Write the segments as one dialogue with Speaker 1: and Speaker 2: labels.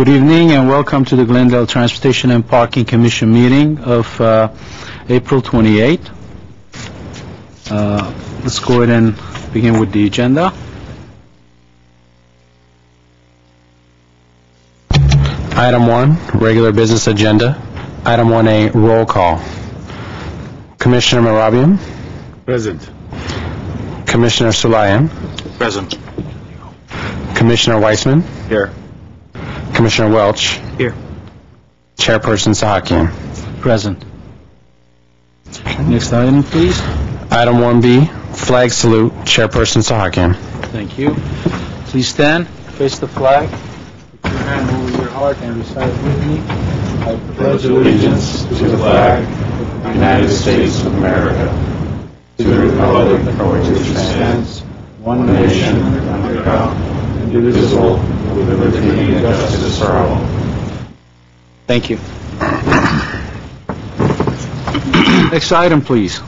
Speaker 1: Good evening and welcome to the Glendale Transportation and Parking Commission meeting of April 28. Let's go ahead and begin with the agenda.
Speaker 2: Item 1, regular business agenda. Item 1A, roll call. Commissioner Merabian?
Speaker 3: Present.
Speaker 2: Commissioner Sulayan?
Speaker 3: Present.
Speaker 2: Commissioner Weissman?
Speaker 3: Here.
Speaker 2: Commissioner Welch?
Speaker 3: Here.
Speaker 2: Chairperson Sahakian?
Speaker 1: Present. Next item, please.
Speaker 2: Item 1B, flag salute. Chairperson Sahakian?
Speaker 1: Thank you. Please stand, face the flag, put your hand over your heart and recite with me. I
Speaker 4: pledge allegiance to the flag of the United States of America, to the republic for which it stands, one nation, under God, indivisible, with liberty and justice for all.
Speaker 1: Thank you. Next item, please.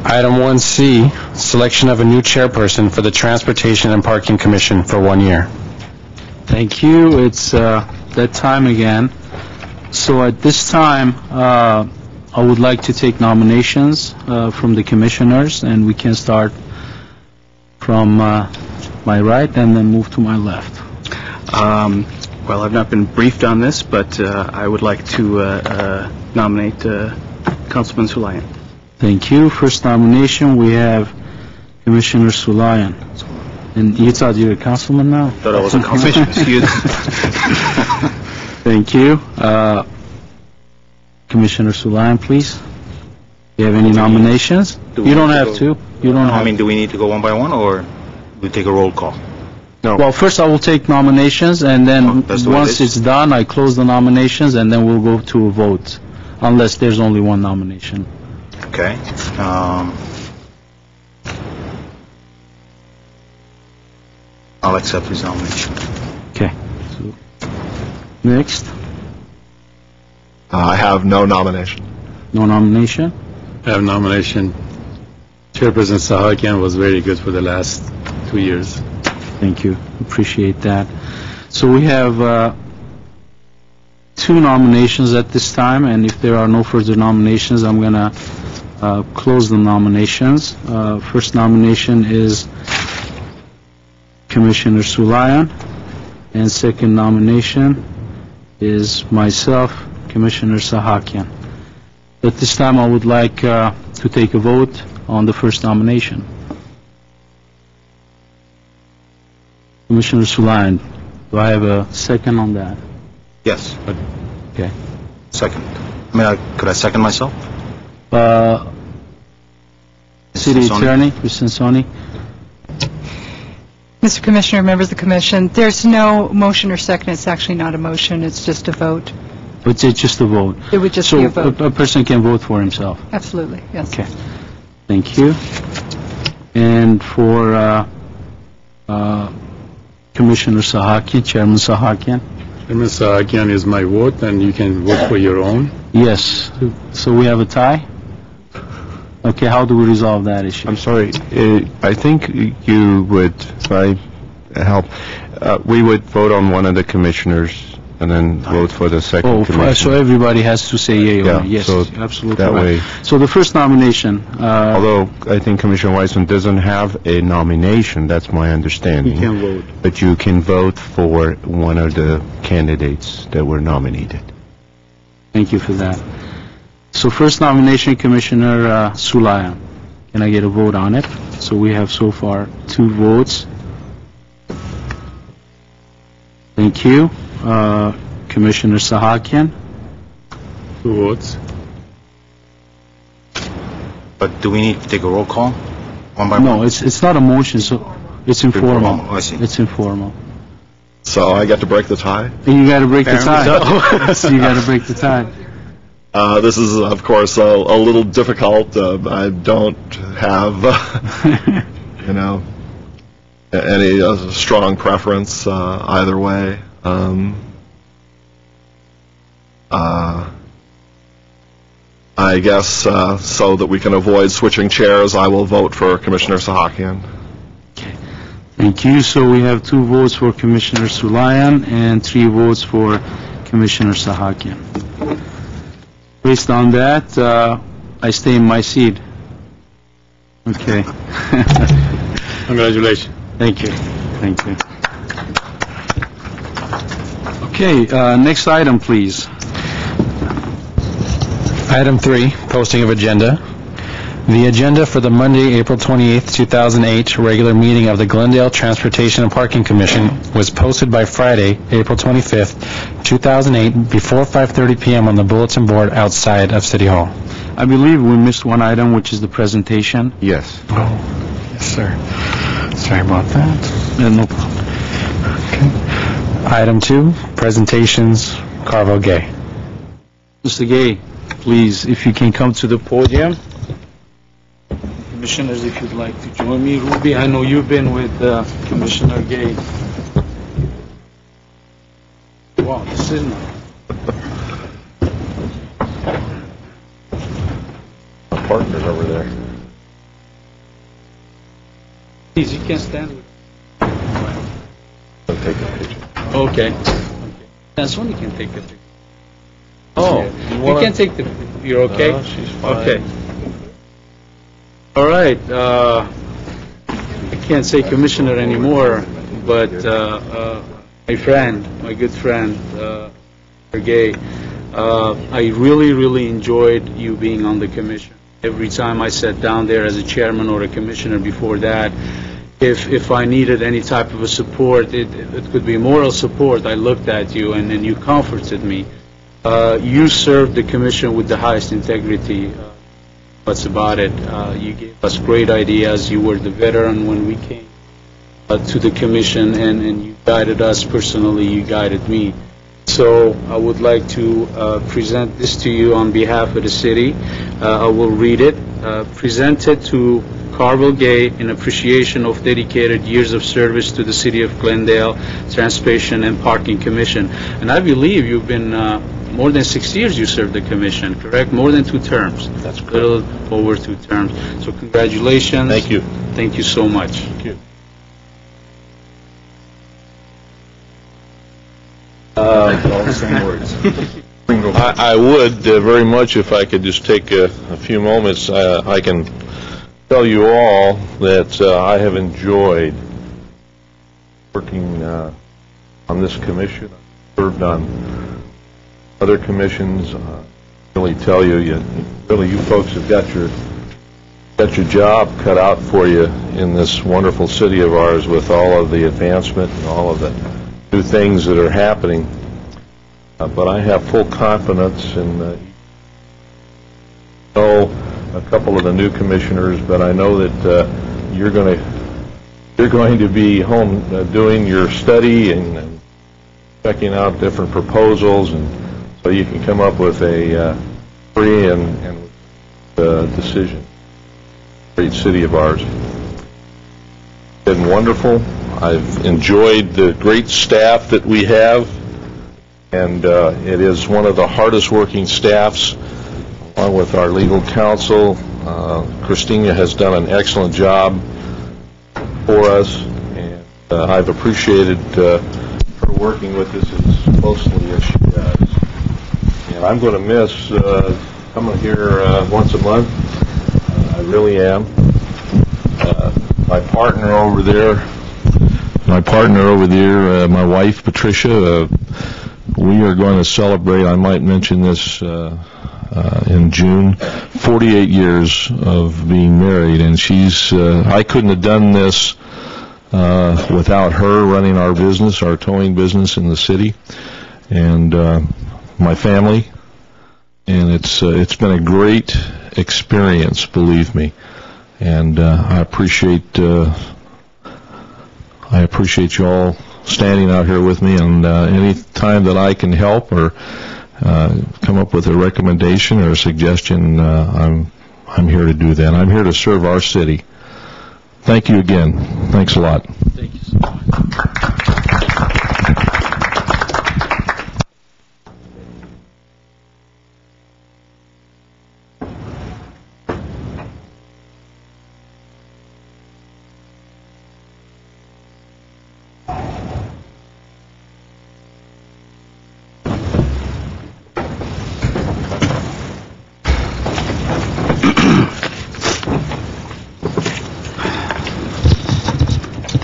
Speaker 2: Item 1C, selection of a new chairperson for the Transportation and Parking Commission for 1 year.
Speaker 1: Thank you. It's that time again. So at this time, I would like to take nominations from the commissioners, and we can start from my right and then move to my left.
Speaker 5: Well, I've not been briefed on this, but I would like to nominate Councilman Sulayan.
Speaker 1: Thank you. First nomination, we have Commissioner Sulayan. And you thought you were a councilman now?
Speaker 5: Thought I was a councilman. Excuse me.
Speaker 1: Thank you. Commissioner Sulayan, please. Do you have any nominations? You don't have to. You don't have.
Speaker 5: I mean, do we need to go one by one, or we take a roll call?
Speaker 2: No.
Speaker 1: Well, first I will take nominations, and then once it's done, I close the nominations, and then we'll go to a vote, unless there's only one nomination.
Speaker 5: Okay. I'll accept his nomination.
Speaker 1: Okay. So, next.
Speaker 3: I have no nomination.
Speaker 1: No nomination?
Speaker 3: I have nomination. Chairperson Sahakian was very good for the last 2 years.
Speaker 1: Thank you. Appreciate that. So we have 2 nominations at this time, and if there are no further nominations, I'm going to close the nominations. First nomination is Commissioner Sulayan, and second nomination is myself, Commissioner Sahakian. At this time, I would like to take a vote on the first nomination. Commissioner Sulayan, do I have a second on that?
Speaker 5: Yes.
Speaker 1: Okay.
Speaker 5: Second. I mean, could I second myself?
Speaker 1: City Attorney, Ms. Sansoni.
Speaker 6: Mr. Commissioner, members of the Commission, there's no motion or second. It's actually not a motion. It's just a vote.
Speaker 1: It's just a vote.
Speaker 6: It would just be a vote.
Speaker 1: So a person can vote for himself.
Speaker 6: Absolutely, yes.
Speaker 1: Okay. Thank you. And for Commissioner Sahakian, Chairman Sahakian.
Speaker 3: Chairman Sahakian is my vote, and you can vote for your own.
Speaker 1: Yes. So we have a tie? Okay, how do we resolve that issue?
Speaker 7: I'm sorry, I think you would, if I help, we would vote on one of the commissioners and then vote for the second commissioner.
Speaker 1: So everybody has to say yea or nay. Yes,
Speaker 7: so
Speaker 1: absolutely
Speaker 7: that
Speaker 1: right.
Speaker 7: way.
Speaker 1: So the first nomination...
Speaker 7: although I think Commissioner Weissman doesn't have a nomination, that's my understanding.
Speaker 3: You can vote.
Speaker 7: But you can vote for one of the candidates that were nominated.
Speaker 1: Thank you for that. So first nomination, Commissioner Sulayan. Can I get a vote on it? So we have so far 2 votes. Thank you. Commissioner Sahakian.
Speaker 3: 2 votes.
Speaker 5: But do we need to take a roll call? One by one?
Speaker 1: No, it's not a motion, so it's informal.
Speaker 5: Oh, I see.
Speaker 1: It's informal.
Speaker 3: So I get to break the tie?
Speaker 1: And you got to break the tie. So you got to break the tie.
Speaker 3: This is, of course, a little difficult. I don't have, any strong preference either way. I guess so that we can avoid switching chairs, I will vote for Commissioner Sahakian.
Speaker 1: Okay. Thank you. So we have 2 votes for Commissioner Sulayan and 3 votes for Commissioner Sahakian. Based on that, I stay in my seat. Okay.
Speaker 3: Congratulations.
Speaker 1: Thank you. Thank you. Okay, next item, please.
Speaker 2: Item 3, posting of agenda. The agenda for the Monday, April 28th, 2008 regular meeting of the Glendale Transportation and Parking Commission was posted by Friday, April 25th, 2008 before 5:30 p.m. on the bulletin board outside of City Hall.
Speaker 1: I believe we missed one item, which is the presentation.
Speaker 7: Yes.
Speaker 2: Oh, yes, sir. Sorry about that.
Speaker 1: No problem.
Speaker 2: Okay. Item 2, presentations, Carvel Gay.
Speaker 1: Mr. Gay, please, if you can come to the podium. Commissioners, if you'd like to join me. Ruby, I know you've been with Commissioner Gay. Wow, this is nice.
Speaker 7: My partner's over there.
Speaker 1: Please, you can stand with
Speaker 7: I'll take a picture.
Speaker 1: Okay. That's when you can take a picture.
Speaker 7: Oh,
Speaker 1: You can take the picture. You're okay?
Speaker 7: she's fine.
Speaker 1: Okay. All right. I can't say commissioner anymore, but my friend, my good friend, Gay, I really, really enjoyed you being on the commission. Every time I sat down there as a chairman or a commissioner before that, if I needed any type of a support, it could be moral support, I looked at you and you comforted me. You served the commission with the highest integrity. That's about it. You gave us great ideas. You were the veteran when we came to the commission, and you guided us personally. You guided me. So I would like to present this to you on behalf of the city. I will read it. Presented to Carvel Gay in appreciation of dedicated years of service to the City of Glendale Transportation and Parking Commission. And I believe you've been more than 6 years you served the commission, correct? More than 2 terms.
Speaker 7: That's correct.
Speaker 1: Little over 2 terms. So congratulations.
Speaker 7: Thank you.
Speaker 1: Thank you so much.
Speaker 7: Thank you.
Speaker 8: All the same words. I would very much if I could just take a few moments. I can tell you all that I have enjoyed working on this commission. I've served on other commissions. Really tell you, you folks have got your job cut out for you in this wonderful city of ours with all of the advancement and all of the new things that are happening. But I have full confidence in a couple of the new commissioners, but I know that you're going to be home doing your study and checking out different proposals, and so you can come up with a free and decision. Great city of ours. It's been wonderful. I've enjoyed the great staff that we have, and it is one of the hardest working staffs, along with our legal counsel. Christina has done an excellent job for us, and I've appreciated her working with us as closely as she does. And I'm going to miss coming here once a month. I really am. My partner over there, my wife Patricia, we are going to celebrate, I might mention this in June, 48 years of being married, and I couldn't have done this without her running our business, our towing business in the city, and my family, and it's been a great experience, believe me, and I appreciate you all standing out here with me, and any time that I can help or come up with a recommendation or a suggestion, I'm here to do that. I'm here to serve our city. Thank you again. Thanks a lot.
Speaker 1: Thank you so much.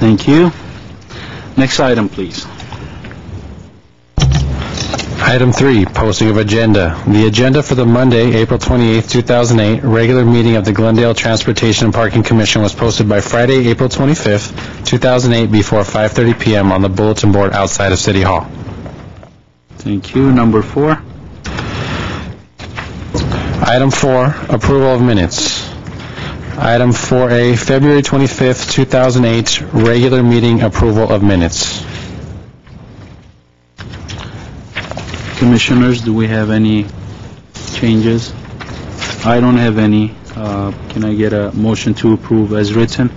Speaker 1: Thank you. Next item, please.
Speaker 2: Item 3, posting of agenda. The agenda for the Monday, April 28, 2008, regular meeting of the Glendale Transportation and Parking Commission was posted by Friday, April 25, 2008, before 5:30 p.m. on the bulletin board outside of City Hall.
Speaker 1: Thank you. Number 4.
Speaker 2: Item 4, approval of minutes. Item 4A, February 25th, 2008, regular meeting approval of minutes.
Speaker 1: Commissioners, do we have any changes? I don't have any. Can I get a motion to approve as written?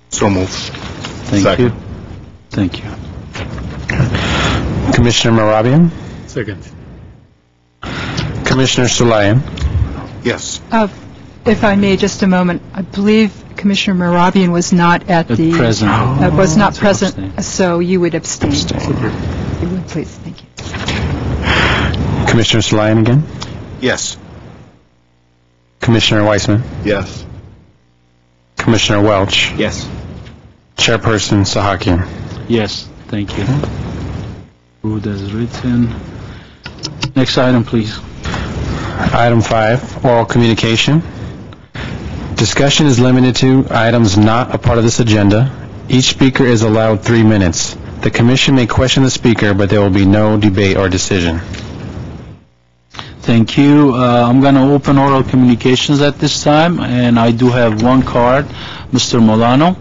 Speaker 3: So moved.
Speaker 1: Thank
Speaker 3: Second.
Speaker 1: you. Thank you.
Speaker 2: Commissioner Merabian?
Speaker 3: Second.
Speaker 2: Commissioner Sulayan?
Speaker 3: Yes.
Speaker 6: If I may, just a moment, I believe Commissioner Merabian was not at the...
Speaker 1: Present.
Speaker 6: Was not
Speaker 1: So
Speaker 6: present,
Speaker 1: abstain.
Speaker 6: so you would abstain. You would, please, thank you.
Speaker 2: Commissioner Sulayan again?
Speaker 3: Yes.
Speaker 2: Commissioner Weissman?
Speaker 3: Yes.
Speaker 2: Commissioner Welch?
Speaker 5: Yes.
Speaker 2: Chairperson Sahakian?
Speaker 1: Yes, thank you. Approved as written. Next item, please.
Speaker 2: Item 5, oral communication. Discussion is limited to items not a part of this agenda. Each speaker is allowed 3 minutes. The commission may question the speaker, but there will be no debate or decision.
Speaker 1: Thank you. I'm going to open oral communications at this time, and I do have one card. Mr. Molano.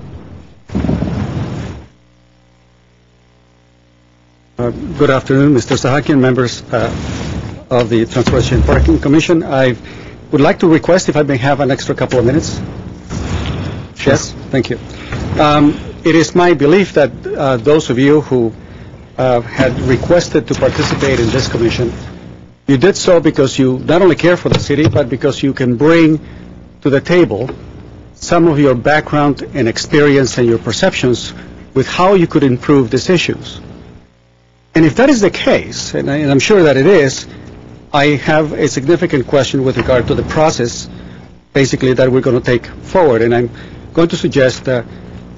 Speaker 9: Good afternoon, Mr. Sahakian, members of the Transportation and Parking Commission. I would like to request if I may have an extra couple of minutes. Sure. Yes, thank you. It is my belief that those of you who had requested to participate in this commission, you did so because you not only care for the city, but because you can bring to the table some of your background and experience and your perceptions with how you could improve these issues. And if that is the case, and I'm sure that it is, I have a significant question with regard to the process, basically, that we're going to take forward. And I'm going to suggest to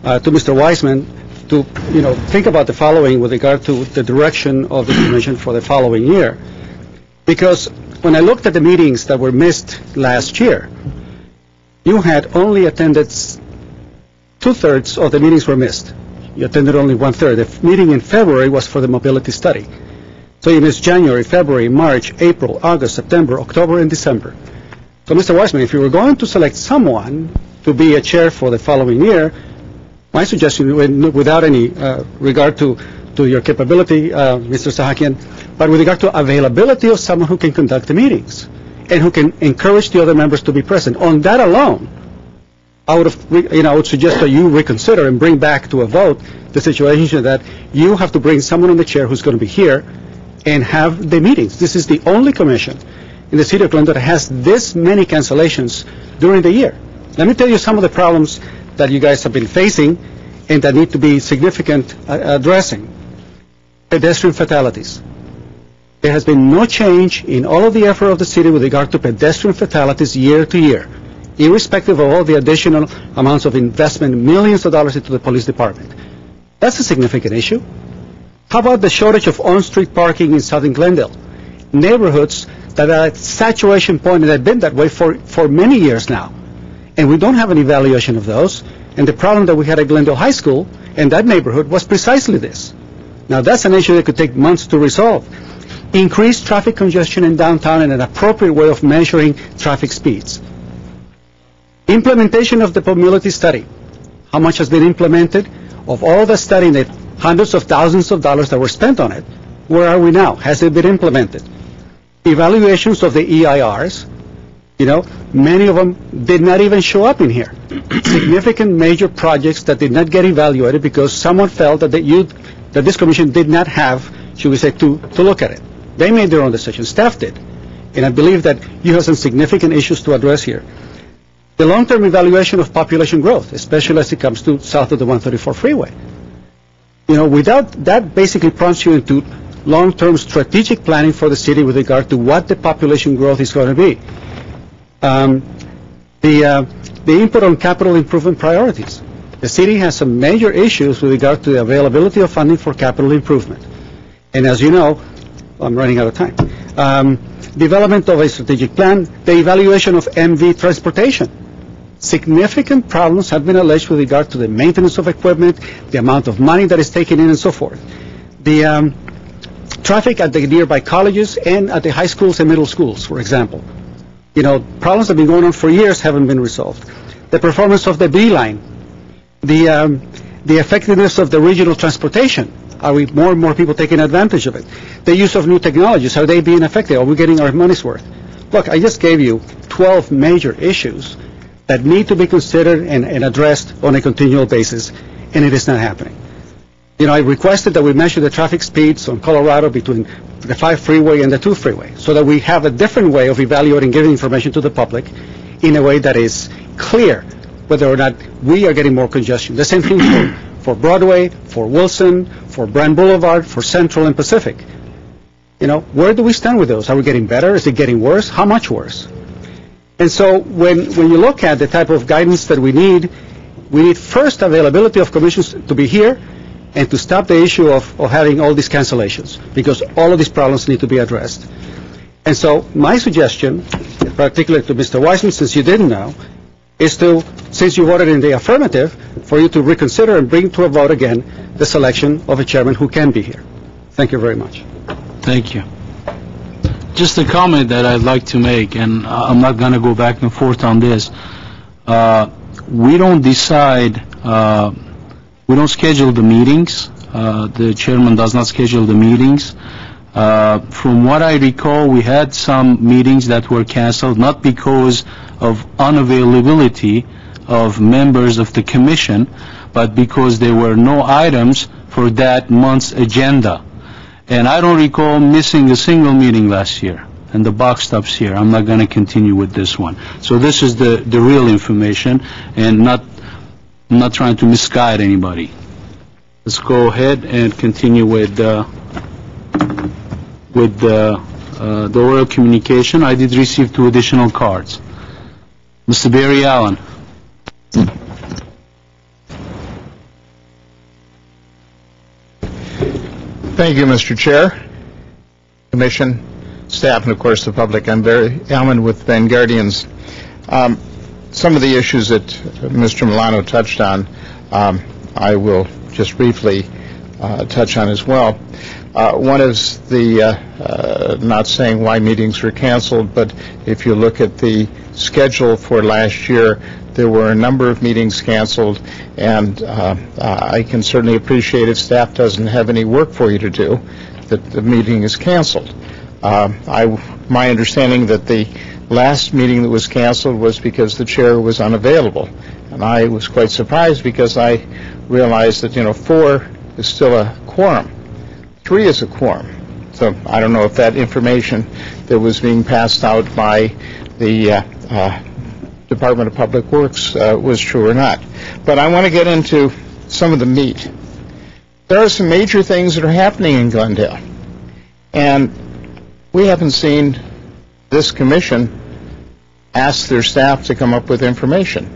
Speaker 9: Mr. Weissman to, think about the following with regard to the direction of the commission for the following year. Because when I looked at the meetings that were missed last year, you had only attended 2/3 of the meetings were missed. You attended only 1/3. The meeting in February was for the mobility study. So you missed January, February, March, April, August, September, October, and December. So, Mr. Weissman, if you were going to select someone to be a chair for the following year, my suggestion, without any regard to your capability, Mr. Sahakian, but with regard to availability of someone who can conduct the meetings and who can encourage the other members to be present. On that alone, I would suggest that you reconsider and bring back to a vote the situation that you have to bring someone on the chair who's going to be here and have the meetings. This is the only commission in the city of Glendale that has this many cancellations during the year. Let me tell you some of the problems that you guys have been facing and that need to be significant addressing. Pedestrian fatalities. There has been no change in all of the effort of the city with regard to pedestrian fatalities year to year, irrespective of all the additional amounts of investment, millions of dollars into the police department. That's a significant issue. How about the shortage of on-street parking in southern Glendale? Neighborhoods that are at saturation point and have been that way for many years now. And we don't have an evaluation of those. And the problem that we had at Glendale High School and that neighborhood was precisely this. Now, that's an issue that could take months to resolve. Increased traffic congestion in downtown and an appropriate way of measuring traffic speeds. Implementation of the mobility study. How much has been implemented? Of all the study, the hundreds of thousands of dollars that were spent on it, where are we now? Has it been implemented? Evaluations of the EIRs, many of them did not even show up in here. Significant major projects that did not get evaluated because someone felt that this commission did not have, should we say, to look at it. They made their own decision. Staff did. And I believe that you have some significant issues to address here. The long-term evaluation of population growth, especially as it comes to south of the 134 freeway. Without that basically prompts you into long-term strategic planning for the city with regard to what the population growth is going to be. The input on capital improvement priorities, The city has some major issues with regard to the availability of funding for capital improvement. And as you know, I'm running out of time. Development of a strategic plan, the evaluation of MV transportation. Significant problems have been alleged with regard to the maintenance of equipment, the amount of money that is taken in, and so forth. The traffic at the nearby colleges and at the high schools and middle schools, for example. You know, problems that have been going on for years haven't been resolved. The performance of the B line, the effectiveness of the regional transportation. Are we more and more people taking advantage of it? The use of new technologies, are they being effective? Are we getting our money's worth? Look, I just gave you 12 major issues that need to be considered and addressed on a continual basis, and it is not happening. You know, I requested that we measure the traffic speeds on Colorado between the 5 freeway and the 2 freeway, so that we have a different way of evaluating, giving information to the public in a way that is clear whether or not we are getting more congestion. The same thing for Broadway, for Wilson, for Brand Boulevard, for Central and Pacific. You know, where do we stand with those? Are we getting better? Is it getting worse? How much worse? And so when you look at the type of guidance that we need first availability of commissions to be here and to stop the issue of having all these cancellations, because all of these problems need to be addressed. And so my suggestion, particularly to Mr. Wiseman, since you didn't know, is to, since you voted in the affirmative, for you to reconsider and bring to a vote again the selection of a chairman who can be here. Thank you very much.
Speaker 1: Thank you. Just a comment that I'd like to make, and I'm not going to go back and forth on this. We don't decide, we don't schedule the meetings. The chairman does not schedule the meetings. From what I recall, we had some meetings that were canceled, not because of unavailability of members of the commission, but because there were no items for that month's agenda. And I don't recall missing a single meeting last year. And the box stops here. I'm not going to continue with this one. So this is the real information, and I'm not trying to misguide anybody. Let's go ahead and continue with the oral communication. I did receive 2 additional cards. Mr. Barry Allen.
Speaker 10: Thank you, Mr. Chair, Commission, staff, and of course the public. I'm Barry Allen with Van Guardians. Some of the issues that Mr. Milano touched on, I will just briefly touch on as well. One is the not saying why meetings were canceled, but if you look at the schedule for last year, there were a number of meetings canceled, and I can certainly appreciate if staff doesn't have any work for you to do, that the meeting is canceled. My understanding that the last meeting that was canceled was because the chair was unavailable, and I was quite surprised because I realized that 4 is still a quorum. 3 is a quorum. So I don't know if that information that was being passed out by the Department of Public Works was true or not. But I want to get into some of the meat. There are some major things that are happening in Glendale, and we haven't seen this commission ask their staff to come up with information.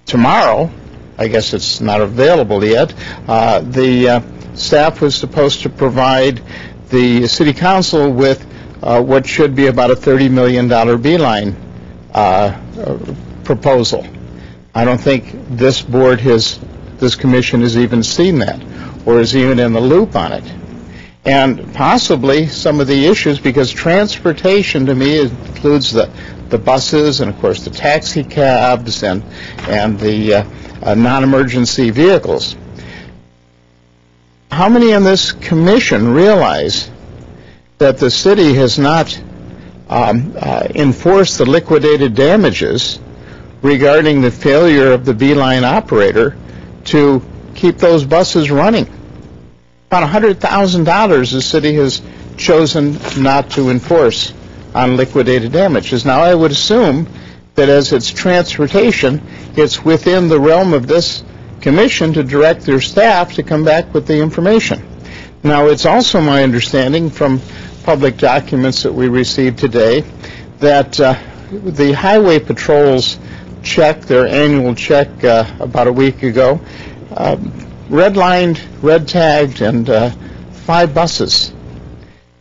Speaker 10: Tomorrow, I guess it's not available yet, the staff was supposed to provide the City Council with what should be about a $30 million beeline proposal. I don't think this board this commission has even seen that or is even in the loop on it. And possibly some of the issues, because transportation to me includes the buses and of course the taxi cabs and the non-emergency vehicles. How many in this commission realize that the city has not enforced the liquidated damages regarding the failure of the Beeline operator to keep those buses running? About $100,000 the city has chosen not to enforce on liquidated damages. Now, I would assume that as it's transportation, it's within the realm of this commission to direct their staff to come back with the information. Now, it's also my understanding from public documents that we received today that the highway patrols check, their annual check, about a week ago. Red-lined, red-tagged, and 5 buses.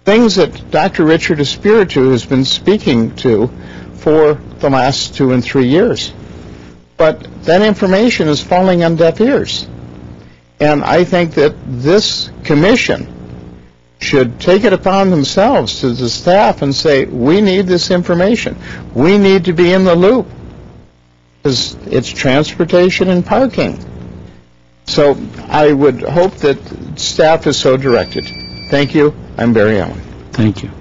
Speaker 10: Things that Dr. Richard Espiritu has been speaking to for the last 2 and 3 years. But that information is falling on deaf ears. And I think that this commission should take it upon themselves to the staff and say, we need this information. We need to be in the loop. Because it's transportation and parking. So I would hope that staff is so directed. Thank you. I'm Barry Allen.
Speaker 1: Thank you.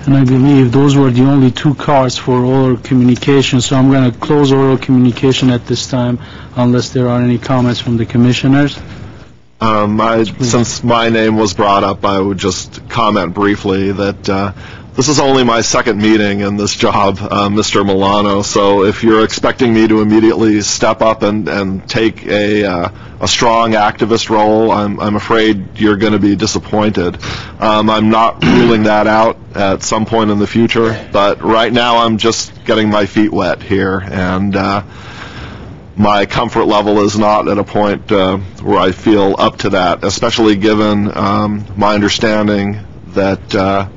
Speaker 1: And I believe those were the only 2 cards for oral communication, so I'm going to close oral communication at this time unless there are any comments from the commissioners.
Speaker 11: Since my name was brought up, I would just comment briefly that this is only my 2nd meeting in this job, Mr. Milano, so if you're expecting me to immediately step up and take a strong activist role, I'm afraid you're going to be disappointed. I'm not ruling that out at some point in the future, but right now I'm just getting my feet wet here, and my comfort level is not at a point where I feel up to that, especially given my understanding that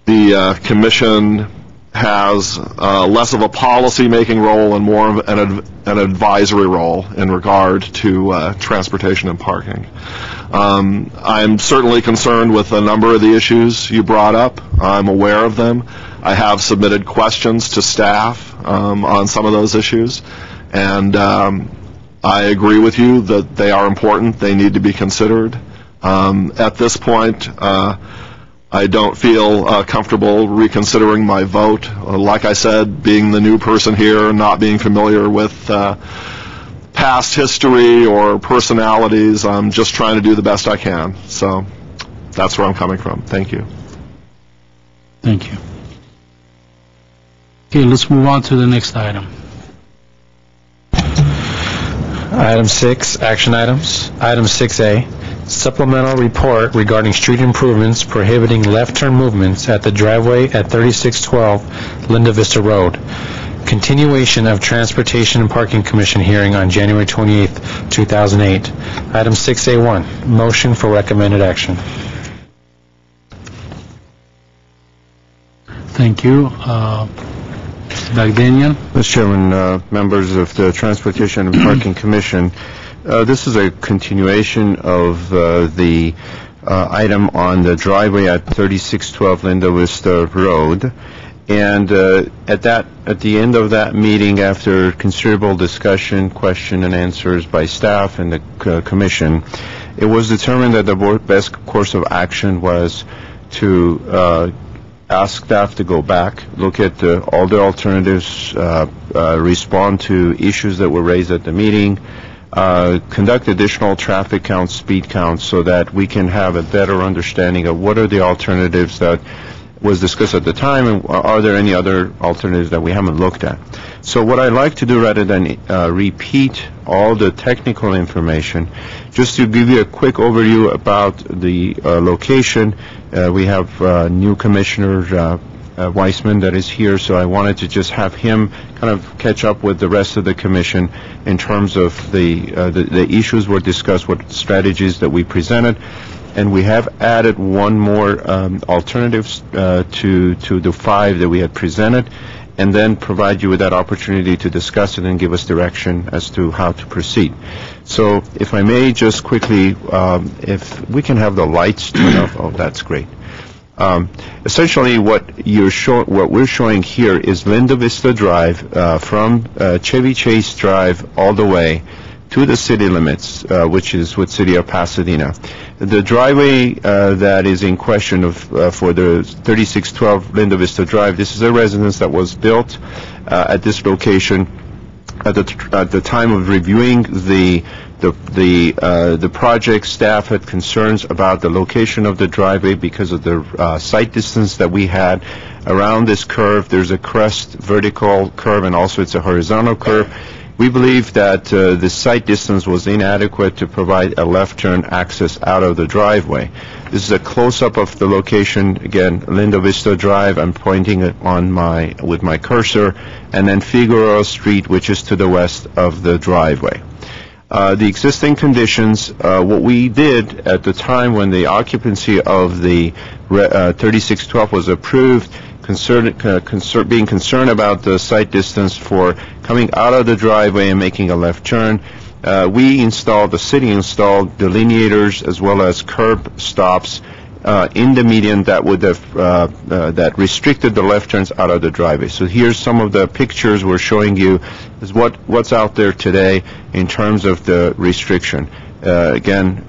Speaker 11: the commission has less of a policy-making role and more of an advisory role in regard to transportation and parking. I'm certainly concerned with a number of the issues you brought up. I'm aware of them. I have submitted questions to staff on some of those issues, and I agree with you that they are important. They need to be considered. At this point, I don't feel comfortable reconsidering my vote. Like I said, being the new person here, not being familiar with past history or personalities, I'm just trying to do the best I can. So that's where I'm coming from. Thank you.
Speaker 1: Thank you. Okay, let's move on to the next item.
Speaker 2: Item 6, action items. Item 6A, supplemental report regarding street improvements prohibiting left turn movements at the driveway at 3612 Linda Vista Road. Continuation of Transportation and Parking Commission hearing on January 28th, 2008. Item 6A1, motion for recommended action.
Speaker 1: Thank you. Bagdanian.
Speaker 7: Mr. Chairman, members of the Transportation and Parking Commission, this is a continuation of the item on the driveway at 3612 Linda Vista Road. And at the end of that meeting, after considerable discussion, question and answers by staff and the commission, it was determined that the best course of action was to ask staff to go back, look at all the alternatives, respond to issues that were raised at the meeting, conduct additional traffic counts, speed counts, so that we can have a better understanding of what are the alternatives that was discussed at the time, and are there any other alternatives that we haven't looked at. So what I'd like to do, rather than repeat all the technical information, just to give you a quick overview about the location. We have new Commissioner Weissman that is here, so I wanted to just have him kind of catch up with the rest of the commission in terms of the issues were discussed, what strategies that we presented. And we have added one more alternatives to the 5 that we had presented, and then provide you with that opportunity to discuss it and give us direction as to how to proceed. So if I may just quickly, if we can have the lights turned off, oh, that's great. Essentially what we're showing here is Linda Vista Drive from Chevy Chase Drive all the way to the city limits, which is with City of Pasadena. The driveway that is in question for the 3612 Linda Vista Drive, this is a residence that was built at this location at the time of reviewing the project. Staff had concerns about the location of the driveway because of the sight distance that we had around this curve. There's a crest vertical curve, and also it's a horizontal curve. We believe that the sight distance was inadequate to provide a left turn access out of the driveway. This is a close-up of the location. Again, Linda Vista Drive. I'm pointing it on with my cursor, and then Figueroa Street, which is to the west of the driveway. The existing conditions, what we did at the time when the occupancy of the 3612 was approved, being concerned about the sight distance for coming out of the driveway and making a left turn, the city installed delineators as well as curb stops in the median that would have that restricted the left turns out of the driveway. So here's some of the pictures we're showing you is what's out there today in terms of the restriction. Again,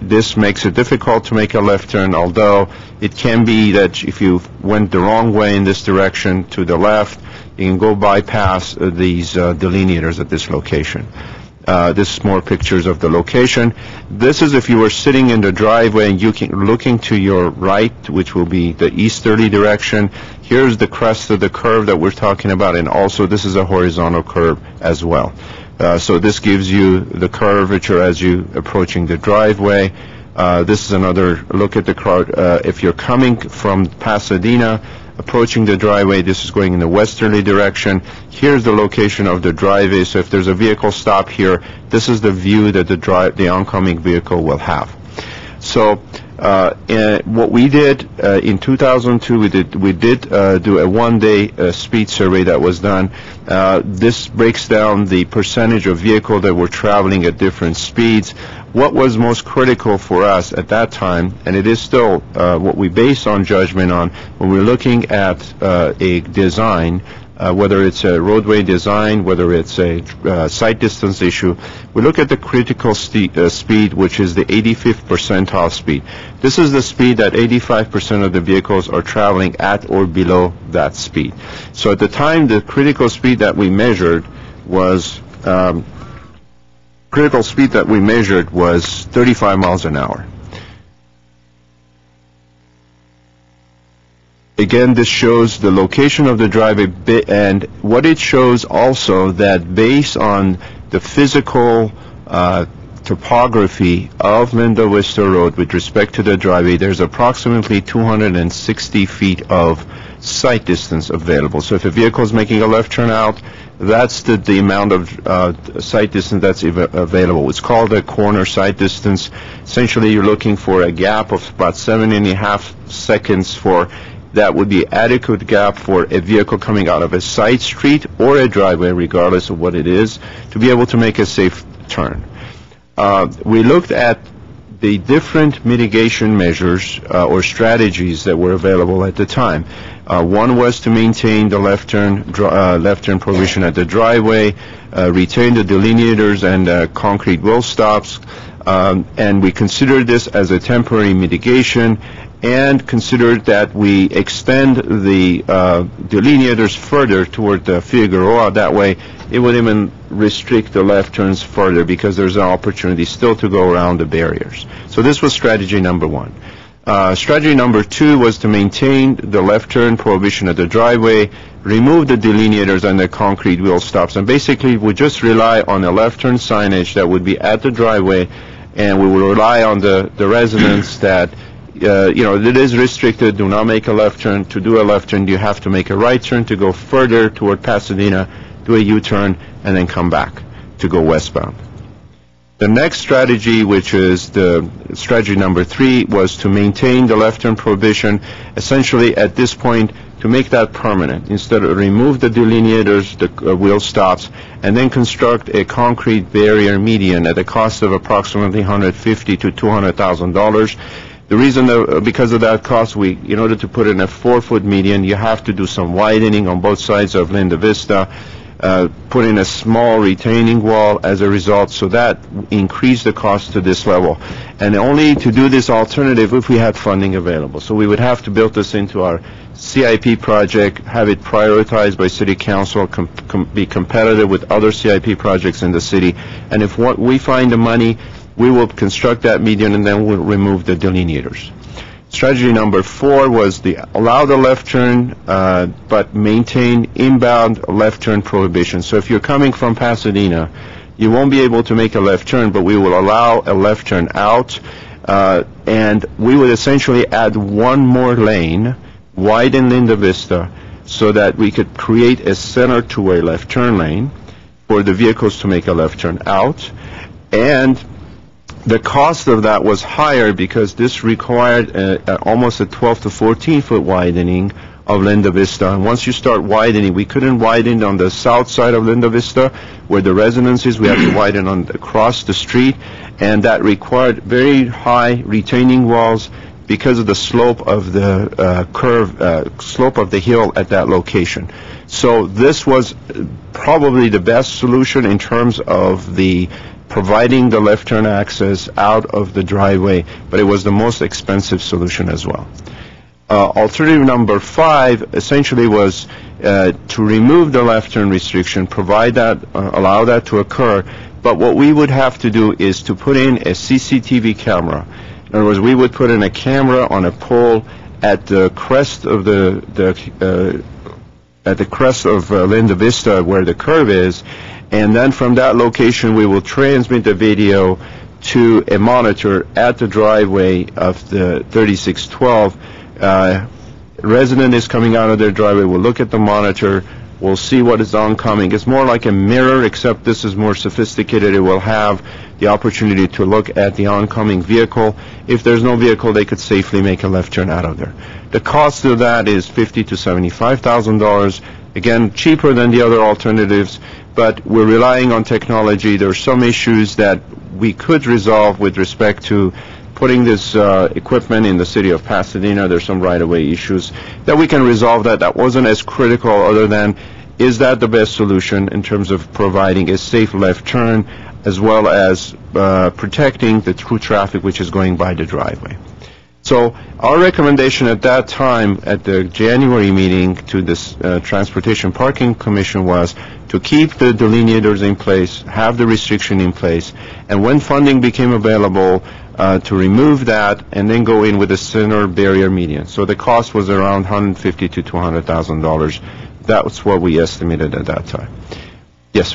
Speaker 7: this makes it difficult to make a left turn, although it can be that if you went the wrong way in this direction to the left, you can go bypass these delineators at this location. This is more pictures of the location. This is if you were sitting in the driveway and looking to your right, which will be the easterly direction. Here's the crest of the curve that we're talking about, and also this is a horizontal curve as well. So this gives you the curvature as you approaching the driveway. This is another look at the crowd. If you're coming from Pasadena, approaching the driveway, this is going in the westerly direction. Here's the location of the driveway. So if there's a vehicle stop here, this is the view that the oncoming vehicle will have. So what we did in 2002, we did do a one-day speed survey that was done. This breaks down the percentage of vehicle that were traveling at different speeds. What was most critical for us at that time, and it is still what we base on judgment on when we're looking at a design, whether it's a roadway design, whether it's a sight distance issue, we look at the critical speed, which is the 85th percentile speed. This is the speed that 85% of the vehicles are traveling at or below that speed. So at the time, the critical speed that we measured was 35 miles an hour. Again, this shows the location of the driveway, and what it shows also that based on the physical topography of Linda Vista Road with respect to the driveway, there's approximately 260 feet of sight distance available. So if a vehicle is making a left turn out, that's the amount of sight distance that's available. It's called a corner sight distance. Essentially, you're looking for a gap of about 7.5 seconds that would be adequate gap for a vehicle coming out of a side street or a driveway, regardless of what it is, to be able to make a safe turn. We looked at the different mitigation measures or strategies that were available at the time. One was to maintain the left turn provision at the driveway, retain the delineators and concrete wheel stops, and we considered this as a temporary mitigation, and considered that we extend the delineators further toward the Figueroa. That way, it would even restrict the left turns further because there's an opportunity still to go around the barriers. So this was strategy number one. Strategy number two was to maintain the left turn prohibition at the driveway, remove the delineators and the concrete wheel stops, and basically we just rely on a left turn signage that would be at the driveway, and we will rely on the residents that it is restricted. Do not make a left turn. To do a left turn, you have to make a right turn to go further toward Pasadena, do a U-turn, and then come back to go westbound. The next strategy, which is the strategy number three, was to maintain the left turn prohibition, essentially at this point to make that permanent. Instead of remove the delineators, the wheel stops, and then construct a concrete barrier median at a cost of approximately $150,000 to $200,000. The reason, because of that cost, in order to put in a 4-foot median, you have to do some widening on both sides of Linda Vista, put in a small retaining wall as a result, so that increased the cost to this level. And only to do this alternative if we had funding available. So we would have to build this into our CIP project, have it prioritized by City Council, be competitive with other CIP projects in the city, and if we find the money, we will construct that median and then we'll remove the delineators. Strategy number 4 was allow the left turn, but maintain inbound left turn prohibition. So if you're coming from Pasadena, you won't be able to make a left turn, but we will allow a left turn out, and we would essentially add one more lane, widen Linda Vista, so that we could create a center two-way left turn lane for the vehicles to make a left turn out. And the cost of that was higher because this required almost a 12 to 14 foot widening of Linda Vista. And once you start widening, we couldn't widen on the south side of Linda Vista where the residence is. We had to widen across the street, and that required very high retaining walls because of the slope of the slope of the hill at that location. So this was probably the best solution in terms of providing the left turn access out of the driveway, but it was the most expensive solution as well. Alternative number 5 essentially was to remove the left turn restriction, allow that to occur, but what we would have to do is to put in a CCTV camera. In other words, we would put in a camera on a pole at the crest of Linda Vista where the curve is, and then from that location we will transmit the video to a monitor at the driveway of the 3612. Resident is coming out of their driveway, we'll look at the monitor, we'll see what is oncoming. It's more like a mirror, except this is more sophisticated. It will have the opportunity to look at the oncoming vehicle. If there's no vehicle, they could safely make a left turn out of there. The cost of that is $50,000 to $75,000. Again, cheaper than the other alternatives, but we're relying on technology. There are some issues that we could resolve with respect to putting this equipment in the city of Pasadena. There's some right-of-way issues that we can resolve. That wasn't as critical, other than, is that the best solution in terms of providing a safe left turn as well as protecting the through traffic which is going by the driveway. So our recommendation at that time at the January meeting to this Transportation Parking Commission was to keep the delineators in place, have the restriction in place, and when funding became available, to remove that and then go in with a center barrier median. So the cost was around $150,000 to $200,000. That was what we estimated at that time. Yes.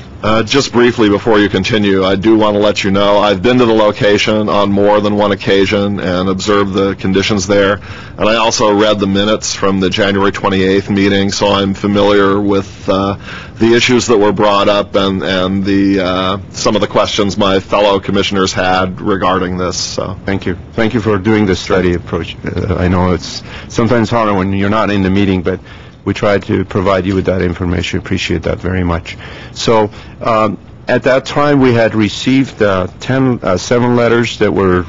Speaker 11: Just briefly before you continue, I do want to let you know I've been to the location on more than one occasion and observed the conditions there. And I also read the minutes from the January 28th meeting, so I'm familiar with the issues that were brought up and some of the questions my fellow commissioners had regarding this. So
Speaker 7: thank you. Thank you for doing the study approach. I know it's sometimes harder when you're not in the meeting, but we try to provide you with that information. Appreciate that very much. So at that time, we had received 7 letters that were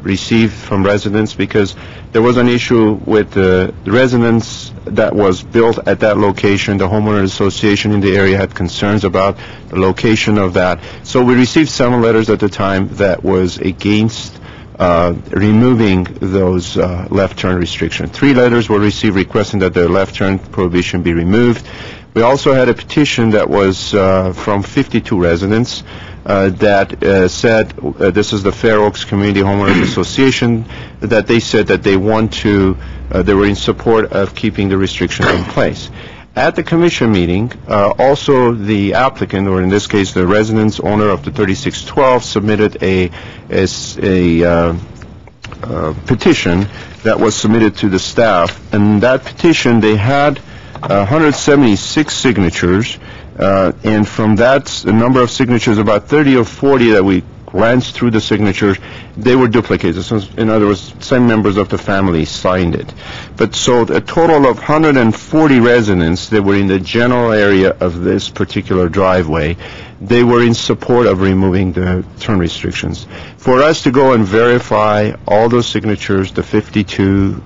Speaker 7: received from residents because there was an issue with the residence that was built at that location. The homeowners association in the area had concerns about the location of that. So we received 7 letters at the time that was against removing those left turn restrictions. 3 letters were received requesting that the left turn prohibition be removed. We also had a petition that was from 52 residents that said, this is the Fair Oaks Community Homeowners Association, that they said that they they were in support of keeping the restrictions in place. At the commission meeting, also the applicant, or in this case the residence owner of the 3612, submitted a petition that was submitted to the staff. And that petition, they had 176 signatures, and from that number of signatures, about 30 or 40 that we glanced through the signatures, they were duplicated. So in other words, same members of the family signed it. But so a total of 140 residents that were in the general area of this particular driveway, they were in support of removing the turn restrictions. For us to go and verify all those signatures, the 52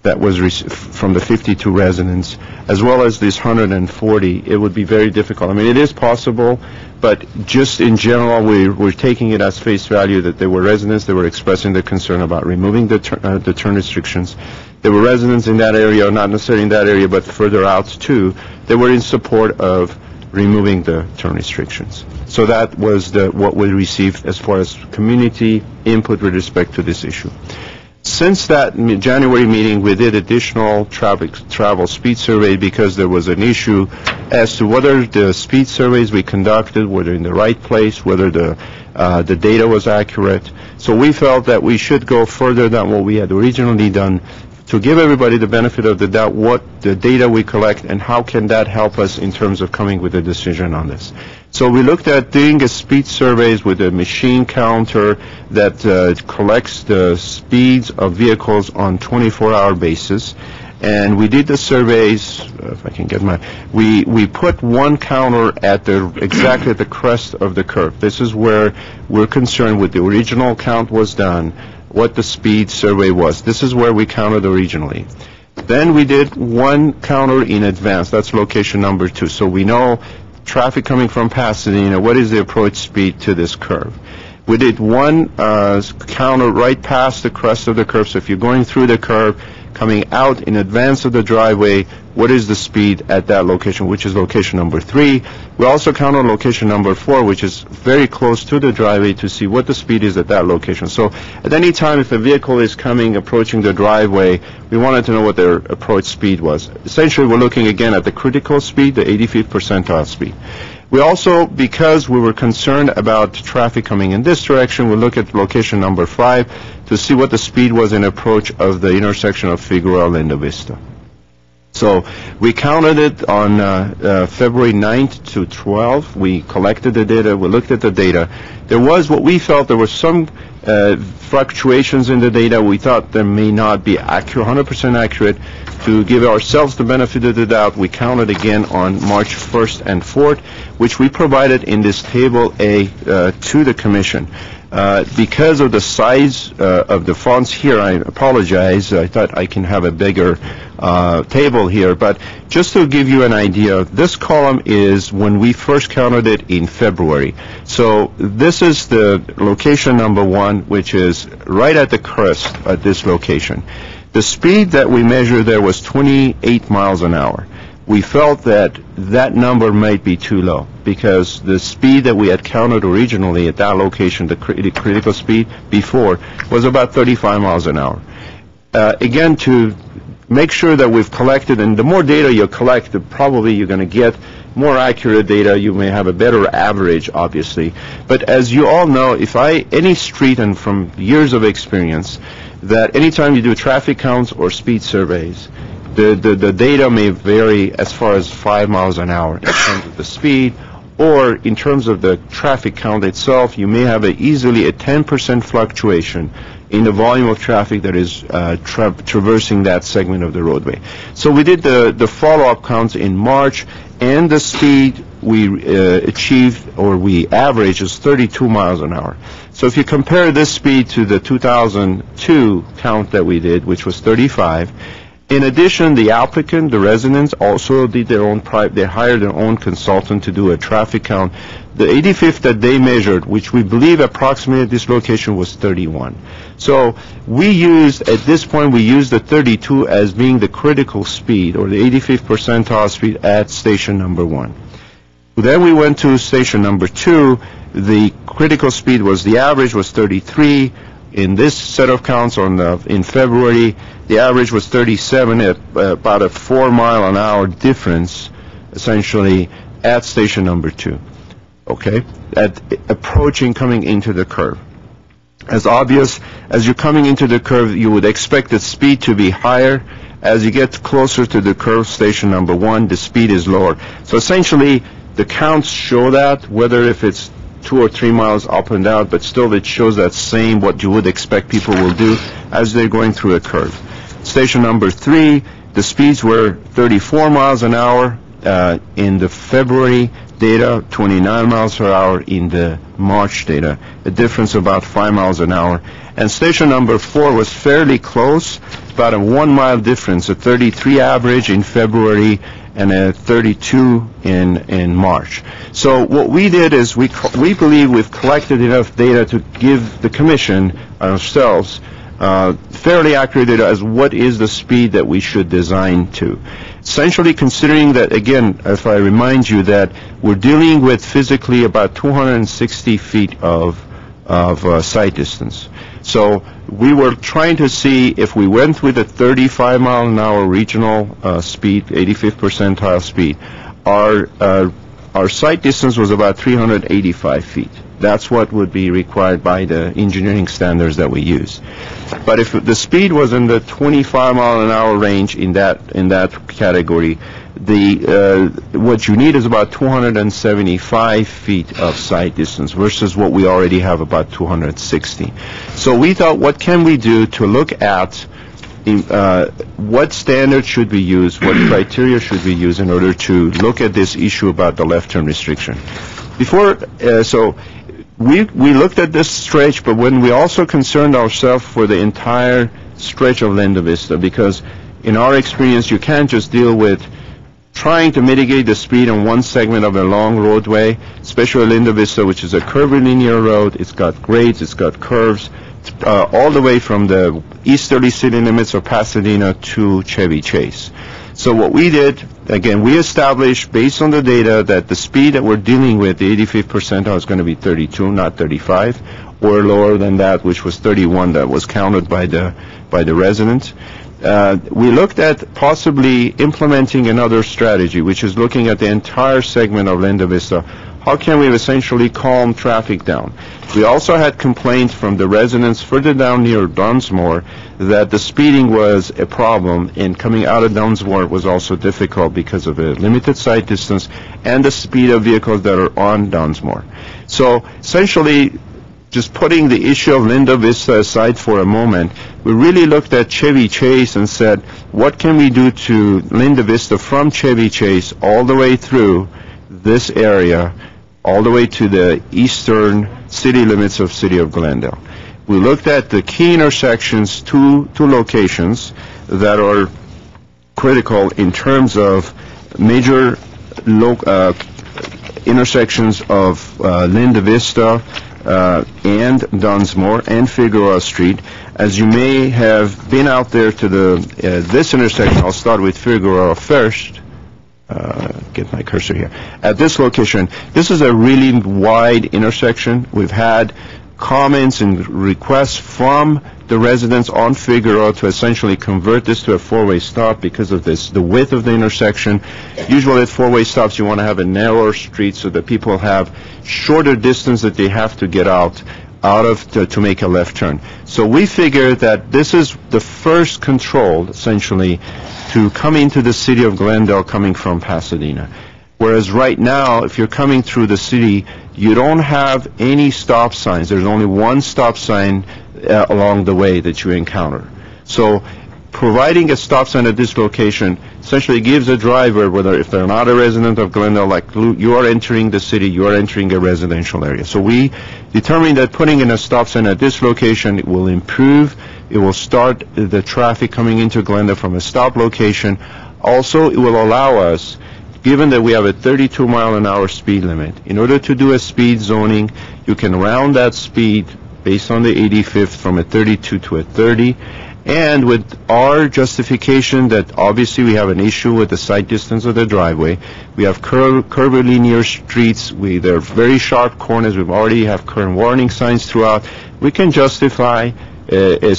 Speaker 7: that was from the 52 residents, as well as these 140, it would be very difficult. I mean, it is possible, but just in general, we're taking it as face value that there were residents that were expressing their concern about removing the turn restrictions. There were residents in that area, not necessarily in that area, but further out too, that were in support of removing the turn restrictions. So that was what we received as far as community input with respect to this issue. Since that January meeting, we did additional travel speed survey because there was an issue as to whether the speed surveys we conducted were in the right place, whether the data was accurate. So we felt that we should go further than what we had originally done to give everybody the benefit of the doubt what the data we collect and how can that help us in terms of coming with a decision on this. So we looked at doing a speed surveys with a machine counter that collects the speeds of vehicles on 24-hour basis. And we did the surveys, if I can get we put one counter at exactly at the crest of the curve. This is where we're concerned with the original count was done, what the speed survey was. This is where we counted originally. Then we did one counter in advance. That's location number 2. So we know traffic coming from Pasadena, what is the approach speed to this curve? We did one counter right past the crest of the curve. So if you're going through the curve, coming out in advance of the driveway, what is the speed at that location, which is location number 3. We also count on location number 4, which is very close to the driveway, to see what the speed is at that location. So at any time if a vehicle is approaching the driveway, we wanted to know what their approach speed was. Essentially, we're looking again at the critical speed, the 85th percentile speed. We also, because we were concerned about traffic coming in this direction, we look at location number 5 to see what the speed was in approach of the intersection of Figueroa and Linda Vista. So we counted it on February 9th to 12th. We collected the data. We looked at the data. There was what we felt there were some fluctuations in the data. We thought there may not be accurate, 100% accurate. To give ourselves the benefit of the doubt, we counted again on March 1st and 4th, which we provided in this table A to the Commission. Because of the size of the fonts here, I apologize. I thought I can have a bigger table here. But just to give you an idea, this column is when we first counted it in February. So this is the location number 1, which is right at the crest at this location. The speed that we measured there was 28 miles an hour. We felt that that number might be too low because the speed that we had counted originally at that location, the critical speed before, was about 35 miles an hour. Again, to make sure that we've collected, and the more data you collect, probably you're going to get more accurate data. You may have a better average, obviously. But as you all know, any street, and from years of experience, that anytime you do traffic counts or speed surveys, the data may vary as far as 5 miles an hour in terms of the speed, or in terms of the traffic count itself, you may have easily a 10% fluctuation in the volume of traffic that is traversing that segment of the roadway. So we did the follow-up counts in March, and the speed we achieved, or we averaged, is 32 miles an hour. So if you compare this speed to the 2002 count that we did, which was 35, in addition, the applicant, the residents, also did their own they hired their own consultant to do a traffic count. The 85th that they measured, which we believe approximately at this location, was 31. So we used, at this point, we used the 32 as being the critical speed, or the 85th percentile speed at station number 1. Then we went to station number 2. The critical speed was, the average was 33. In this set of counts in February, the average was 37, about a 4 mile an hour difference, essentially, at station number 2. Okay, coming into the curve. As obvious, as you're coming into the curve, you would expect the speed to be higher. As you get closer to the curve, station number 1, the speed is lower. So essentially, the counts show that, whether if it's 2 or 3 miles up and down, but still it shows that same what you would expect people will do as they're going through a curve. Station number 3, the speeds were 34 miles an hour in the February data, 29 miles per hour in the March data, a difference of about 5 miles an hour. And station number 4 was fairly close, about a 1 mile difference, a 33 average in February and a 32 in March. So what we did is we believe we've collected enough data to give the Commission, ourselves, fairly accurate data as what is the speed that we should design to. Essentially considering that, again, if I remind you that we're dealing with physically about 260 feet of sight distance. So we were trying to see if we went with a 35 mile an hour regional speed, 85th percentile speed, our sight distance was about 385 feet. That's what would be required by the engineering standards that we use. But if the speed was in the 25 mile an hour range in that category, what you need is about 275 feet of sight distance versus what we already have, about 260. So we thought, what can we do to look at what standards should we use, what criteria should we use in order to look at this issue about the left turn restriction. We looked at this stretch, but when we also concerned ourselves for the entire stretch of Linda Vista, because in our experience, you can't just deal with trying to mitigate the speed on one segment of a long roadway, especially Linda Vista, which is a curvilinear road. It's got grades, it's got curves, all the way from the easterly city limits of Pasadena to Chevy Chase. So what we did, again, we established based on the data that the speed that we're dealing with, the 85th percentile, is going to be 32, not 35, or lower than that, which was 31 that was counted by the residents. We looked at possibly implementing another strategy, which is looking at the entire segment of Linda Vista. How can we essentially calm traffic down? We also had complaints from the residents further down near Dunsmore that the speeding was a problem, and coming out of Dunsmore was also difficult because of a limited sight distance and the speed of vehicles that are on Dunsmore. So essentially, just putting the issue of Linda Vista aside for a moment, we really looked at Chevy Chase and said, what can we do to Linda Vista from Chevy Chase all the way through this area, all the way to the eastern city limits of City of Glendale. We looked at the key intersections, two locations that are critical in terms of major intersections of Linda Vista and Dunsmore and Figueroa Street. As you may have been out there to this intersection, I'll start with Figueroa first. Get my cursor here. At this location, this is a really wide intersection. We've had comments and requests from the residents on Figueroa to essentially convert this to a four-way stop because of the width of the intersection. Usually at four-way stops, you want to have a narrower street so that people have shorter distance that they have to get out of to make a left turn. So we figured that this is the first control, essentially, to come into the city of Glendale coming from Pasadena. Whereas right now, if you're coming through the city, you don't have any stop signs. There's only one stop sign along the way that you encounter. So providing a stop sign at this location essentially gives a driver, whether if they're not a resident of Glendale, like you are entering the city, you are entering a residential area. So we determined that putting in a stop sign at this location, it will improve, it will start the traffic coming into Glendale from a stop location. Also, it will allow us, given that we have a 32 mile an hour speed limit, in order to do a speed zoning, you can round that speed based on the 85th from a 32 to a 30. And with our justification that obviously we have an issue with the sight distance of the driveway, we have curvilinear streets, there are very sharp corners, we already have current warning signs throughout, we can justify a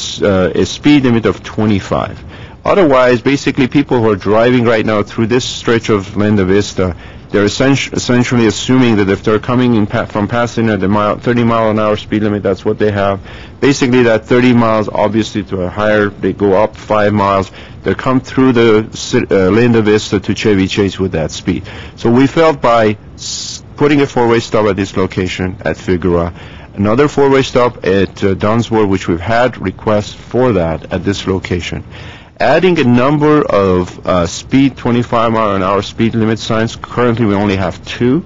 Speaker 7: speed limit of 25. Otherwise, basically people who are driving right now through this stretch of Linda Vista, they're essentially assuming that if they're coming in from Pasadena, the 30 mile an hour speed limit, that's what they have. Basically, that 30 miles, obviously, to a higher, they go up 5 miles. They come through the Linda Vista to Chevy Chase with that speed. So we felt by putting a four-way stop at this location at Figueroa, another four-way stop at Dunsmore, which we've had requests for that at this location, adding a number of speed 25 mile an hour speed limit signs. Currently we only have 2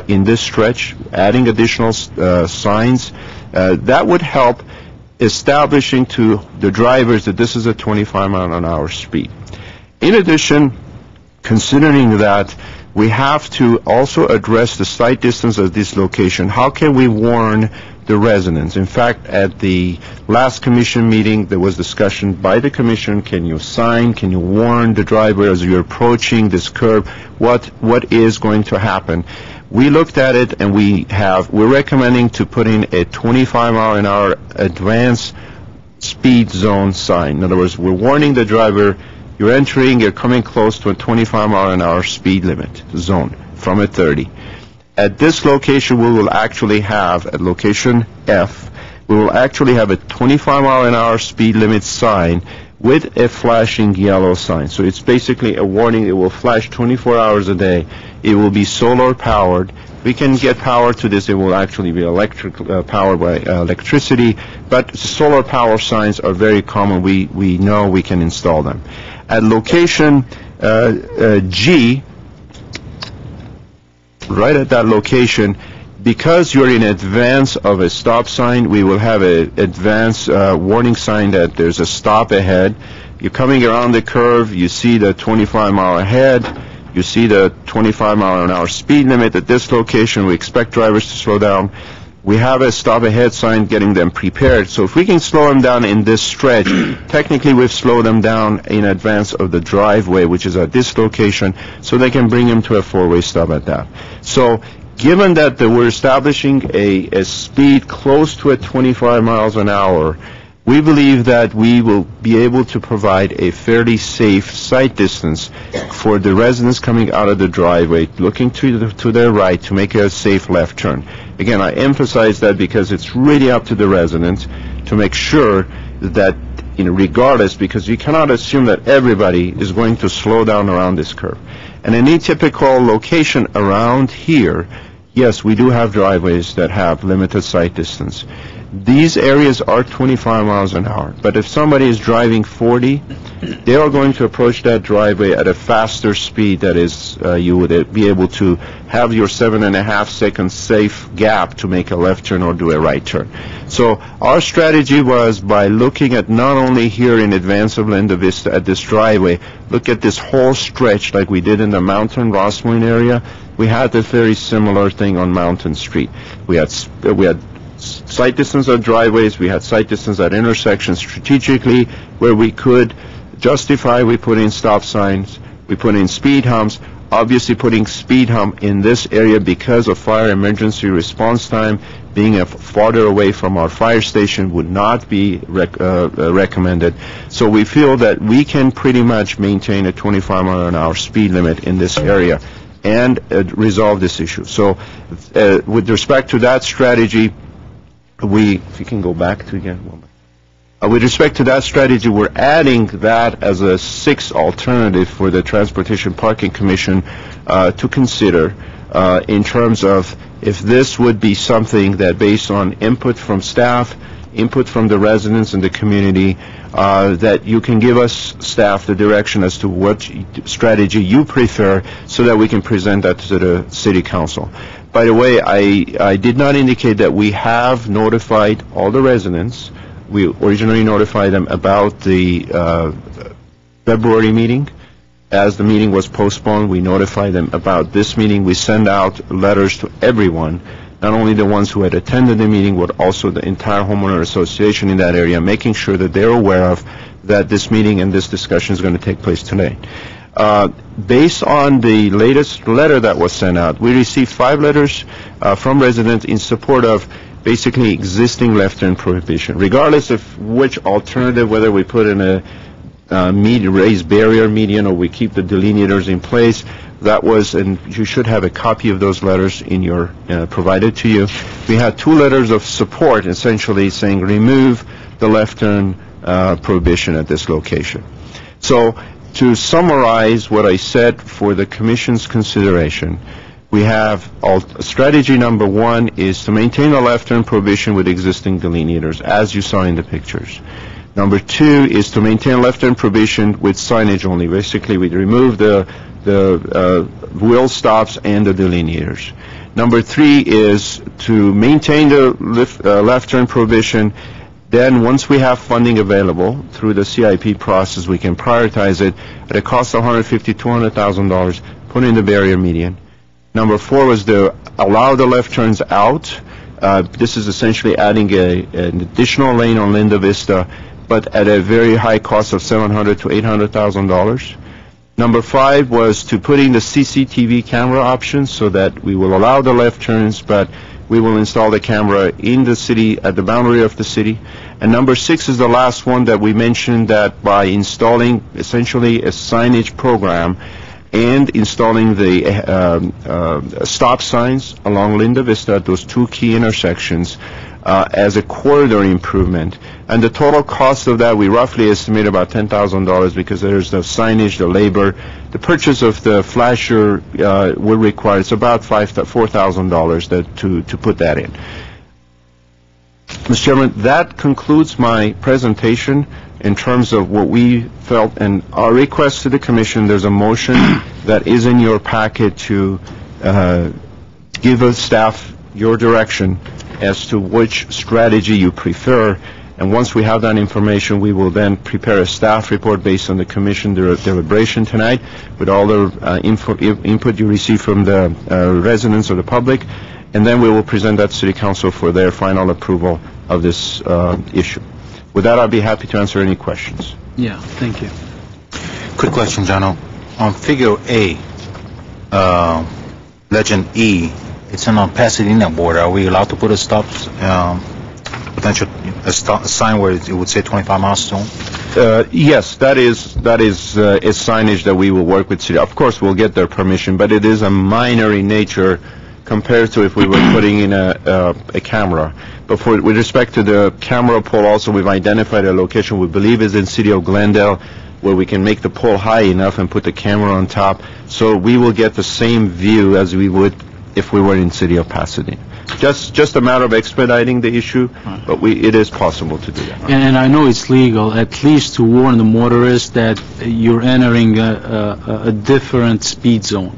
Speaker 7: in this stretch. Adding additional signs that would help establishing to the drivers that this is a 25 mile an hour speed. In addition, considering that we have to also address the sight distance of this location, how can we warn the residents. In fact, at the last commission meeting, there was discussion by the commission, can you sign, can you warn the driver as you're approaching this curve, what is going to happen? We looked at it and we're recommending to put in a 25-mile-an-hour advanced speed zone sign. In other words, we're warning the driver, you're coming close to a 25-mile-an-hour speed limit zone from a 30. At this location, we will actually have, at location F, we will actually have a 25-mile-an-hour speed limit sign with a flashing yellow sign. So it's basically a warning. It will flash 24 hours a day. It will be solar powered. We can get power to this. It will actually be powered by electricity, but solar power signs are very common. We know we can install them. At location G, right at that location, because you're in advance of a stop sign, we will have an advance warning sign that there's a stop ahead. You're coming around the curve, you see the 25-mile ahead, you see the 25-mile-an-hour speed limit at this location. We expect drivers to slow down. We have a stop ahead sign getting them prepared. So if we can slow them down in this stretch, technically we've slowed them down in advance of the driveway, which is at this location, so they can bring them to a four-way stop at that. So given that we're establishing a speed close to 25 miles an hour, we believe that we will be able to provide a fairly safe sight distance for the residents coming out of the driveway, looking to their right to make a safe left turn. Again, I emphasize that because it's really up to the residents to make sure that, regardless, because you cannot assume that everybody is going to slow down around this curve. And any typical location around here, yes, we do have driveways that have limited sight distance. These areas are 25 miles an hour, but if somebody is driving 40, they are going to approach that driveway at a faster speed. That is, you would be able to have your 7.5 second safe gap to make a left turn or do a right turn. So our strategy was, by looking at not only here in advance of Linda Vista at this driveway, look at this whole stretch like we did in the Mountain Ross Moines area. We had a very similar thing on Mountain Street. We had sight distance at driveways, we had sight distance at intersections strategically where we could justify. We put in stop signs, we put in speed humps. Obviously putting speed hump in this area because of fire emergency response time, being farther away from our fire station, would not be recommended. So we feel that we can pretty much maintain a 25 mile an hour speed limit in this area and resolve this issue. So with respect to that strategy, if you can go back to again. With respect to that strategy, we're adding that as a sixth alternative for the Transportation Parking Commission to consider in terms of if this would be something that, based on input from staff, input from the residents and the community, that you can give us, staff, the direction as to what strategy you prefer so that we can present that to the City Council. By the way, I did not indicate that we have notified all the residents. We originally notified them about the February meeting. As the meeting was postponed, we notified them about this meeting. We send out letters to everyone, not only the ones who had attended the meeting, but also the entire homeowner association in that area, making sure that they're aware of that this meeting and this discussion is going to take place today. Based on the latest letter that was sent out, we received 5 letters from residents in support of basically existing left turn prohibition, regardless of which alternative, whether we put in a raised barrier median or we keep the delineators in place. That was, and you should have a copy of those letters in your provided to you. We had 2 letters of support, essentially saying remove the left turn prohibition at this location. So to summarize what I said for the Commission's consideration, we have strategy number 1 is to maintain the left turn prohibition with existing delineators, as you saw in the pictures. Number 2 is to maintain left turn prohibition with signage only. Basically, we remove the wheel stops and the delineators. Number 3 is to maintain the left turn prohibition. Then, once we have funding available through the CIP process, we can prioritize it at a cost of $150,000 to $200,000, put in the barrier median. Number 4 was to allow the left turns out This is essentially adding an additional lane on Linda Vista, but at a very high cost of $700,000 to $800,000. Number 5 was to put in the CCTV camera option so that we will allow the left turns, but we will install the camera in the city, at the boundary of the city. And number 6 is the last one that we mentioned, that by installing essentially a signage program and installing the stop signs along Linda Vista at those 2 key intersections as a corridor improvement. And the total cost of that, we roughly estimate about $10,000, because there's the signage, the labor. The purchase of the flasher will require, it's about $4,000 to put that in. Mr. Chairman, that concludes my presentation in terms of what we felt, and our request to the Commission. There's a motion that is in your packet to give us staff your direction as to which strategy you prefer. And once we have that information, we will then prepare a staff report based on the Commission deliberation tonight, with all the input you receive from the residents or the public, and then we will present that to City Council for their final approval of this issue. With that, I'll be happy to answer any questions.
Speaker 1: Yeah, thank you.
Speaker 12: Quick question, John. On Figure A, Legend E, it's on Pasadena border. Are we allowed to put a stop sign where it would say 25 miles zone?
Speaker 7: Yes, that is a signage that we will work with city. Of course, we'll get their permission, but it is a minor in nature compared to if we were putting in a camera. But with respect to the camera pole, also we've identified a location we believe is in city of Glendale, where we can make the pole high enough and put the camera on top, so we will get the same view as we would if we were in city of Pasadena. Just a matter of expediting the issue, but it is possible to do that.
Speaker 1: And I know it's legal, at least to warn the motorists that you're entering a different speed zone.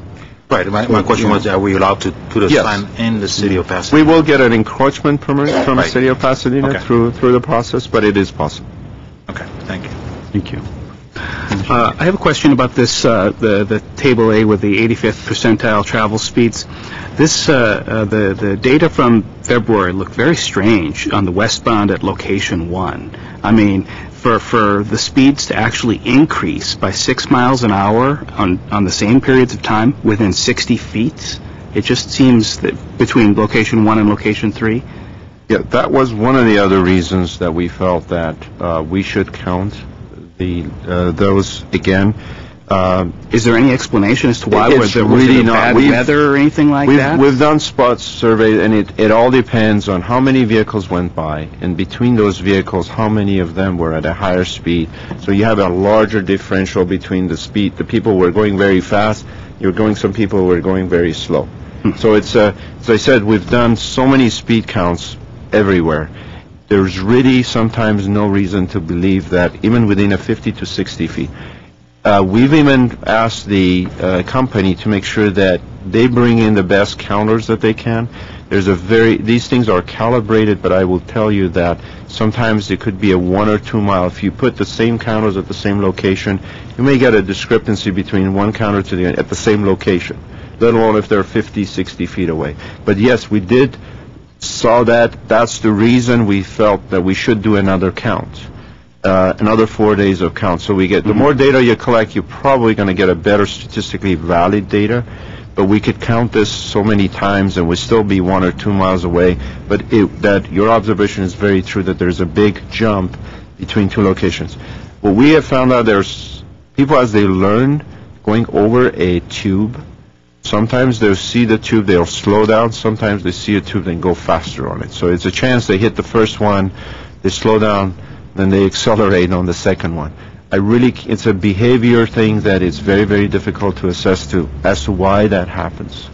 Speaker 12: Right. My question was, are we allowed to put a sign in the city of Pasadena?
Speaker 7: We will get an encroachment permit from the city of Pasadena through the process, but it is possible.
Speaker 12: Okay. Thank you.
Speaker 1: Thank you.
Speaker 5: I have a question about this, the Table A with the 85th percentile travel speeds. This, the data from February looked very strange on the westbound at location 1. I mean, for the speeds to actually increase by 6 miles an hour on the same periods of time within 60 feet, it just seems that between location 1 and location 3.
Speaker 7: Yeah, that was one of the other reasons that we felt that we should count those again.
Speaker 5: Is there any explanation as to why?
Speaker 7: It's really not
Speaker 5: bad weather or anything like that?
Speaker 7: We've done spot surveys, and it all depends on how many vehicles went by, and between those vehicles, how many of them were at a higher speed. So you have a larger differential between the speed. The people were going very fast. Some people were going very slow. So it's, as I said, we've done so many speed counts everywhere. There's really sometimes no reason to believe that even within a 50 to 60 feet. We've even asked the company to make sure that they bring in the best counters that they can. These things are calibrated, but I will tell you that sometimes it could be a 1 or 2 mile. If you put the same counters at the same location, you may get a discrepancy between one counter at the same location, let alone if they're 50, 60 feet away. But yes, we saw that. That's the reason we felt that we should do another count. Another 4 days of count. So we get, the more data you collect, you're probably going to get a better statistically valid data. But we could count this so many times and we'd still be 1 or 2 miles away. But that your observation is very true, that there's a big jump between two locations. What we have found out, there's people, as they learn going over a tube, sometimes they'll see the tube, they'll slow down. Sometimes they see a tube and go faster on it. So it's a chance they hit the first one, they slow down, then they accelerate on the second one. It's a behavior thing that is very, very difficult to assess as to why that happens.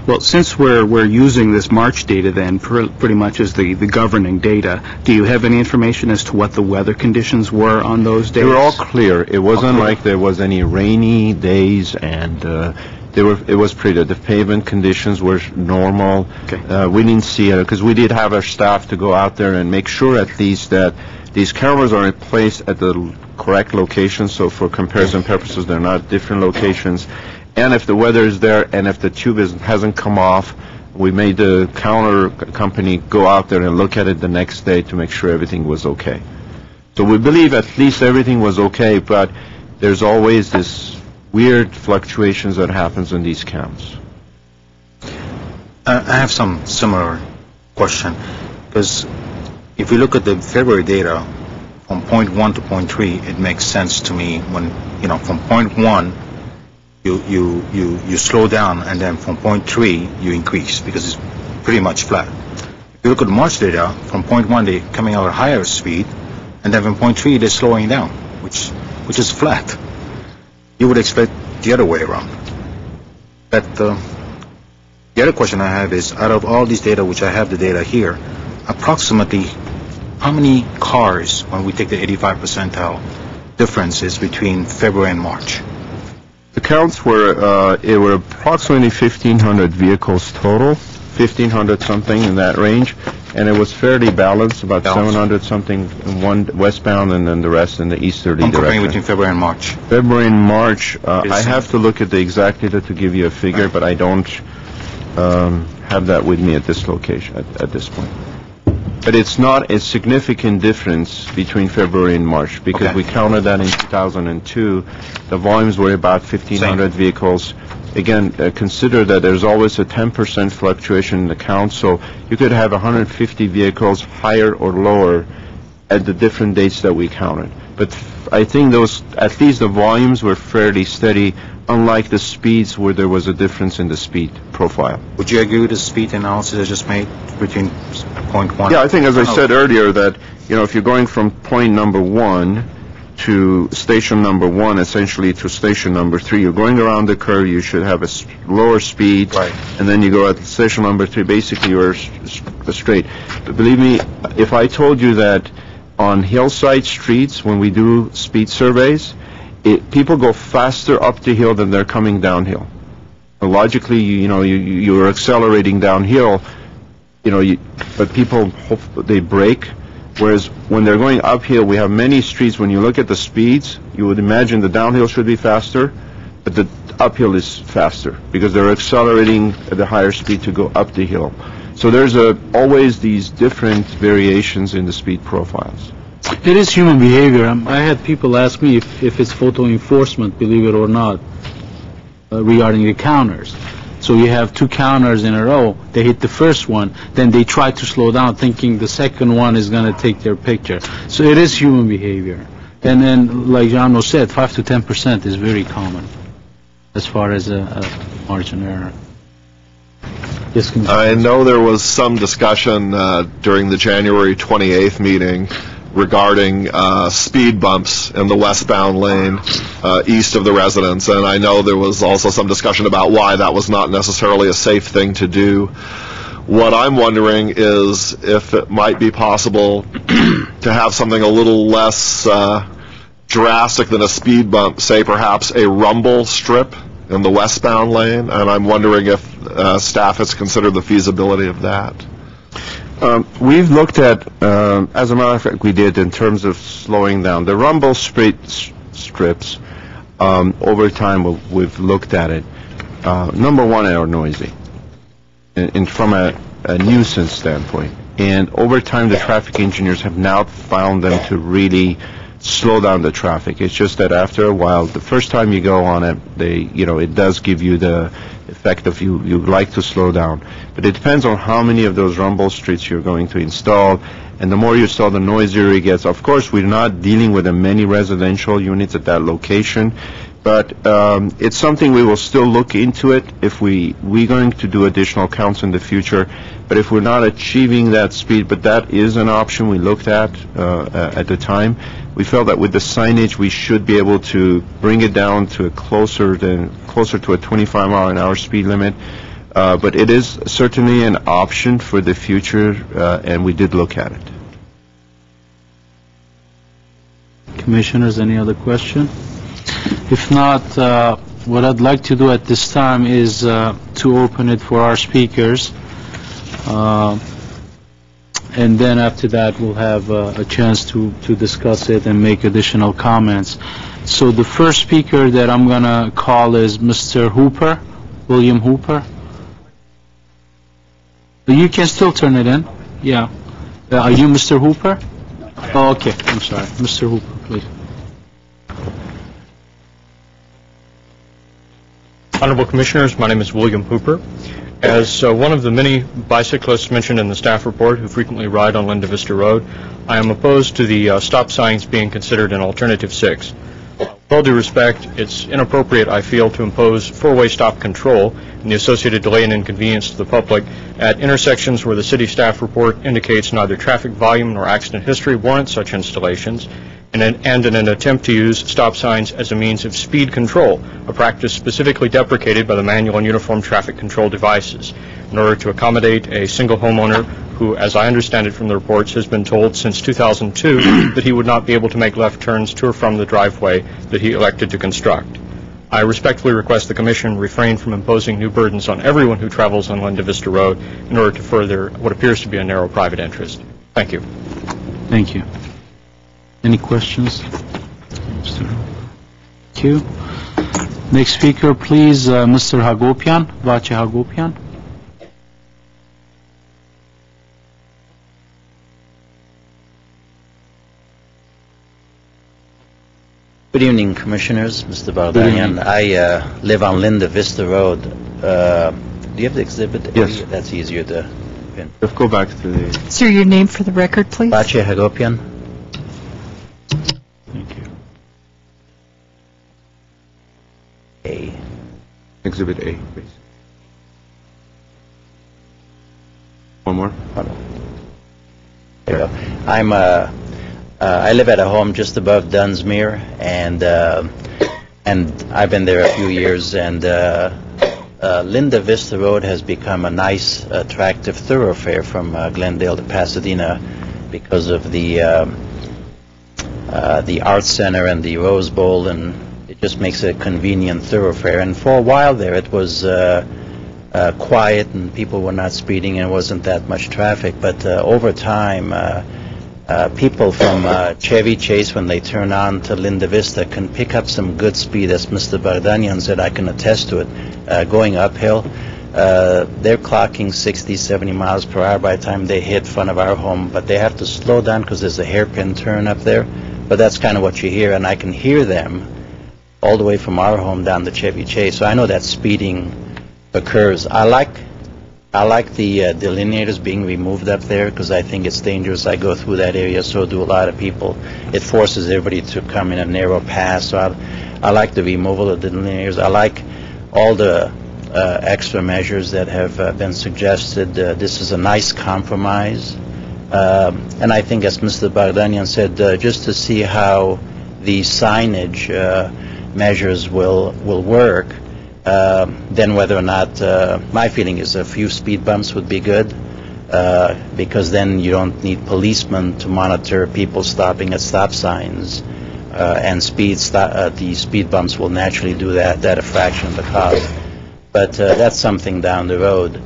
Speaker 5: Well, since we're using this March data then pretty much as the governing data, do you have any information as to what the weather conditions were on those days?
Speaker 7: They were all clear. It wasn't like there was any rainy days, and it was pretty. The pavement conditions were normal.
Speaker 5: Okay.
Speaker 7: We didn't see it because we did have our staff to go out there and make sure at least that these cameras are placed at the correct location, so for comparison purposes, they're not different locations. And if the weather is there, and if the tube hasn't come off, We made the counter company go out there and look at it the next day to make sure everything was okay. So we believe at least everything was okay, but there's always this weird fluctuations that happens in these counts.
Speaker 12: I have some similar question, because if we look at the February data from point 1 to point 3, it makes sense to me when, from point 1, you slow down, and then from point 3 you increase because it's pretty much flat. If you look at the March data, from point 1 they're coming out at higher speed, and then from point 3 they're slowing down, which is flat. You would expect the other way around. But the other question I have is, out of all these data, which I have the data here, approximately how many cars, when we take the 85 percentile differences between February and March?
Speaker 7: The counts were, it were approximately 1,500 vehicles total, 1,500 something in that range, and it was fairly balanced, about 700 something in one westbound and then the rest in the easterly direction.
Speaker 12: Comparing between February and March.
Speaker 7: February and March, I have to look at the exact data to give you a figure, but I don't have that with me at this location, at this point. But it's not a significant difference between February and March, because we counted that in 2002. The volumes were about 1,500 vehicles. Again, consider that there's always a 10% fluctuation in the count, so you could have 150 vehicles higher or lower at the different dates that we counted. But I think those, at least the volumes were fairly steady, unlike the speeds where there was a difference in the speed profile.
Speaker 12: Would you agree with the speed analysis I just made between point 1?
Speaker 7: Yeah, I think, as I said earlier, that, if you're going from point number 1 to station number 1, essentially to station number 3, you're going around the curve, you should have a lower speed,
Speaker 12: right,
Speaker 7: and then you go at station number 3, basically you're straight. But believe me, if I told you that on hillside streets, when we do speed surveys, people go faster up the hill than they're coming downhill. Logically, you're accelerating downhill, but people they brake. Whereas when they're going uphill, we have many streets. When you look at the speeds, you would imagine the downhill should be faster, but the uphill is faster because they're accelerating at a higher speed to go up the hill. So there's always these different variations in the speed profiles.
Speaker 1: It is human behavior. I had people ask me if it's photo enforcement, believe it or not, regarding the counters. So you have two counters in a row, they hit the first one, then they try to slow down thinking the second one is going to take their picture. So it is human behavior. And then, like Jano said, 5 to 10% is very common as far as a margin error. Yes,
Speaker 11: I know there was some discussion during the January 28th meeting regarding speed bumps in the westbound lane east of the residence, and I know there was also some discussion about why that was not necessarily a safe thing to do. What I'm wondering is if it might be possible to have something a little less drastic than a speed bump, say perhaps a rumble strip in the westbound lane, and I'm wondering if staff has considered the feasibility of that.
Speaker 7: We've looked at, as a matter of fact, we did in terms of slowing down. The rumble strips, over time, we've looked at it. Number one, they are noisy, and from a nuisance standpoint. And over time, the traffic engineers have now found them to really slow down the traffic. It's just that after a while, the first time you go on it, it does give you the effect of you like to slow down. But it depends on how many of those rumble streets you're going to install, and the more you install, the noisier it gets. Of course, we're not dealing with many residential units at that location, but it's something we will still look into it if we're going to do additional counts in the future. But if we're not achieving that speed, but that is an option we looked at the time. We felt that with the signage, we should be able to bring it down to closer to a 25-mile-an-hour speed limit. But it is certainly an option for the future, and we did look at it.
Speaker 1: Commissioners, any other question? If not, what I'd like to do at this time is to open it for our speakers. And then after that, we'll have a chance to discuss it and make additional comments. So the first speaker that I'm going to call is Mr. Hooper, William Hooper. You can still turn it in. Yeah. Are you Mr. Hooper? Oh, okay. I'm sorry. Mr. Hooper, please.
Speaker 13: Honorable Commissioners, my name is William Hooper. As one of the many bicyclists mentioned in the staff report who frequently ride on Linda Vista Road, I am opposed to the stop signs being considered an alternative 6. With all due respect, it's inappropriate, I feel, to impose four-way stop control and the associated delay and inconvenience to the public at intersections where the city staff report indicates neither traffic volume nor accident history warrant such installations, and in an attempt to use stop signs as a means of speed control, a practice specifically deprecated by the manual and uniform traffic control devices, in order to accommodate a single homeowner who, as I understand it from the reports, has been told since 2002 that he would not be able to make left turns to or from the driveway that he elected to construct. I respectfully request the Commission refrain from imposing new burdens on everyone who travels on Linda Vista Road in order to further what appears to be a narrow private interest. Thank you.
Speaker 1: Thank you. Any questions? Thank you. Next speaker, please, Mr. Hagopian, Vache Hagopian.
Speaker 14: Good evening, Commissioners. Mr. Bardanian. I live on Linda Vista Road. Do you have the exhibit?
Speaker 7: Yes.
Speaker 14: That's easier to pin.
Speaker 7: Let's go back to the...
Speaker 6: Sir, your name for the record, please?
Speaker 14: Vache Hagopian.
Speaker 1: Thank you.
Speaker 14: A.
Speaker 7: Exhibit A, please. One more.
Speaker 14: There you go. I live at a home just above Dunsmuir, and I've been there a few years, and Linda Vista Road has become a nice, attractive thoroughfare from Glendale to Pasadena because of the Arts Center and the Rose Bowl, and it just makes it a convenient thoroughfare. And for a while there, it was quiet, and people were not speeding, and it wasn't that much traffic. But over time, people from Chevy Chase, when they turn on to Linda Vista, can pick up some good speed, as Mr. Bardanian said. I can attest to it. Going uphill, they're clocking 60, 70 miles per hour by the time they hit front of our home, but they have to slow down because there's a hairpin turn up there. But that's kind of what you hear, and I can hear them all the way from our home down to Chevy Chase. So I know that speeding occurs. I like the delineators being removed up there because I think it's dangerous. I go through that area, so do a lot of people. It forces everybody to come in a narrow path. So I like the removal of the delineators. I like all the extra measures that have been suggested. This is a nice compromise. And I think, as Mr. Bardanian said, just to see how the signage measures will work, then whether or not, my feeling is a few speed bumps would be good, because then you don't need policemen to monitor people stopping at stop signs, and the speed bumps will naturally do that at a fraction of the cost. But that's something down the road.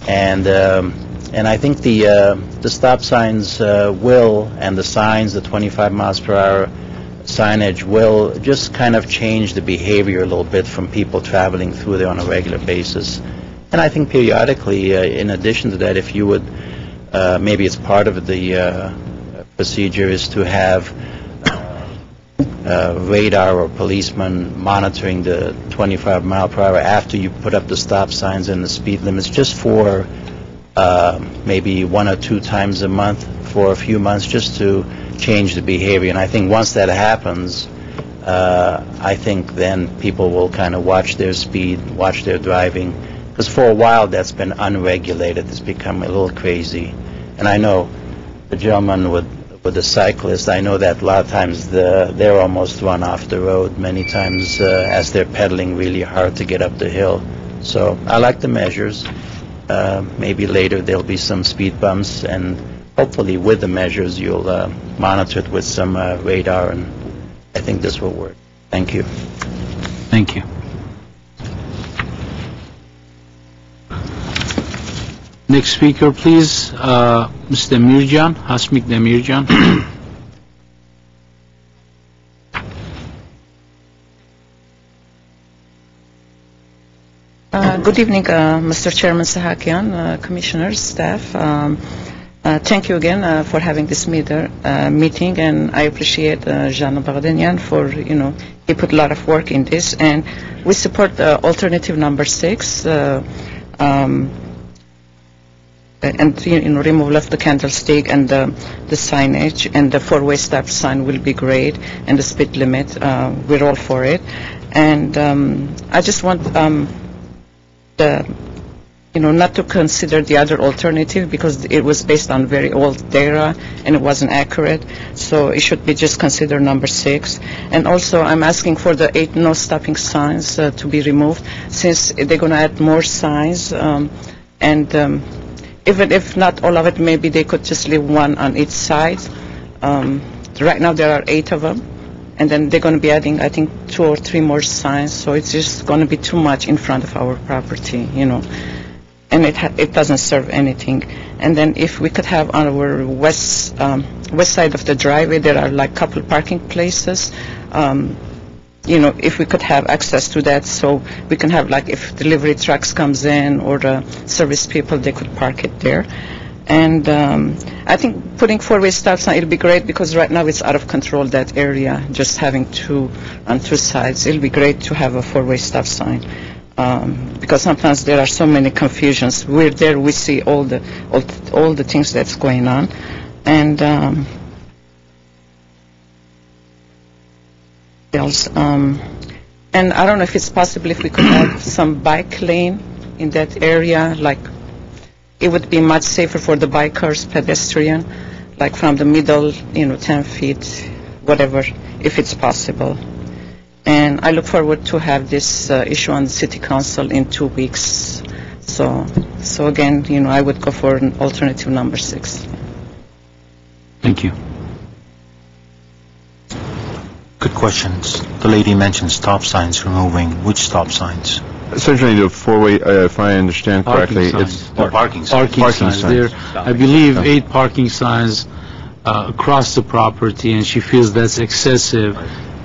Speaker 14: And I think the stop signs and the signs, the 25 miles per hour signage will just kind of change the behavior a little bit from people traveling through there on a regular basis. And I think periodically, in addition to that, if you would, maybe it's part of the procedure is to have radar or policemen monitoring the 25 mile per hour after you put up the stop signs and the speed limits, just for maybe 1 or 2 times a month for a few months, just to change the behavior. And I think once that happens, I think then people will kind of watch their speed, watch their driving, because for a while that's been unregulated. It's become a little crazy. And I know the gentleman with the cyclist, I know that a lot of times they're almost run off the road many times as they're pedaling really hard to get up the hill. So I like the measures. Maybe later there'll be some speed bumps, and hopefully with the measures you'll monitor it with some radar, and I think this will work. Thank you.
Speaker 1: Thank you. Next speaker, please, Ms. Demirjan, Hasmik Demirjan.
Speaker 15: Good evening, Mr. Chairman Sahakian, commissioners, staff. Thank you again for having this meeting, and I appreciate Jean Bardenian for, he put a lot of work in this, and we support alternative number 6, and removal of the candlestick and the signage, and the 4-way stop sign will be great, and the speed limit, we're all for it. And I just want not to consider the other alternative because it was based on very old data and it wasn't accurate. So it should be just consider number 6. And also I'm asking for the 8 no stopping signs to be removed since they're going to add more signs. Even if not all of it, maybe they could just leave 1 on each side. Right now there are 8 of them. And then they're going to be adding, I think, 2 or 3 more signs. So it's just going to be too much in front of our property, And it doesn't serve anything. And then if we could have on our west side of the driveway, there are like couple parking places. If we could have access to that, so we can have like if delivery trucks comes in or the service people, they could park it there. And I think putting 4-way stop sign, it'll be great because right now it's out of control, that area, just having 2 on 2 sides. It'll be great to have a 4-way stop sign because sometimes there are so many confusions. We're there, we see all the things that's going on. And else, and I don't know if it's possible if we could have some bike lane in that area, like it would be much safer for the bikers, pedestrian, like from the middle, 10 feet, whatever, if it's possible. And I look forward to have this issue on the City Council in 2 weeks. So again, I would go for an alternative number 6.
Speaker 1: Thank you.
Speaker 12: Good questions. The lady mentioned stop signs removing. Which stop signs?
Speaker 7: Essentially, the 4-way, if I understand correctly, it's
Speaker 12: parking signs.
Speaker 1: Parking signs. There, I believe, 8 parking signs across the property, and she feels that's excessive.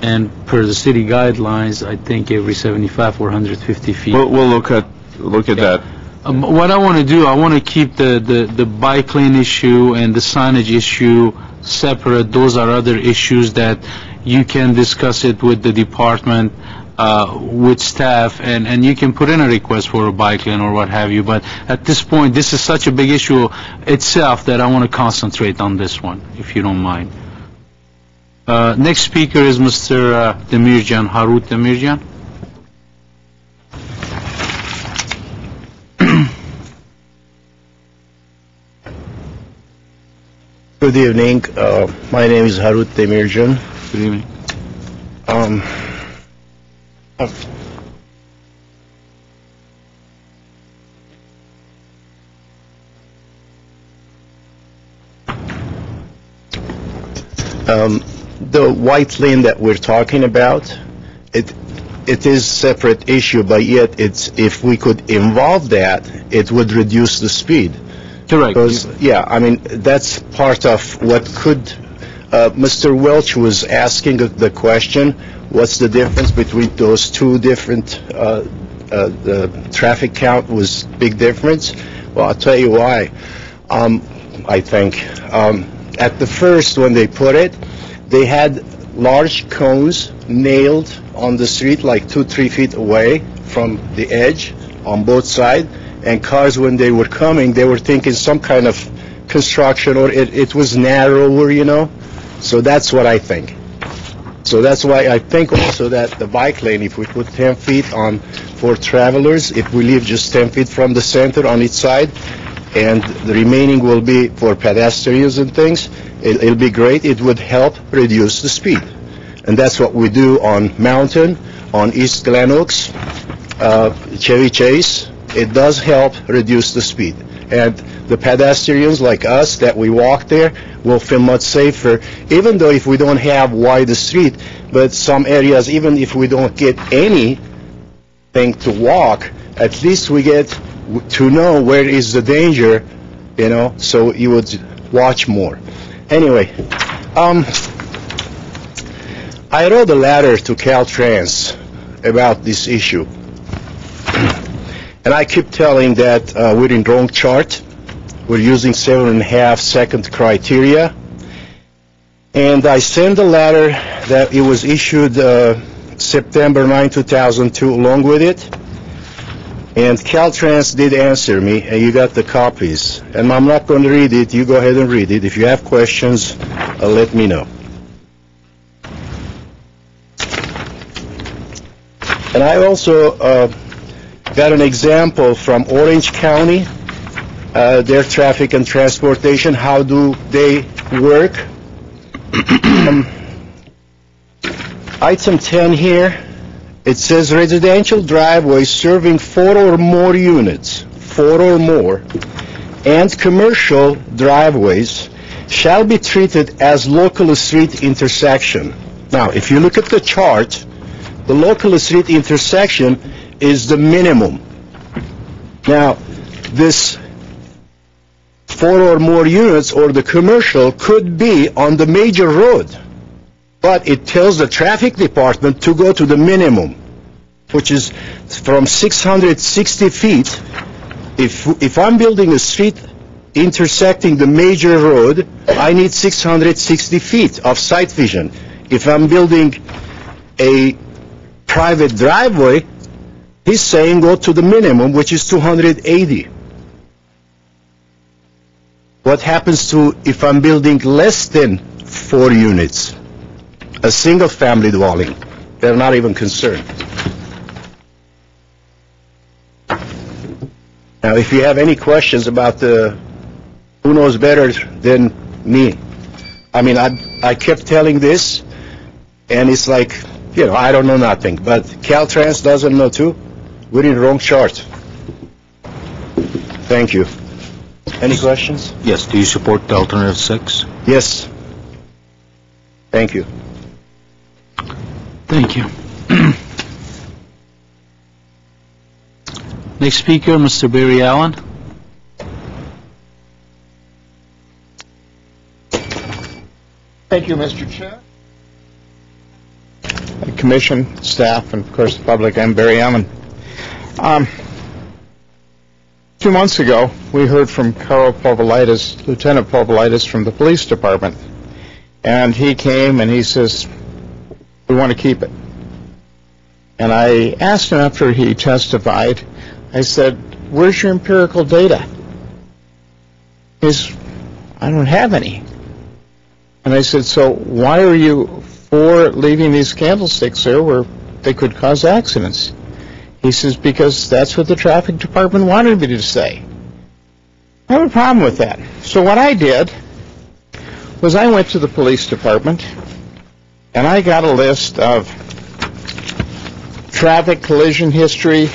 Speaker 1: And per the city guidelines, I think every 75 or 150 feet.
Speaker 7: We'll look at that.
Speaker 1: What I want to do, I want to keep the bike lane issue and the signage issue separate. Those are other issues that you can discuss it with the department, with staff, and you can put in a request for a bike lane or what have you. But at this point, this is such a big issue itself that I want to concentrate on this one, if you don't mind. Next speaker is Mr. Demirjan, Harut Demirjan.
Speaker 16: Good evening. My name is Harut Demirjan.
Speaker 1: Good evening.
Speaker 16: The white lane that we're talking about, it is separate issue, but yet if we could involve that, it would reduce the speed.
Speaker 1: Correct.
Speaker 16: Because, that's part of what could, Mr. Welch was asking the question, what's the difference between those 2 different, the traffic count was big difference? Well, I'll tell you why, I think. At the first, when they put it, they had large cones nailed on the street, like 2-3 feet away from the edge on both sides. And cars, when they were coming, they were thinking some kind of construction, or it was narrower, So that's what I think. So that's why I think also that the bike lane, if we put 10 feet on for travelers, if we leave just 10 feet from the center on each side, and the remaining will be for pedestrians and things, it'll be great. It would help reduce the speed. And that's what we do on Mountain, on East Glen Oaks, Chevy Chase. It does help reduce the speed. And the pedestrians like us that we walk there will feel much safer, even though if we don't have wide street, but some areas, even if we don't get anything to walk, at least we get to know where is the danger, so you would watch more. Anyway, I wrote a letter to Caltrans about this issue. And I keep telling that we're in wrong chart. We're using 7.5 second criteria. And I sent a letter that it was issued September 9, 2002 along with it. And Caltrans did answer me, and you got the copies. And I'm not going to read it. You go ahead and read it. If you have questions, let me know. And I also got an example from Orange County, their traffic and transportation. How do they work? Item 10 here, it says residential driveways serving 4 or more units, 4 or more, and commercial driveways shall be treated as local street intersection. Now, if you look at the chart, the local street intersection is the minimum. Now, this 4 or more units or the commercial could be on the major road, but it tells the traffic department to go to the minimum, which is from 660 feet. If I'm building a street intersecting the major road, I need 660 feet of sight vision. If I'm building a private driveway, he's saying go to the minimum, which is 280. What happens to if I'm building less than 4 units? A single family dwelling. They're not even concerned. Now, if you have any questions about who knows better than me? I mean, I kept telling this, and it's like, I don't know nothing. But Caltrans doesn't know too. We're in the wrong chart. Thank you. Any questions?
Speaker 12: Yes. Do you support the alternative 6?
Speaker 16: Yes. Thank you.
Speaker 1: Thank you. Next speaker, Mr. Barry Allen.
Speaker 10: Thank you, Mr. Chair. Commission, staff, and of course the public. I'm Barry Allen. 2 months ago, we heard from Lieutenant Povolitis from the police department, and he came and he says, we want to keep it. And I asked him after he testified, I said, where's your empirical data? He says, I don't have any. And I said, so why are you for leaving these candlesticks there where they could cause accidents? He says, because that's what the traffic department wanted me to say. I have a problem with that. So what I did was I went to the police department and I got a list of traffic collision history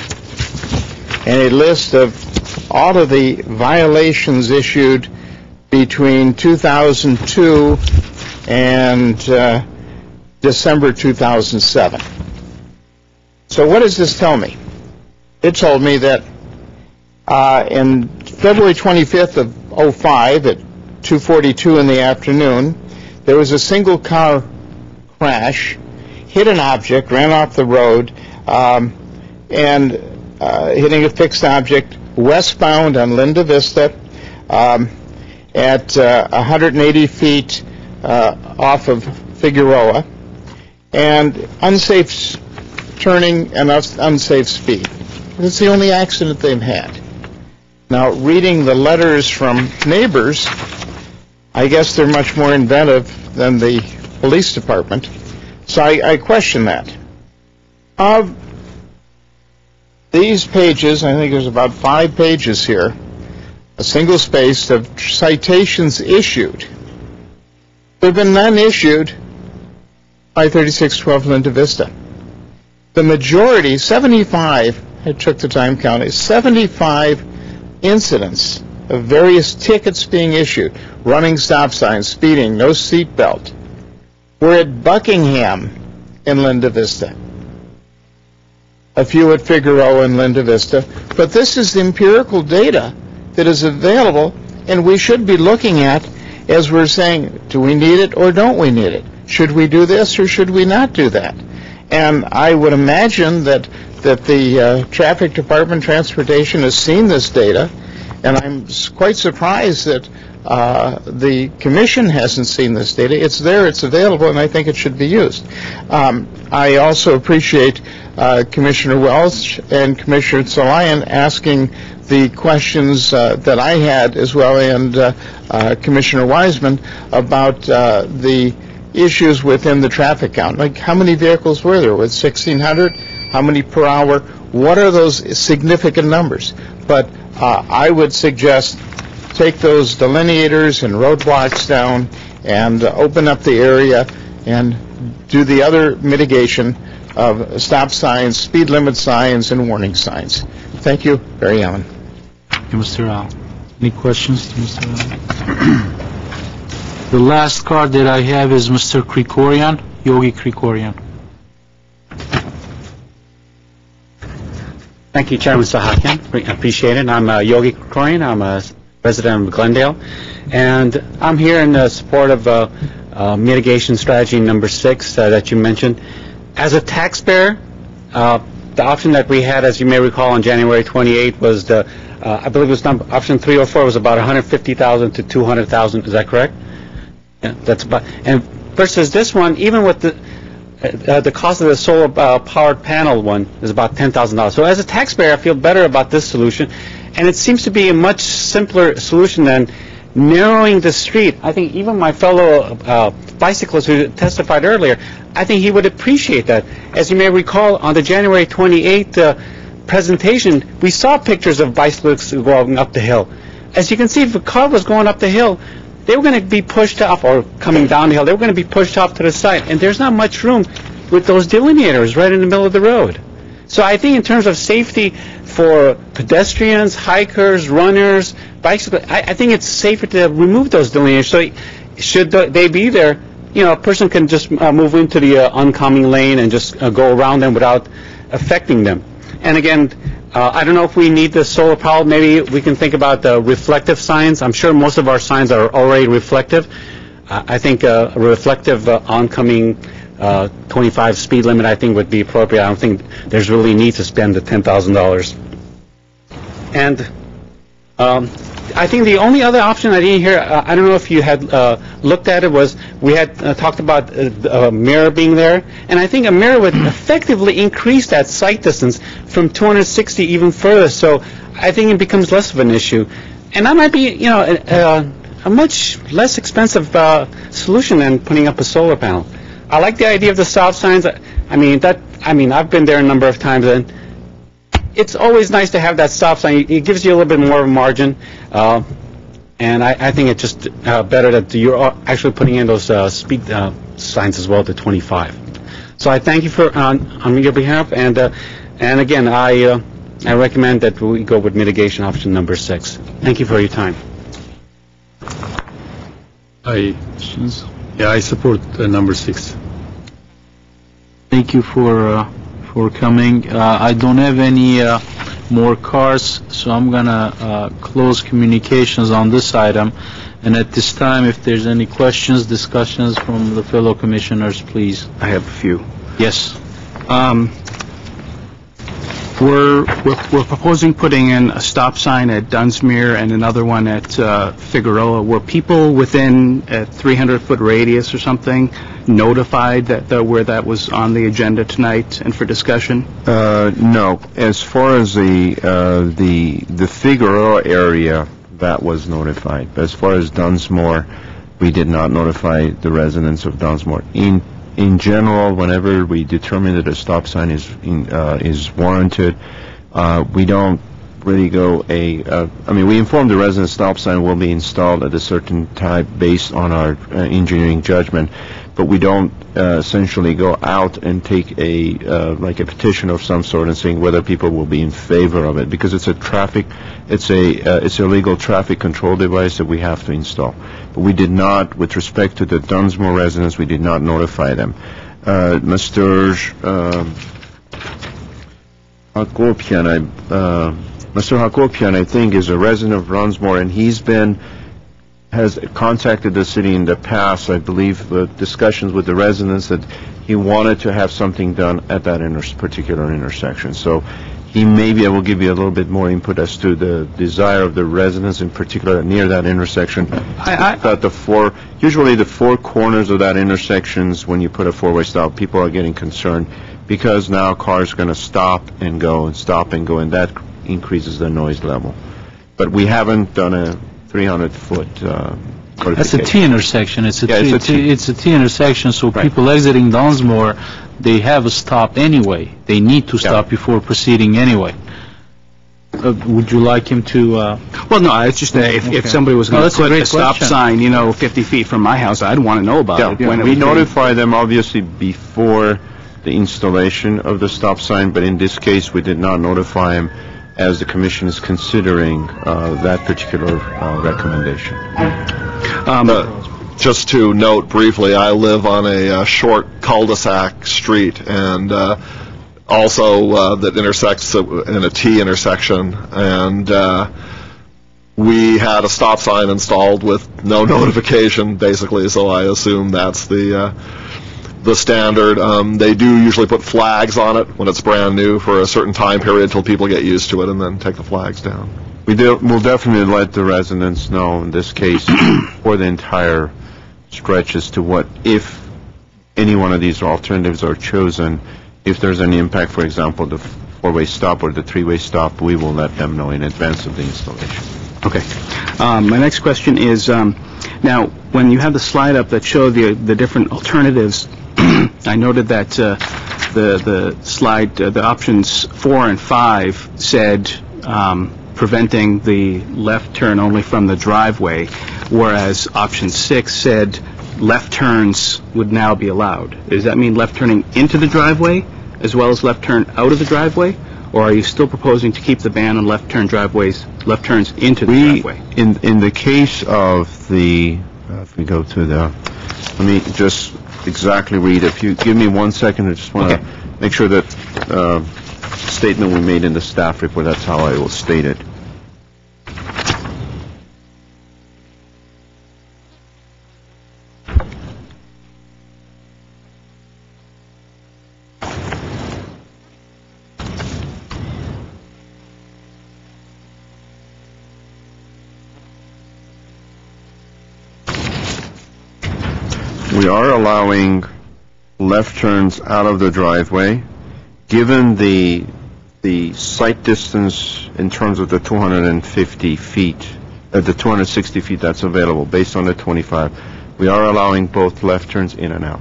Speaker 10: and a list of all of the violations issued between 2002 and December 2007. So what does this tell me? It told me that in February 25th of 05 at 2:42 in the afternoon, there was a single car crash, hit an object, ran off the road, and hitting a fixed object westbound on Linda Vista at 180 feet off of Figueroa, and unsafe turning and unsafe speed. It's the only accident they've had. Now, reading the letters from neighbors, I guess they're much more inventive than the police department. So I question that. Of these pages, I think there's about 5 pages here, a single space of citations issued. There have been none issued by 3612 Linda Vista. The majority, 75, I took the time counting, 75 incidents of various tickets being issued, running stop signs, speeding, no seat belt, were at Buckingham in Linda Vista. A few at Figueroa and Linda Vista. But this is the empirical data that is available, and we should be looking at as we're saying, do we need it or don't we need it? Should we do this or should we not do that? And I would imagine that the Traffic Department, Transportation, has seen this data, and I'm quite surprised that the Commission hasn't seen this data. It's there, it's available, and I think it should be used. I also appreciate Commissioner Welch and Commissioner Tsalayan asking the questions that I had as well, and Commissioner Wiseman, about the issues within the traffic count. Like, how many vehicles were there? Was 1,600? How many per hour? What are those significant numbers? But I would suggest take those delineators and roadblocks down and open up the area and do the other mitigation of stop signs, speed limit signs, and warning signs. Thank you, Barry Allen.
Speaker 1: Thank you, Mr. Al. Any questions to Mr. Al? The last card that I have is Mr. Krikorian, Yogi Krikorian.
Speaker 17: Thank you, Chairman Sahakian. Appreciate it. I'm Yogi Krikorian. I'm a resident of Glendale, and I'm here in support of mitigation strategy number 6 that you mentioned. As a taxpayer, the option that we had, as you may recall, on January 28 was the, I believe it was option 3 or 4 was about $150,000 to $200,000. Is that correct? Yeah, that's about. And versus this one, even with the cost of the solar powered panel one is about $10,000. So as a taxpayer, I feel better about this solution, and it seems to be a much simpler solution than narrowing the street. I think even my fellow bicyclist who testified earlier, I think he would appreciate that. As you may recall, on the January 28th presentation, we saw pictures of bicyclists going up the hill. As you can see, if a car was going up the hill, they were going to be pushed up, or coming down the hill, they were going to be pushed off to the side. And there's not much room with those delineators right in the middle of the road. So I think in terms of safety for pedestrians, hikers, runners, bicyclists, I think it's safer to remove those delineators. So should they be there, a person can just move into the oncoming lane and just go around them without affecting them. And again, I don't know if we need the solar power. Maybe we can think about the reflective signs. I'm sure most of our signs are already reflective. I think a reflective oncoming 25 speed limit, I think, would be appropriate. I don't think there's really need to spend the $10,000. And I think the only other option I didn't hear, I don't know if you had looked at it, was we had talked about a mirror being there, and I think a mirror would effectively increase that sight distance from 260 even further, so I think it becomes less of an issue. And that might be, a much less expensive solution than putting up a solar panel. I like the idea of the stop signs. I've been there a number of times, and it's always nice to have that stop sign. It gives you a little bit more of a margin, and I think it's just better that you're actually putting in those speed signs as well to 25. So I thank you for on your behalf, and again, I recommend that we go with mitigation option number 6. Thank you for your time.
Speaker 3: I support number 6.
Speaker 1: Thank you for coming. I don't have any more cards, so I'm gonna close communications on this item. And at this time, if there's any questions, discussions from the fellow commissioners, please.
Speaker 5: I have a few.
Speaker 1: Yes.
Speaker 5: We're proposing putting in a stop sign at Dunsmuir and another one at Figueroa. Were people within a 300-foot radius or something notified that where that was on the agenda tonight and for discussion?
Speaker 7: No. As far as the Figueroa area, that was notified. But as far as Dunsmuir, we did not notify the residents of Dunsmuir. In general, whenever we determine that a stop sign is warranted, we don't really go we inform the resident stop sign will be installed at a certain type based on our engineering judgment, but we don't essentially go out and take a petition of some sort and saying whether people will be in favor of it, because it's a legal traffic control device that we have to install. But we did not, with respect to the Dunsmuir residents, we did not notify them. Mr. Hakopian, I think, is a resident of Dunsmuir, and has contacted the city in the past. I believe discussions with the residents that he wanted to have something done at that particular intersection. So he may be able to give you a little bit more input as to the desire of the residents, in particular near that intersection. I thought usually the four corners of that intersections, when you put a four-way stop, people are getting concerned because now cars are going to stop and go, and that increases the noise level. But we haven't done a 300-foot
Speaker 1: That's a T intersection. It's a T intersection, so people exiting Dunsmore, they have a stop anyway. They need to stop before proceeding anyway. Would you like him to?
Speaker 5: Well, no. It's just if somebody was going to put a stop sign, 50 feet from my house, I'd want to know about it.
Speaker 7: We notify them obviously before the installation of the stop sign, but in this case, we did not notify him as the commission is considering that particular recommendation.
Speaker 11: Just to note briefly, I live on a short cul-de-sac street, and also that intersects in a T intersection, and we had a stop sign installed with no notification, basically, so I assume that's the standard. They do usually put flags on it when it's brand new for a certain time period until people get used to it, and then take the flags down.
Speaker 7: We'll definitely let the residents know in this case for the entire stretch as to what, if any one of these alternatives are chosen, if there's any impact, for example, the four-way stop or the three-way stop, we will let them know in advance of the installation.
Speaker 5: Okay. My next question is, now, when you have the slide up that showed the different alternatives, I noted that the slide, the options 4 and 5 said preventing the left turn only from the driveway, whereas option 6 said left turns would now be allowed. Does that mean left turning into the driveway as well as left turn out of the driveway? Or are you still proposing to keep the ban on left turns into the driveway?
Speaker 7: In the case of the, if we go to the, let me just exactly read. If you give me 1 second, I just want to make sure that statement we made in the staff report, that's how I will state it. We are allowing left turns out of the driveway, given the sight distance in terms of the 250 feet, the 260 feet that's available based on the 25. We are allowing both left turns in and out.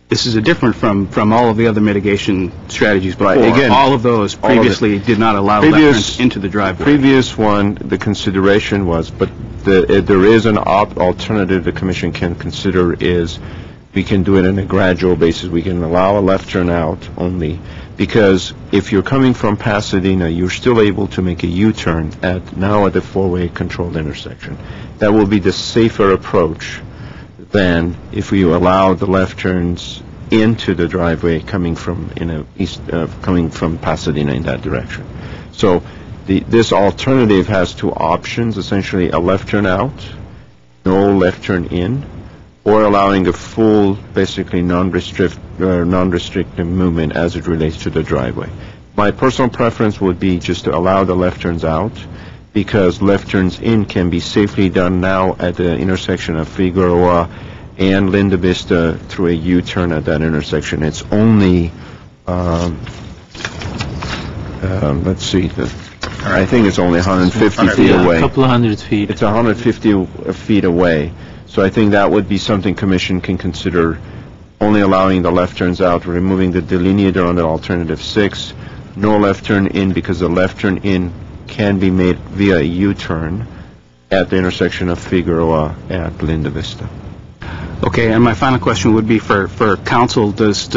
Speaker 5: This is different from all of the other mitigation strategies before.
Speaker 7: Right. Again,
Speaker 5: all of those previously did not allow left turns into the driveway.
Speaker 7: Previous one, the consideration was, but there is an alternative the commission can consider is we can do it on a gradual basis. We can allow a left turn out only, because if you're coming from Pasadena, you're still able to make a U-turn at the four-way controlled intersection. That will be the safer approach than if we allow the left turns into the driveway coming from coming from Pasadena in that direction. So this alternative has two options: essentially a left turn out, no left turn in, or allowing a full, basically non-restrictive movement as it relates to the driveway. My personal preference would be just to allow the left turns out, because left turns in can be safely done now at the intersection of Figueroa and Linda Vista through a U-turn at that intersection. It's only, let's see, I think it's only 150 feet away.
Speaker 1: A couple of hundred feet.
Speaker 7: It's 150 feet away. So I think that would be something Commission can consider, only allowing the left turns out, removing the delineator on the alternative 6, no left turn in, because the left turn in can be made via a U-turn at the intersection of Figueroa at Linda Vista.
Speaker 5: Okay, and my final question would be for council. Does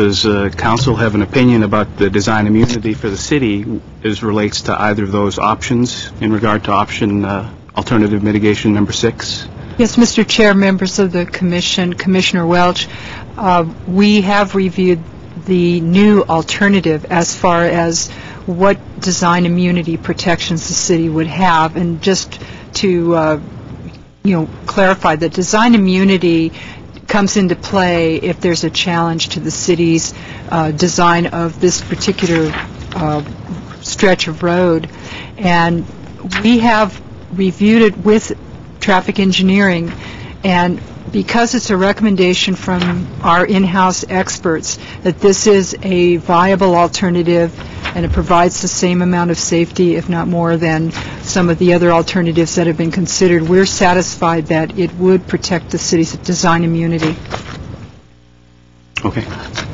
Speaker 5: council have an opinion about the design immunity for the city as relates to either of those options in regard to option alternative mitigation number 6?
Speaker 6: Yes, Mr. Chair, members of the Commission, Commissioner Welch, we have reviewed the new alternative as far as what design immunity protections the city would have, and just to clarify that design immunity comes into play if there's a challenge to the city's design of this particular stretch of road. And we have reviewed it with traffic engineering, and because it's a recommendation from our in-house experts that this is a viable alternative and it provides the same amount of safety, if not more, than some of the other alternatives that have been considered, we're satisfied that it would protect the city's design immunity.
Speaker 5: Okay.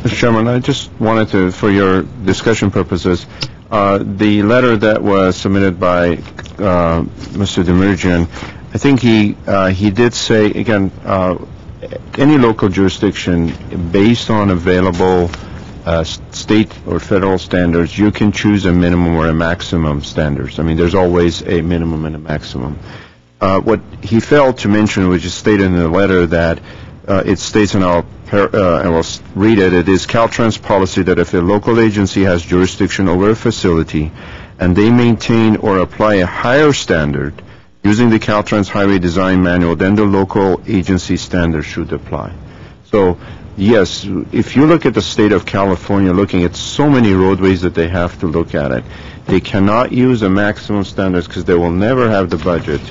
Speaker 7: Mr. Chairman, I just wanted to, for your discussion purposes, the letter that was submitted by Mr. Demirjian, I think he did say, again, any local jurisdiction, based on available state or federal standards, you can choose a minimum or a maximum standards. I mean, there's always a minimum and a maximum. What he failed to mention, which is stated in the letter, that it states, and I'll read it, it is Caltrans policy that if a local agency has jurisdiction over a facility and they maintain or apply a higher standard using the Caltrans Highway Design Manual, then the local agency standard should apply. So, yes, if you look at the state of California, looking at so many roadways that they have to look at it, they cannot use a maximum standards because they will never have the budget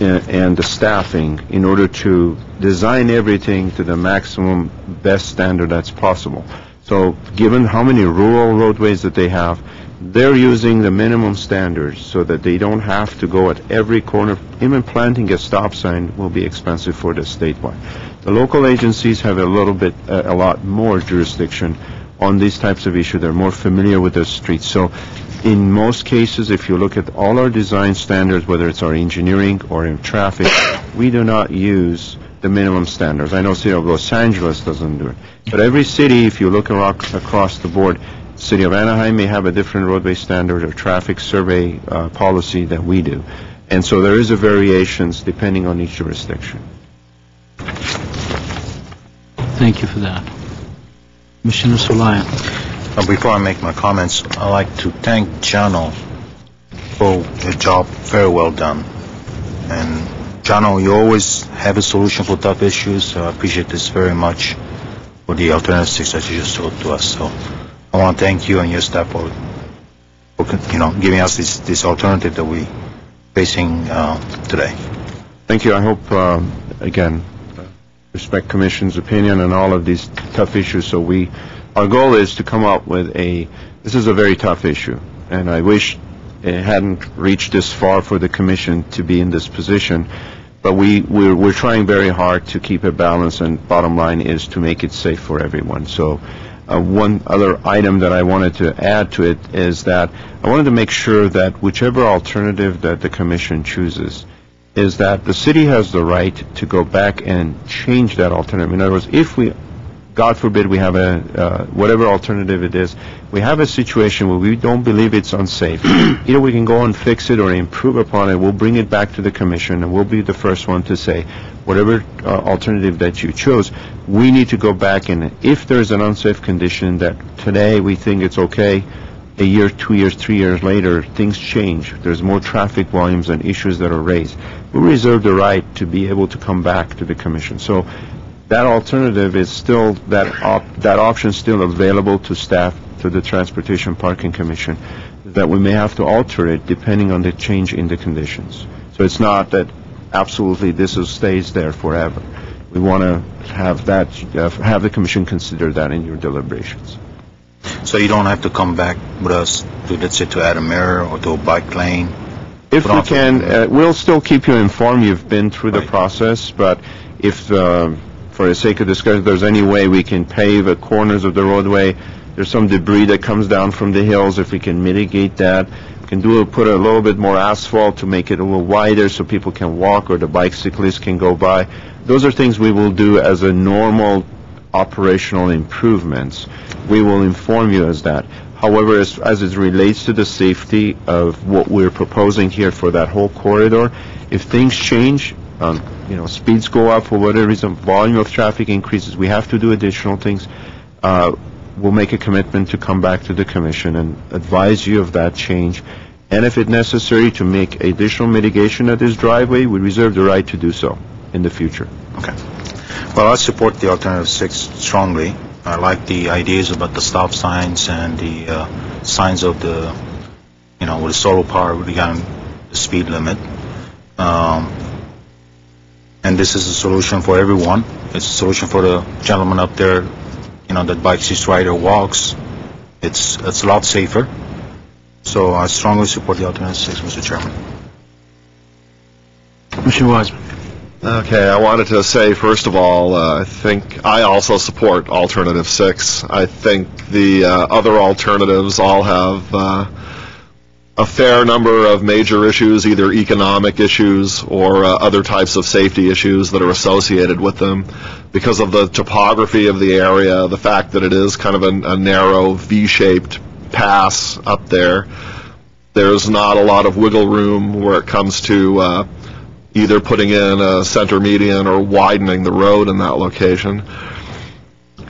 Speaker 7: and the staffing in order to design everything to the maximum best standard that's possible. So given how many rural roadways that they have, they're using the minimum standards so that they don't have to go at every corner. Even planting a stop sign will be expensive for the statewide. The local agencies have a lot more jurisdiction on these types of issues. They're more familiar with the streets. So in most cases, if you look at all our design standards, whether it's our engineering or in traffic, we do not use the minimum standards. I know City of Los Angeles doesn't do it. But every city, if you look across the board, City of Anaheim may have a different roadway standard or traffic survey policy than we do. And so there is a variations depending on each jurisdiction.
Speaker 1: Thank you for that. Commissioner Solayan.
Speaker 12: Before I make my comments, I'd like to thank Jano for a job very well done. And Jano, you always have a solution for tough issues, so I appreciate this very much for the alternatives that you just showed to us. So I want to thank you and your staff for giving us this alternative that we're facing today.
Speaker 7: Thank you. I hope, again, respect Commission's opinion on all of these tough issues. So our goal is to come up with this is a very tough issue, and I wish it hadn't reached this far for the Commission to be in this position, but we're trying very hard to keep a balance, and bottom line is to make it safe for everyone. So one other item that I wanted to add to it is that I wanted to make sure that whichever alternative that the Commission chooses, is that the city has the right to go back and change that alternative. In other words, if we, God forbid, we have whatever alternative it is, we have a situation where we don't believe it's unsafe, either we can go and fix it or improve upon it, we'll bring it back to the Commission, and we'll be the first one to say, whatever alternative that you chose, we need to go back, and if there's an unsafe condition that today we think it's okay, a year, 2 years, 3 years later, things change. There's more traffic volumes and issues that are raised. We reserve the right to be able to come back to the Commission. So that alternative is still, that option is still available to staff, to the Transportation Parking Commission, that we may have to alter it depending on the change in the conditions. So it's not that absolutely this stays there forever. We want to have the Commission consider that in your deliberations.
Speaker 12: So you don't have to come back with us to, let's say, to add a mirror or to a bike lane?
Speaker 7: If we can, we'll still keep you informed. You've been through the process, but if, for the sake of discussion, there's any way we can pave the corners of the roadway, there's some debris that comes down from the hills, if we can mitigate that, we can put a little bit more asphalt to make it a little wider so people can walk or the bicyclists can go by. Those are things we will do as a normal operational improvements. We will inform you as that. However, as it relates to the safety of what we're proposing here for that whole corridor, if things change, speeds go up for whatever reason, volume of traffic increases, we have to do additional things, we'll make a commitment to come back to the Commission and advise you of that change. And if it's necessary to make additional mitigation at this driveway, we reserve the right to do so in the future.
Speaker 12: Okay. Well, I support the alternative 6 strongly. I like the ideas about the stop signs and the signs of the, with solar power regarding the speed limit. And this is a solution for everyone. It's a solution for the gentleman up there, that bikes his ride or walks. It's a lot safer. So I strongly support the alternative 6, Mr. Chairman.
Speaker 5: Commissioner Wiseman.
Speaker 11: Okay, I wanted to say, first of all, I think I also support alternative 6. I think the other alternatives all have a fair number of major issues, either economic issues or other types of safety issues that are associated with them because of the topography of the area, the fact that it is kind of a narrow V-shaped pass up there. There's not a lot of wiggle room where it comes to either putting in a center median or widening the road in that location.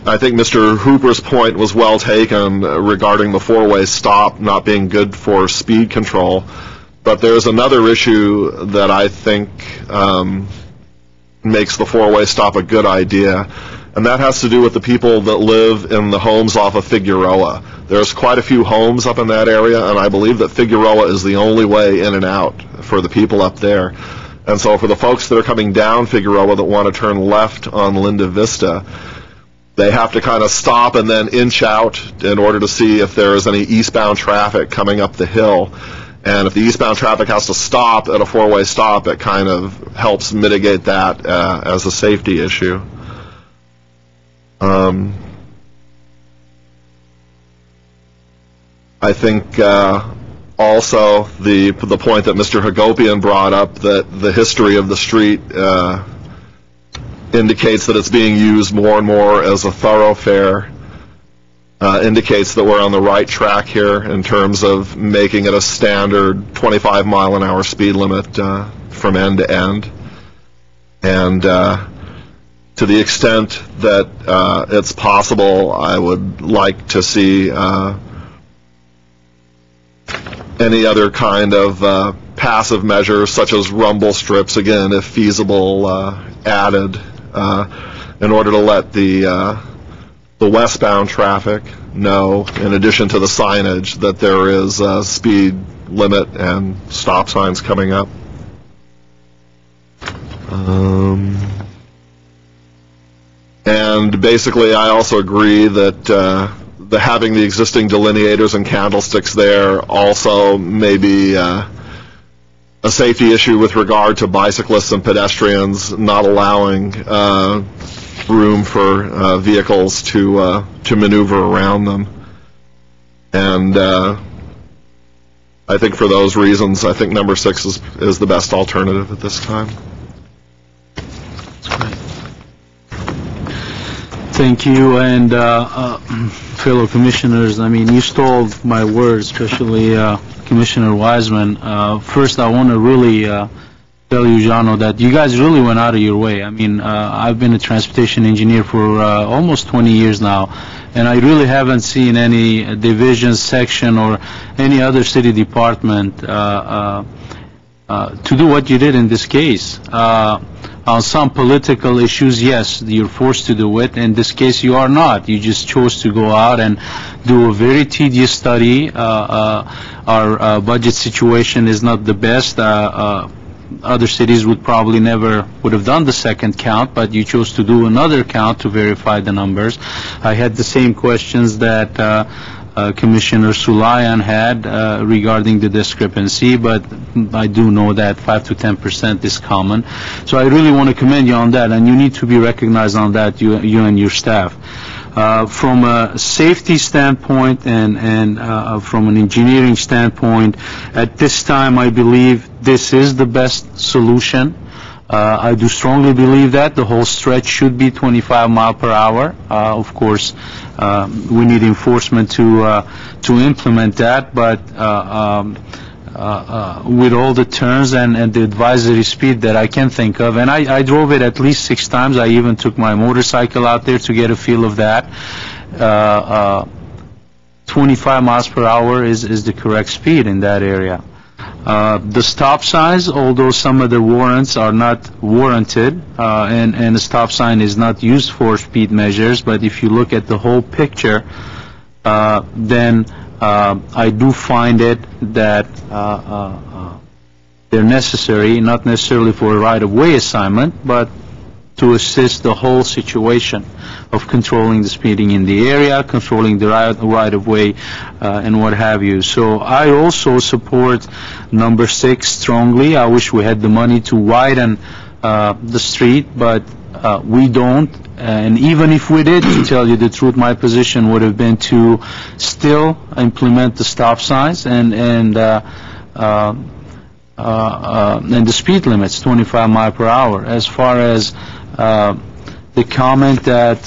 Speaker 11: I think Mr. Hooper's point was well taken regarding the four-way stop not being good for speed control, but there's another issue that I think makes the four-way stop a good idea, and that has to do with the people that live in the homes off of Figueroa. There's quite a few homes up in that area, and I believe that Figueroa is the only way in and out for the people up there. And so for the folks that are coming down Figueroa that want to turn left on Linda Vista, they have to kind of stop and then inch out in order to see if there is any eastbound traffic coming up the hill. And if the eastbound traffic has to stop at a four-way stop, it kind of helps mitigate that as a safety issue. I think also the point that Mr. Hagopian brought up, that the history of the street indicates that it's being used more and more as a thoroughfare, indicates that we're on the right track here in terms of making it a standard 25-mile-an-hour speed limit from end to end. And to the extent that it's possible, I would like to see any other kind of passive measures, such as rumble strips, again, if feasible, added in order to let the westbound traffic know, in addition to the signage, that there is a speed limit and stop signs coming up. And basically, I also agree that having the existing delineators and candlesticks there also may be a safety issue with regard to bicyclists and pedestrians, not allowing room for vehicles to maneuver around them. And I think for those reasons, I think number 6 is the best alternative at this time.
Speaker 1: Thank you, and fellow commissioners, I mean, you stole my words, especially Commissioner Wiseman. First, I want to really tell you, Jano, that you guys really went out of your way. I mean, I've been a transportation engineer for almost 20 years now, and I really haven't seen any division, section, or any other city department to do what you did in this case. On some political issues, yes, you're forced to do it. In this case, you are not. You just chose to go out and do a very tedious study. Our budget situation is not the best. Other cities would probably never would have done the second count, but you chose to do another count to verify the numbers. I had the same questions that Commissioner Sulayan had regarding the discrepancy, but I do know that 5 to 10% is common. So I really want to commend you on that, and you need to be recognized on that, you and your staff. From a safety standpoint and from an engineering standpoint, at this time I believe this is the best solution. I do strongly believe that the whole stretch should be 25 miles per hour. Of course, we need enforcement to implement that, but with all the turns and the advisory speed that I can think of, and I drove it at least 6 times. I even took my motorcycle out there to get a feel of that. 25 miles per hour is the correct speed in that area. The stop signs, although some of the warrants are not warranted, and the stop sign is not used for speed measures, but if you look at the whole picture, then I do find it that they're necessary, not necessarily for a right-of-way assignment, but to assist the whole situation of controlling the speeding in the area, controlling the right-of-way, and what have you. So I also support number 6 strongly. I wish we had the money to widen the street, but we don't. And even if we did, to tell you the truth, my position would have been to still implement the stop signs and the speed limits, 25 miles per hour. As far as the comment that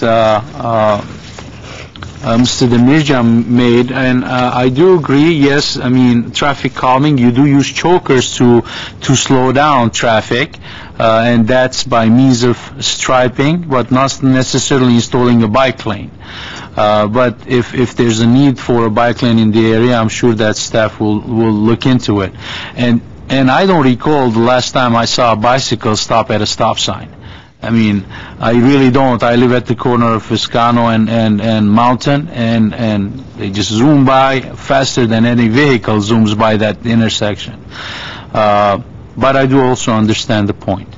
Speaker 1: Mr. Demirjan made, and I do agree, yes, I mean, traffic calming, you do use chokers to slow down traffic, and that's by means of striping, but not necessarily installing a bike lane. But if there's a need for a bike lane in the area, I'm sure that staff will look into it. And I don't recall the last time I saw a bicycle stop at a stop sign. I mean, I really don't. I live at the corner of Viscano and Mountain, and they just zoom by faster than any vehicle zooms by that intersection. But I do also understand the point.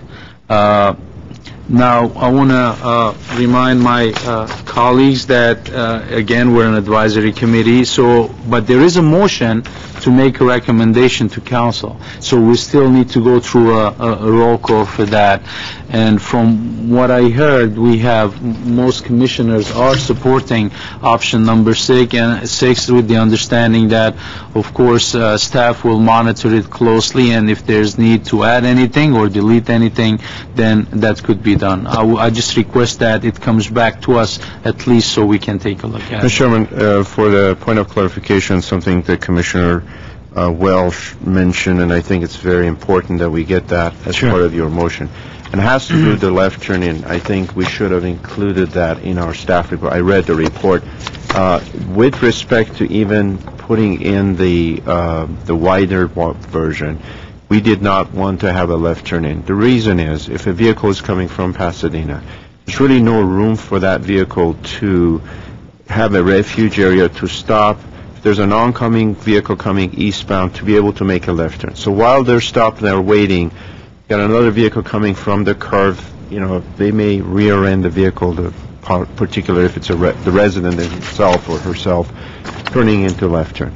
Speaker 1: Now, I want to remind my colleagues that, again, we're an advisory committee, but there is a motion to make a recommendation to council. So we still need to go through a roll call for that. And from what I heard, most commissioners are supporting option number 6 with the understanding that, of course, staff will monitor it closely, and if there's need to add anything or delete anything, then that could be done. I just request that it comes back to us at least so we can take a look at it.
Speaker 7: Mr. Chairman, for the point of clarification, something that Commissioner Welch mentioned, and I think it's very important that we get that as part of your motion. And it has to do with the left turn in. I think we should have included that in our staff report. I read the report. With respect to even putting in the wider version, we did not want to have a left turn in. The reason is, if a vehicle is coming from Pasadena, there's really no room for that vehicle to have a refuge area to stop. If there's an oncoming vehicle coming eastbound, to be able to make a left turn. So while they're stopped, they're waiting, got another vehicle coming from the curve, they may rear-end the vehicle, particularly if it's the resident himself or herself, turning into left turn.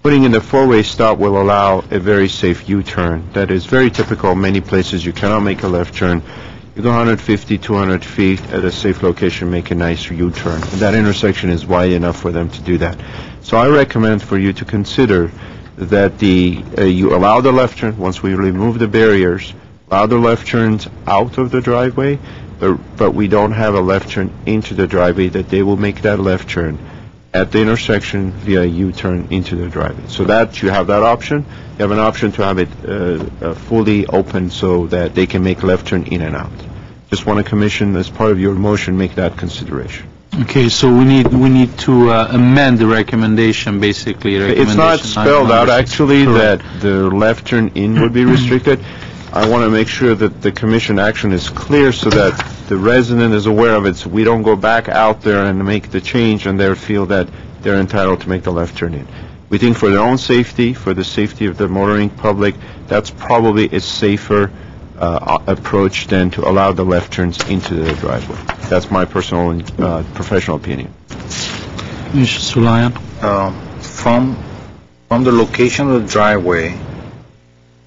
Speaker 7: Putting in the four-way stop will allow a very safe U-turn. That is very typical. Many places you cannot make a left turn. You go 150, 200 feet at a safe location, make a nice U-turn. And that intersection is wide enough for them to do that. So I recommend for you to consider that you allow the left turn once we remove the barriers, allow the left turns out of the driveway, but we don't have a left turn into the driveway, that they will make that left turn at the intersection via U-turn into the driveway. So that you have that option. You have an option to have it fully open so that they can make left turn in and out. Just want to commission, as part of your motion, make that consideration.
Speaker 1: Okay, so we need to amend the recommendation, basically.
Speaker 7: It's not spelled out, actually, that the left turn in would be restricted. I want to make sure that the commission action is clear so that the resident is aware of it, so we don't go back out there and make the change and they feel that they're entitled to make the left turn in. We think for their own safety, for the safety of the motoring public, that's probably a safer approach than to allow the left turns into the driveway. That's my personal and professional opinion.
Speaker 1: Mr. Sulayan?
Speaker 12: From the location of the driveway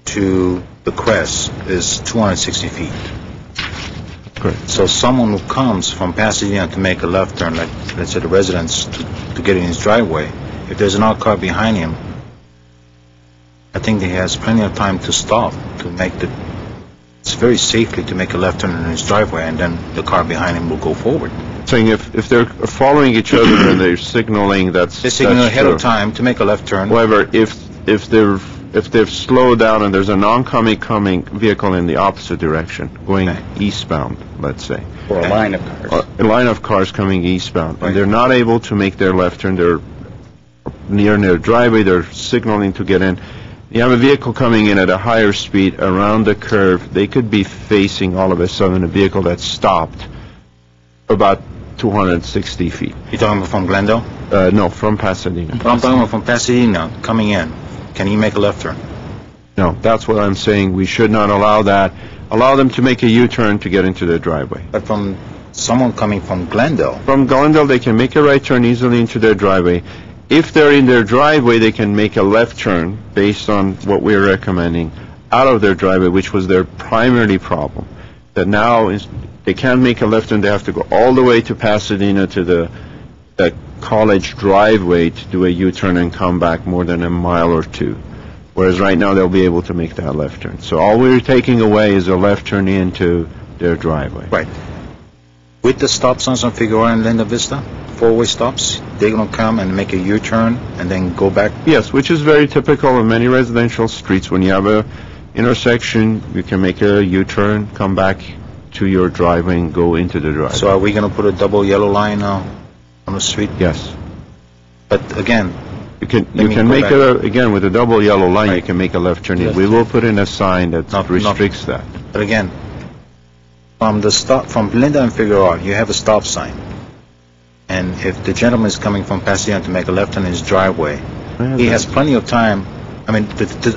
Speaker 12: to the crest is 260 feet.
Speaker 7: Correct.
Speaker 12: So someone who comes from Pasadena to make a left turn, like let's say the residents to get in his driveway, if there's another car behind him, I think he has plenty of time to stop to make it's very safely to make a left turn in his driveway, and then the car behind him will go forward.
Speaker 7: Saying if they're following each other and they're signaling, they
Speaker 12: signal ahead of time to make a left turn.
Speaker 7: However, if they've slowed down and there's an oncoming vehicle in the opposite direction, going eastbound, let's say.
Speaker 17: Or a line of cars.
Speaker 7: A line of cars coming eastbound, and they're not able to make their left turn, they're near their driveway, they're signaling to get in. you have a vehicle coming in at a higher speed around the curve, they could be facing all of a sudden a vehicle that stopped about 260 feet.
Speaker 12: You're talking about from Glendale?
Speaker 7: No, from Pasadena.
Speaker 12: I'm talking about from Pasadena, coming in. Can he make a left turn?
Speaker 7: No, that's what I'm saying. We should not allow that. Allow them to make a U-turn to get into their driveway.
Speaker 12: But from someone coming from Glendale?
Speaker 7: From Glendale, they can make a right turn easily into their driveway. If they're in their driveway, they can make a left turn based on what we're recommending out of their driveway, which was their primary problem. That now is they can't make a left turn. They have to go all the way to Pasadena to the college driveway to do a U-turn and come back more than a mile or two. Whereas right now they'll be able to make that left turn. So all we're taking away is a left turn into their driveway.
Speaker 12: Right. With the stop signs on Figueroa and Linda Vista, four-way stops, they're going to come and make a U-turn and then go back?
Speaker 7: Yes, which is very typical of many residential streets. When you have a intersection, you can make a U-turn, come back to your driveway and go into the driveway.
Speaker 12: So are we going to put a double yellow line on the street?
Speaker 7: Yes.
Speaker 12: But again,
Speaker 7: you can make again with a double yellow line. Right. You can make a left turn. We will put in a sign that restricts that.
Speaker 12: But again, from Linda and Figueroa, you have a stop sign, and if the gentleman is coming from Pasadena to make a left turn in his driveway, he has plenty of time. I mean,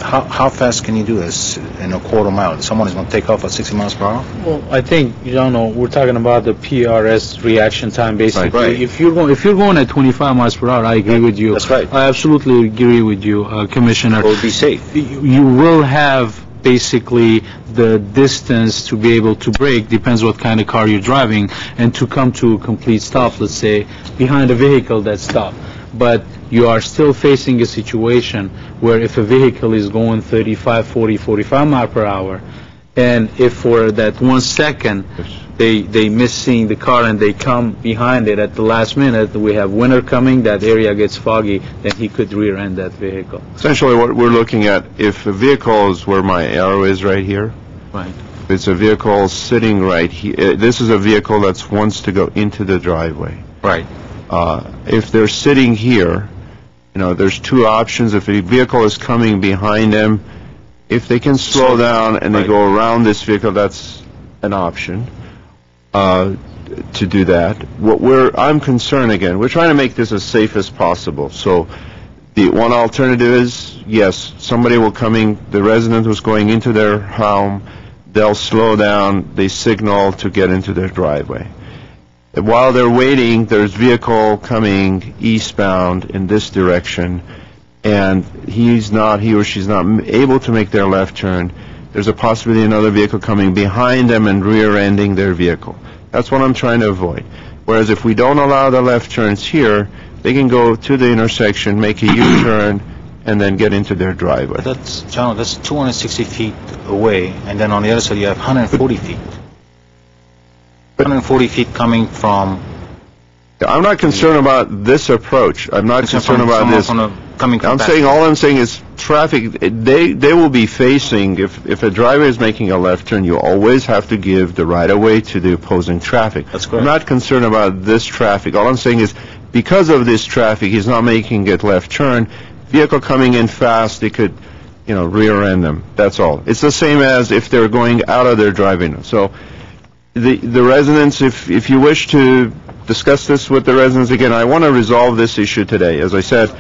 Speaker 12: how fast can you do this in a quarter mile? Someone is going to take off at 60 miles per hour?
Speaker 1: Well, I think, we're talking about the PRS reaction time, basically.
Speaker 12: Right.
Speaker 1: If you're going at 25 miles per hour, I agree with you.
Speaker 12: That's right.
Speaker 1: I absolutely agree with you, Commissioner.
Speaker 12: It will be safe.
Speaker 1: You will have basically the distance to be able to brake, depends what kind of car you're driving, and to come to a complete stop, let's say, behind a vehicle that stopped. But you are still facing a situation where if a vehicle is going 35, 40, 45 miles per hour, and if for that 1 second they miss seeing the car and they come behind it at the last minute, we have winter coming, that area gets foggy, then he could rear end that vehicle.
Speaker 7: Essentially what we're looking at, if a vehicle is where my arrow is right here,
Speaker 1: right.
Speaker 7: It's a vehicle sitting right here. This is a vehicle that wants to go into the driveway.
Speaker 12: Right.
Speaker 7: If they're sitting here, there's two options. If a vehicle is coming behind them, if they can slow down and they go around this vehicle, that's an option to do that. I'm concerned again, we're trying to make this as safe as possible. So the one alternative is, yes, somebody the resident who's going into their home, they'll slow down, they signal to get into their driveway. While they're waiting, there's vehicle coming eastbound in this direction, and he or she's not able to make their left turn. There's a possibility another vehicle coming behind them and rear-ending their vehicle. That's what I'm trying to avoid. Whereas if we don't allow the left turns here, they can go to the intersection, make a U-turn, and then get into their driveway.
Speaker 12: But that's 260 feet away, and then on the other side you have 140 feet. 140 feet coming from...
Speaker 7: I'm not concerned about this approach. I'm not concerned about this. All I'm saying is traffic, they will be facing, if a driver is making a left turn, you always have to give the right-of-way to the opposing traffic.
Speaker 12: That's correct.
Speaker 7: I'm not concerned about this traffic. All I'm saying is, because of this traffic, he's not making it left turn. Vehicle coming in fast, they could, rear end them. That's all. It's the same as if they're going out of their driving. So the residents, if you wish to discuss this with the residents again, I want to resolve this issue today. As I said,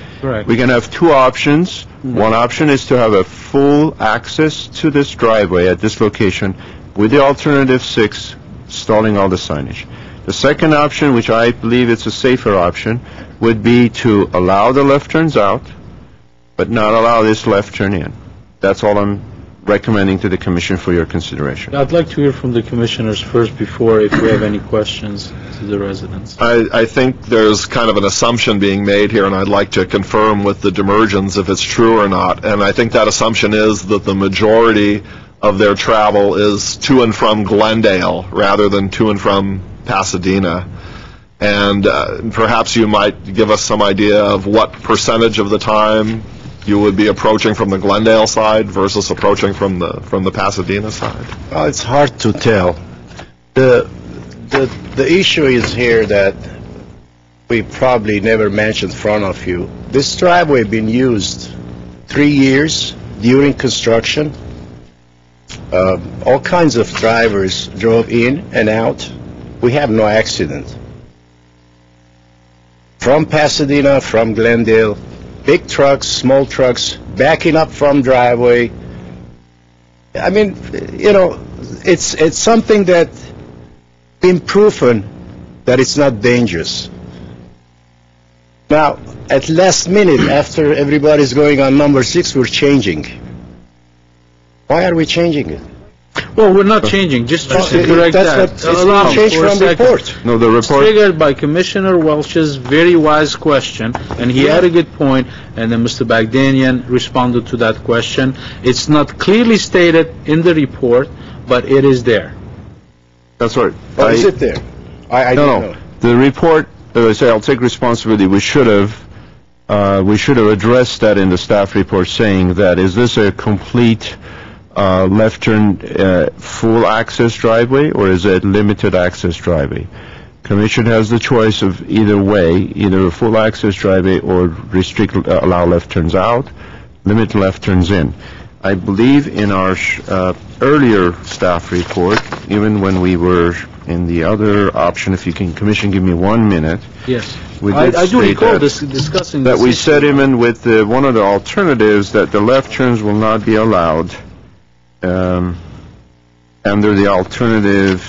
Speaker 7: we can have two options. One option is to have a full access to this driveway at this location with the alternative 6 installing all the signage. The second option, which I believe it's a safer option, would be to allow the left turns out, but not allow this left turn in. That's all I'm recommending to the Commission for your consideration.
Speaker 1: I'd like to hear from the Commissioners first before if we have any questions to the residents.
Speaker 11: I think there's kind of an assumption being made here, and I'd like to confirm with the Demergens if it's true or not. And I think that assumption is that the majority of their travel is to and from Glendale rather than to and from Pasadena. And perhaps you might give us some idea of what percentage of the time you would be approaching from the Glendale side versus approaching from the Pasadena side?
Speaker 16: It's hard to tell. The issue is here that we probably never mentioned in front of you. This driveway been used 3 years, during construction, all kinds of drivers drove in and out. We have no accident. From Pasadena, from Glendale, big trucks, small trucks, backing up from driveway. I mean, you know, it's something that been proven that it's not dangerous. Now, at last minute, after everybody's going on number 6, we're changing. Why are we changing it?
Speaker 1: Well, we're not changing, just to correct that.
Speaker 16: That's what it's changed from report.
Speaker 7: No, the
Speaker 1: It's
Speaker 7: report,
Speaker 1: triggered by Commissioner Welch's very wise question, and he had a good point, and then Mr. Bagdanian responded to that question. It's not clearly stated in the report, but it is there.
Speaker 7: that's right.
Speaker 16: Or is it there? I don't know.
Speaker 7: The report, as I say, I'll take responsibility. We should have addressed that in the staff report, saying that, is this a complete left turn full access driveway, or is it limited access driveway? Commission has the choice of either way, either a full access driveway or restrict, allow left turns out, limit left turns in. I believe in our earlier staff report, even when we were in the other option, if you can, Commission, give me 1 minute.
Speaker 1: Yes.
Speaker 7: We
Speaker 1: I
Speaker 7: did
Speaker 1: do
Speaker 7: state
Speaker 1: recall
Speaker 7: that-
Speaker 1: discussing
Speaker 7: that
Speaker 1: this
Speaker 7: we
Speaker 1: issue.
Speaker 7: said even with one of the alternatives that the left turns will not be allowed under the alternative,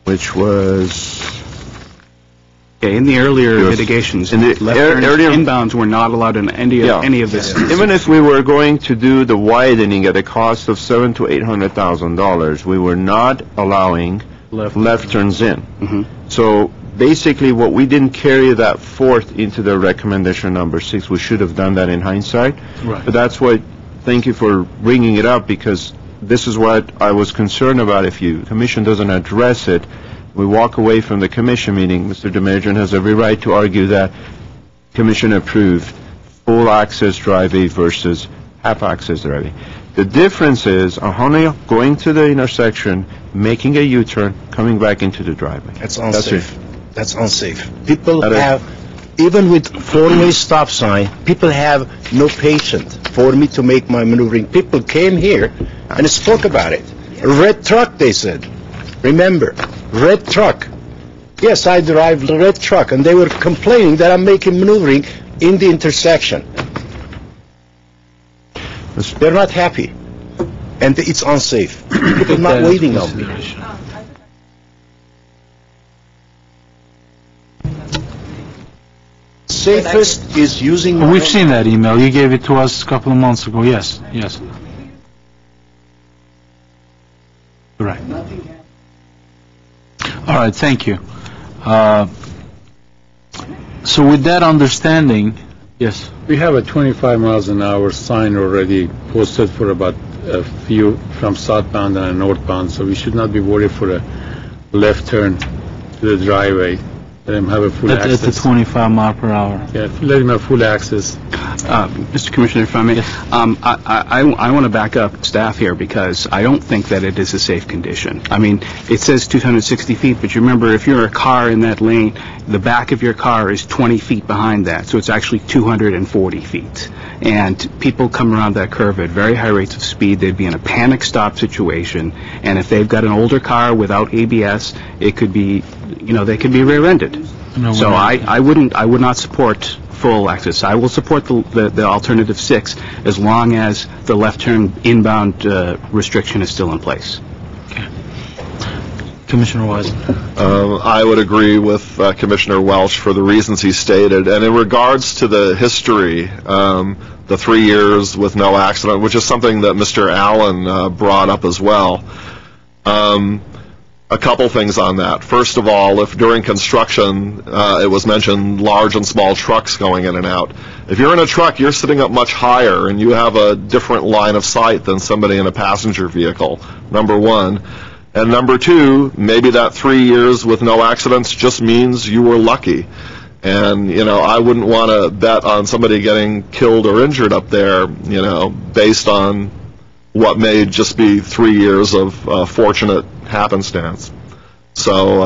Speaker 7: which was
Speaker 5: Okay, in the earlier mitigations,
Speaker 7: in the
Speaker 5: left turns,
Speaker 7: earlier
Speaker 5: inbounds were not allowed in any of this.
Speaker 7: Even if we were going to do the widening at a cost of $700,000 to $800,000, we were not allowing left turns in. So basically, what we didn't carry that forth into the recommendation number 6. We should have done that in hindsight.
Speaker 1: Right.
Speaker 7: But that's why, thank you for bringing it up, because this is what I was concerned about. If the Commission doesn't address it, we walk away from the Commission meeting. Mr. Demajan has every right to argue that Commission approved full access driveway versus half access driveway. The difference is only going to the intersection, making a U-turn, coming back into the driveway.
Speaker 16: That's unsafe. That's unsafe. People have, even with four-way stop sign, people have no patience for me to make my maneuvering. People came here and spoke about it. Red truck, they said. Remember, red truck. Yes, I drive the red truck, and they were complaining that I'm making maneuvering in the intersection. They're not happy, and it's unsafe. People not waiting on me. Safest is using.
Speaker 1: We've seen that email. You gave it to us a couple of months ago. Yes, yes. Right. All right, thank you. So with that understanding, yes.
Speaker 3: We have a 25 miles an hour sign already posted for about a few from southbound and northbound, so we should not be worried for a left turn to the driveway. Let him have a full access.
Speaker 1: At the 25 mile per hour.
Speaker 3: Yeah, let him have full access.
Speaker 5: Mr. Commissioner, if I may, I want to back up staff here because I don't think that it is a safe condition. I mean, it says 260 feet, but you remember if you're a car in that lane, the back of your car is 20 feet behind that, so it's actually 240 feet. And people come around that curve at very high rates of speed. They'd be in a panic stop situation, and if they've got an older car without ABS, it could be, they could be rear-ended. So I would not support full access. I will support the alternative 6 as long as the left turn inbound restriction is still in place.
Speaker 1: Okay. Commissioner Wise.
Speaker 11: I would agree with Commissioner Welch for the reasons he stated. And in regards to the history, the 3 years with no accident, which is something that Mr. Allen brought up as well. A couple things on that. First of all, if during construction it was mentioned large and small trucks going in and out, if you're in a truck, you're sitting up much higher and you have a different line of sight than somebody in a passenger vehicle, number one. And number two, maybe that 3 years with no accidents just means you were lucky. And, I wouldn't want to bet on somebody getting killed or injured up there, based on what may just be 3 years of fortunate happenstance. So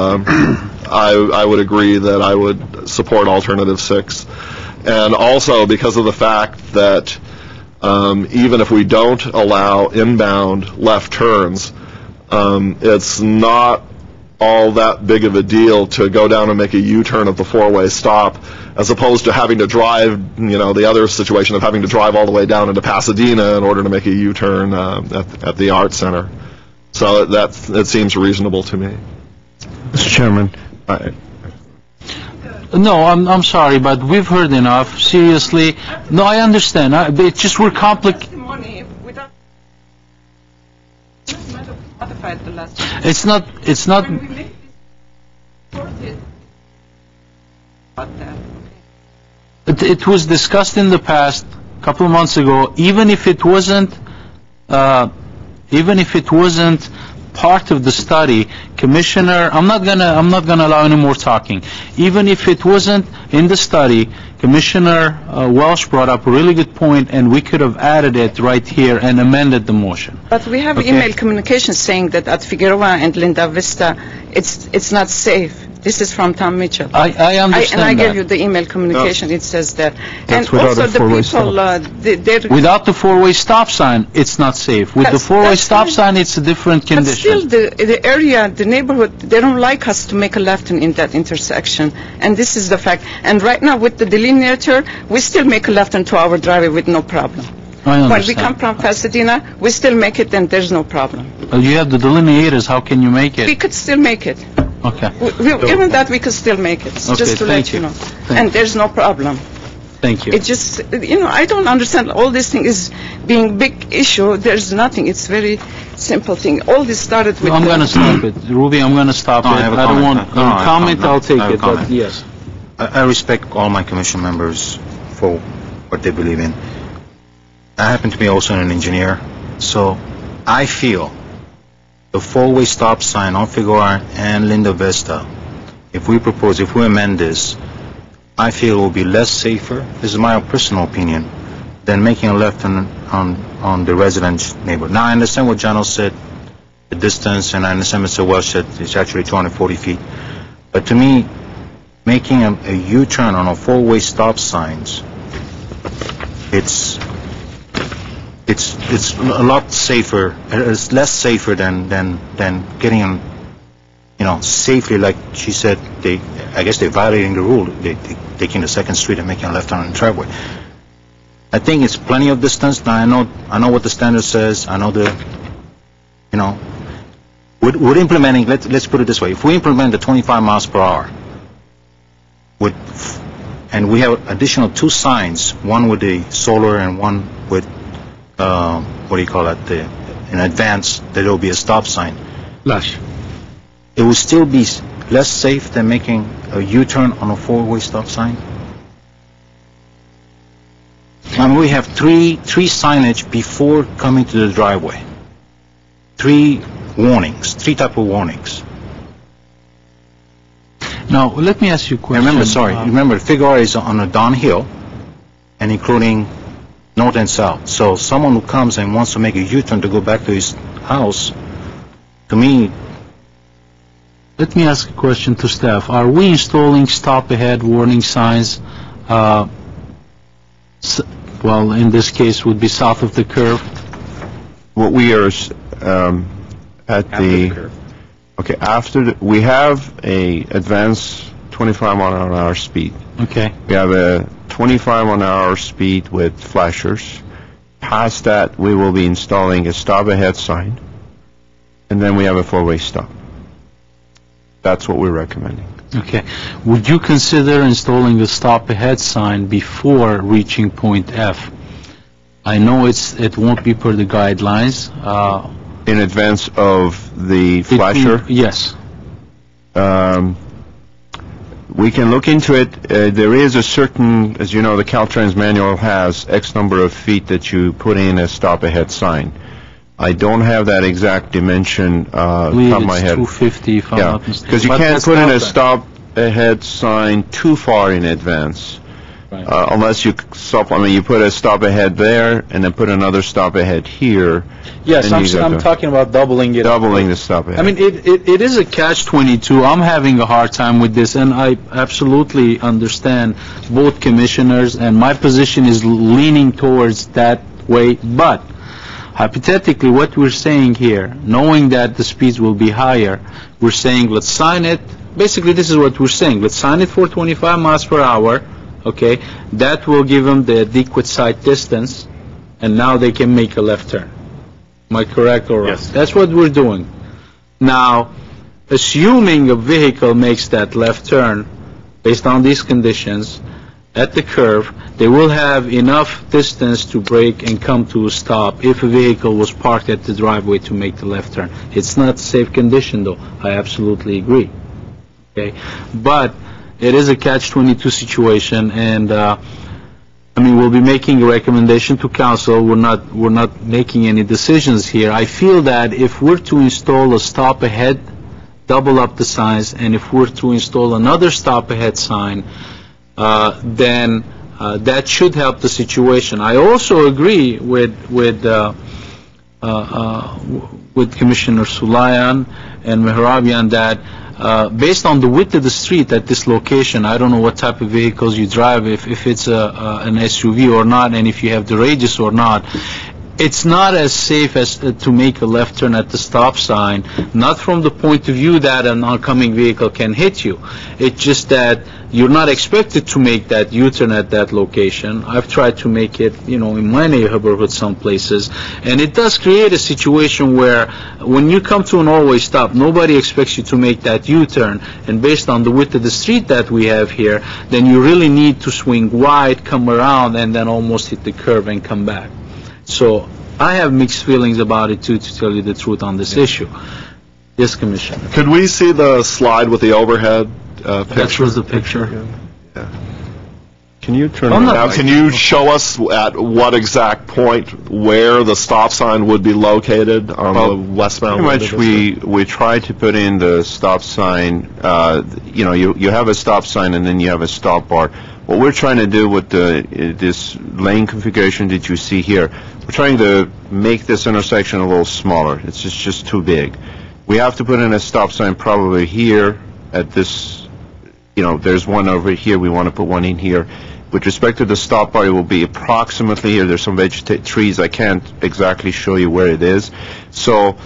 Speaker 11: I would agree that I would support alternative 6. And also because of the fact that even if we don't allow inbound left turns, it's not all that big of a deal to go down and make a U-turn at the four-way stop, as opposed to having to drive, the other situation of having to drive all the way down into Pasadena in order to make a U-turn at the Art Center. So that seems reasonable to me.
Speaker 7: Mr. Chairman,
Speaker 1: No, I'm sorry, but we've heard enough. Seriously. No, I understand. It's just we're complicated. It's not. It was discussed in the past, a couple of months ago. Even if it wasn't part of the study, Commissioner, I'm not gonna allow any more talking. Even if it wasn't in the study, Commissioner Welch brought up a really good point, and we could have added it right here and amended the motion.
Speaker 15: But we have email communication saying that at Figueroa and Linda Vista, it's not safe. This is from Tom Mitchell.
Speaker 1: I understand
Speaker 15: and I
Speaker 1: that.
Speaker 15: gave you the email communication. It says that.
Speaker 1: That's
Speaker 15: And also the people,
Speaker 1: without the four-way stop sign, it's not safe. With the four-way stop sign, it's a different
Speaker 15: but
Speaker 1: condition.
Speaker 15: still the area, the neighborhood, they don't like us to make a left in that intersection. And this is the fact. And right now with the delineator, we still make a left into our driveway with no problem.
Speaker 1: I understand.
Speaker 15: When we come from Pasadena, we still make it and there's no problem.
Speaker 1: You have the delineators. How can you make it?
Speaker 15: We could still make it.
Speaker 1: Okay.
Speaker 15: Even that we could still make it,
Speaker 1: Okay,
Speaker 15: just to let
Speaker 1: thank
Speaker 15: you
Speaker 1: you.
Speaker 15: know.
Speaker 1: Thank
Speaker 15: And there's no problem.
Speaker 1: Thank you.
Speaker 15: It just, I don't understand. All this thing is being big issue. There's nothing. It's very simple thing. All this started with.
Speaker 1: I'm going to stop it. Ruby, I'm going to stop it.
Speaker 12: I have a
Speaker 1: I don't
Speaker 12: comment.
Speaker 1: want
Speaker 12: No, I have a
Speaker 1: comment.
Speaker 12: comment.
Speaker 1: I'll take
Speaker 12: I have a
Speaker 1: it. But
Speaker 12: comment.
Speaker 1: yes.
Speaker 12: I respect all my commission members for what they believe in. I happen to be also an engineer, so I feel the four-way stop sign on Figueroa and Linda Vista, if we amend this, I feel it will be less safer, this is my personal opinion, than making a left on the residence neighborhood. Now, I understand what Jano said, the distance, and I understand Mr. Welch said it's actually 240 feet. But to me, making a U-turn on a four-way stop signs, it's a lot safer. It's less safer than getting them, safely. Like she said, I guess they're violating the rule. They taking the second street and making a left turn on the driveway. I think it's plenty of distance. Now I know what the standard says. I know we're implementing. Let's put it this way: if we implement the 25 miles per hour, and we have additional 2 signs, one with the solar and one with in advance, that there will be a stop sign.
Speaker 9: Lush.
Speaker 12: It will still be less safe than making a U-turn on a four-way stop sign. And we have three signage before coming to the driveway. 3 type of warnings.
Speaker 1: Now, let me ask you a question.
Speaker 12: Remember, Figueroa is on a downhill, and including north and south. So someone who comes and wants to make a U-turn to go back to his house, to me...
Speaker 1: Let me ask a question to staff. Are we installing stop-ahead warning signs, well, in this case, would be south of the curve?
Speaker 7: What we are we have a advanced 25 mile an hour speed.
Speaker 1: Okay.
Speaker 7: We have a 25 mile an hour speed with flashers. Past that, we will be installing a stop ahead sign, and then we have a four-way stop. That's what we're recommending.
Speaker 1: Okay. Would you consider installing a stop ahead sign before reaching point F? I know it won't be per the guidelines.
Speaker 7: In advance of the flasher?
Speaker 1: Yes.
Speaker 7: We can look into it. There is a certain, as you know, the Caltrans manual has X number of feet that you put in a stop-ahead sign. I don't have that exact dimension top of my head.
Speaker 1: 250, if I'm not mistaken.
Speaker 7: Because you can't put in a stop-ahead sign too far in advance. Unless you you put a stop ahead there and then put another stop ahead here.
Speaker 1: Yes, I'm talking about doubling it.
Speaker 7: Doubling the stop ahead.
Speaker 1: I mean, it is a catch-22. I'm having a hard time with this, and I absolutely understand both commissioners, and my position is leaning towards that way. But hypothetically, what we're saying here, knowing that the speeds will be higher, we're saying let's sign it. Basically, this is what we're saying. Let's sign it for 25 miles per hour. Okay, that will give them the adequate sight distance, and now they can make a left turn. Am I correct or wrong?
Speaker 11: Yes.
Speaker 1: That's what we're doing. Now, assuming a vehicle makes that left turn based on these conditions at the curve, they will have enough distance to brake and come to a stop if a vehicle was parked at the driveway to make the left turn. It's not safe condition, though. I absolutely agree. Okay, but it is a catch-22 situation, and we'll be making a recommendation to council. We're not making any decisions here. I feel that if we're to install a stop ahead, double up the signs, and if we're to install another stop ahead sign, then that should help the situation. I also agree with Commissioner Sulayan and Mehrabian that based on the width of the street at this location, I don't know what type of vehicles you drive, if it's an SUV or not, and if you have the radius or not. It's not as safe as to make a left turn at the stop sign, not from the point of view that an oncoming vehicle can hit you. It's just that you're not expected to make that U-turn at that location. I've tried to make it, in my neighborhood some places, and it does create a situation where when you come to an all-way stop, nobody expects you to make that U-turn, and based on the width of the street that we have here, then you really need to swing wide, come around, and then almost hit the curb and come back. So I have mixed feelings about it too, to tell you the truth on this issue. Yes, Commissioner.
Speaker 11: Could we see the slide with the overhead picture?
Speaker 1: That was the picture.
Speaker 11: Yeah.
Speaker 8: Can you turn
Speaker 11: Now, can you show us at what exact point where the stop sign would be located on the westbound?
Speaker 7: Pretty much we try to put in the stop sign, you have a stop sign and then you have a stop bar. What we're trying to do with this lane configuration that you see here, we're trying to make this intersection a little smaller. It's just too big. We have to put in a stop sign probably here at this, there's one over here. We want to put one in here. With respect to the stop bar, it will be approximately here. There's some trees. I can't exactly show you where it is. So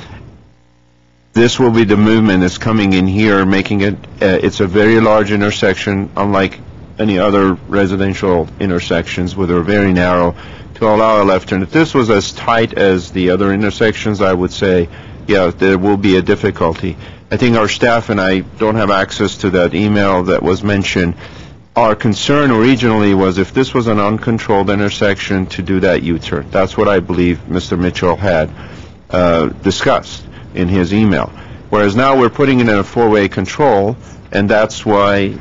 Speaker 7: this will be the movement that's coming in here, making it, it's a very large intersection, unlike any other residential intersections where they're very narrow, to allow a left turn. If this was as tight as the other intersections, I would say, yeah, there will be a difficulty. I think our staff, and I don't have access to that email that was mentioned, our concern originally was if this was an uncontrolled intersection to do that U-turn. That's what I believe Mr. Mitchell had discussed in his email. Whereas now we're putting it in a four-way control, and that's why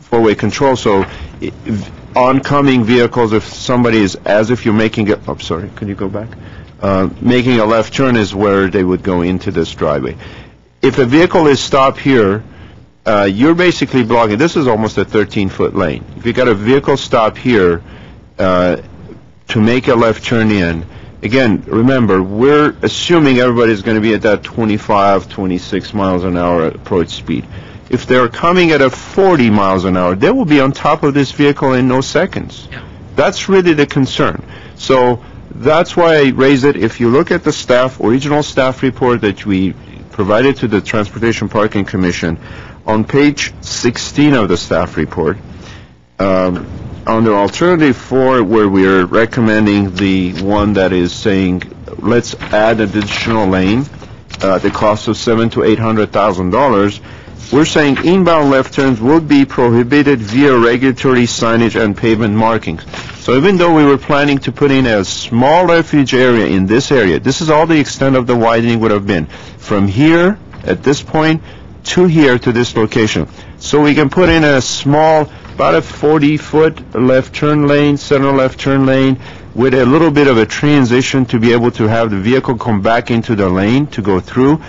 Speaker 7: four-way control. So oncoming vehicles, if somebody is, as if you're making it, oh, sorry, can you go back? Making a left turn is where they would go into this driveway. If a vehicle is stopped here, you're basically blocking. This is almost a 13-foot lane. If you got a vehicle stop here to make a left turn in, again, remember, we're assuming everybody's going to be at that 25, 26 miles an hour approach speed. If they're coming at a 40 miles an hour, they will be on top of this vehicle in no seconds. Yeah. That's really the concern. So that's why I raised it. If you look at the original staff report that we provided to the Transportation Parking Commission, on page 16 of the staff report, under alternative 4, where we're recommending the one that is saying let's add additional lane, the cost of $700,000 to $800,000, we're saying inbound left turns would be prohibited via regulatory signage and pavement markings. So even though we were planning to put in a small refuge area in this area, this is all the extent of the widening would have been from here at this point to here to this location. So we can put in a small, about a 40-foot left turn lane, center left turn lane, with a little bit of a transition to be able to have the vehicle come back into the lane to go through.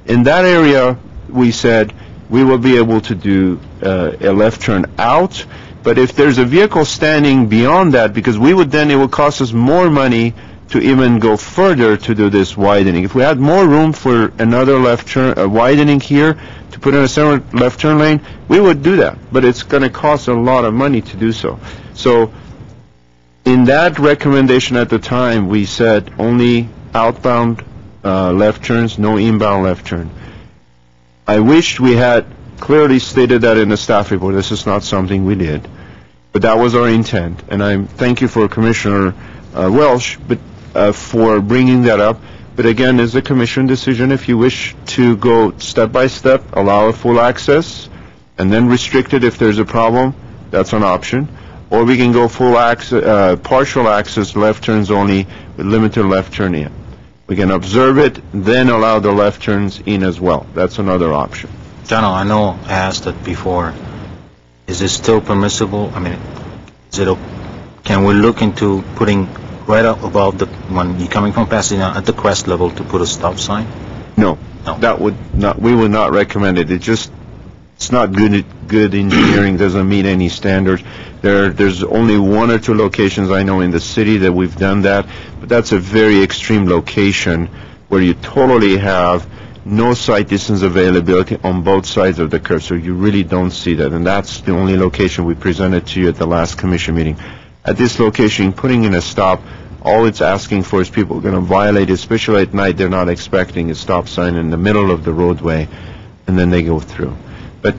Speaker 7: In that area, we said we will be able to do a left turn out. But if there's a vehicle standing beyond that, because it would cost us more money to even go further to do this widening. If we had more room for another left turn, widening here, to put in a center left turn lane, we would do that. But it's going to cost a lot of money to do so. So In that recommendation at the time, we said only outbound left turns, no inbound left turn. I wished we had clearly stated that in the staff report. This is not something we did, but that was our intent. And I thank you for Commissioner Welch, for bringing that up. But again, it's a commission decision. If you wish to go step by step, allow full access, and then restrict it if there's a problem, that's an option. Or we can go full access, partial access, left turns only, with limited left turn in. We can observe it, then allow the left turns in as well. That's another option.
Speaker 12: General, I know I asked it before. Is it still permissible? I mean, can we look into putting right up above when you're coming from Pasadena at the crest level to put a stop sign?
Speaker 7: No. That would not. We would not recommend it. It's not good engineering. Doesn't meet any standards. There's only one or two locations I know in the city that we've done that, but that's a very extreme location where you totally have no sight distance availability on both sides of the curve, so you really don't see that. And that's the only location we presented to you at the last commission meeting. At this location, putting in a stop, all it's asking for is people are going to violate it, especially at night. They're not expecting a stop sign in the middle of the roadway, and then they go through. But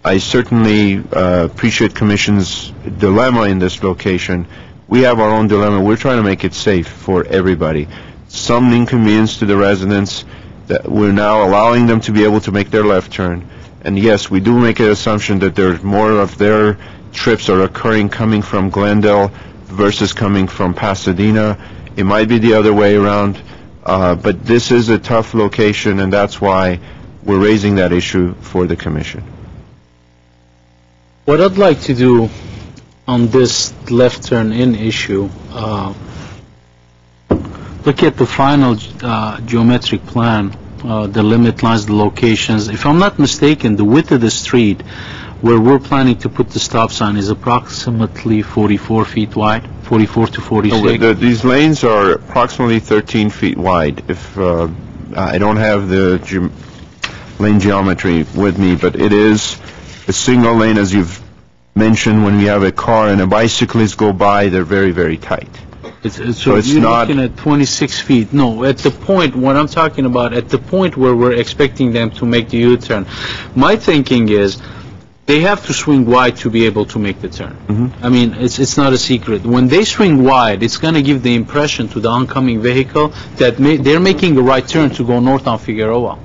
Speaker 7: I certainly appreciate Commission's dilemma in this location. We have our own dilemma. We're trying to make it safe for everybody. Some inconvenience to the residents that we're now allowing them to be able to make their left turn. And yes, we do make an assumption that there's more of their trips are occurring coming from Glendale versus coming from Pasadena. It might be the other way around, but this is a tough location, and that's why we're raising that issue for the Commission.
Speaker 1: What I'd like to do on this left turn in issue, look at the final geometric plan, the limit lines, the locations. If I'm not mistaken, the width of the street where we're planning to put the stop sign is approximately 44 feet wide, 44 to 46.
Speaker 7: These lanes are approximately 13 feet wide. If I don't have the lane geometry with me, but it is a single lane, as you've mentioned. When you have a car and a bicyclist go by, they're very, very tight.
Speaker 1: So it's you're not looking at 26 feet. No, at the point, what I'm talking about, at the point where we're expecting them to make the U-turn, my thinking is they have to swing wide to be able to make the turn. I mean, it's not a secret. When they swing wide, it's going to give the impression to the oncoming vehicle that they're making a right turn to go north on Figueroa.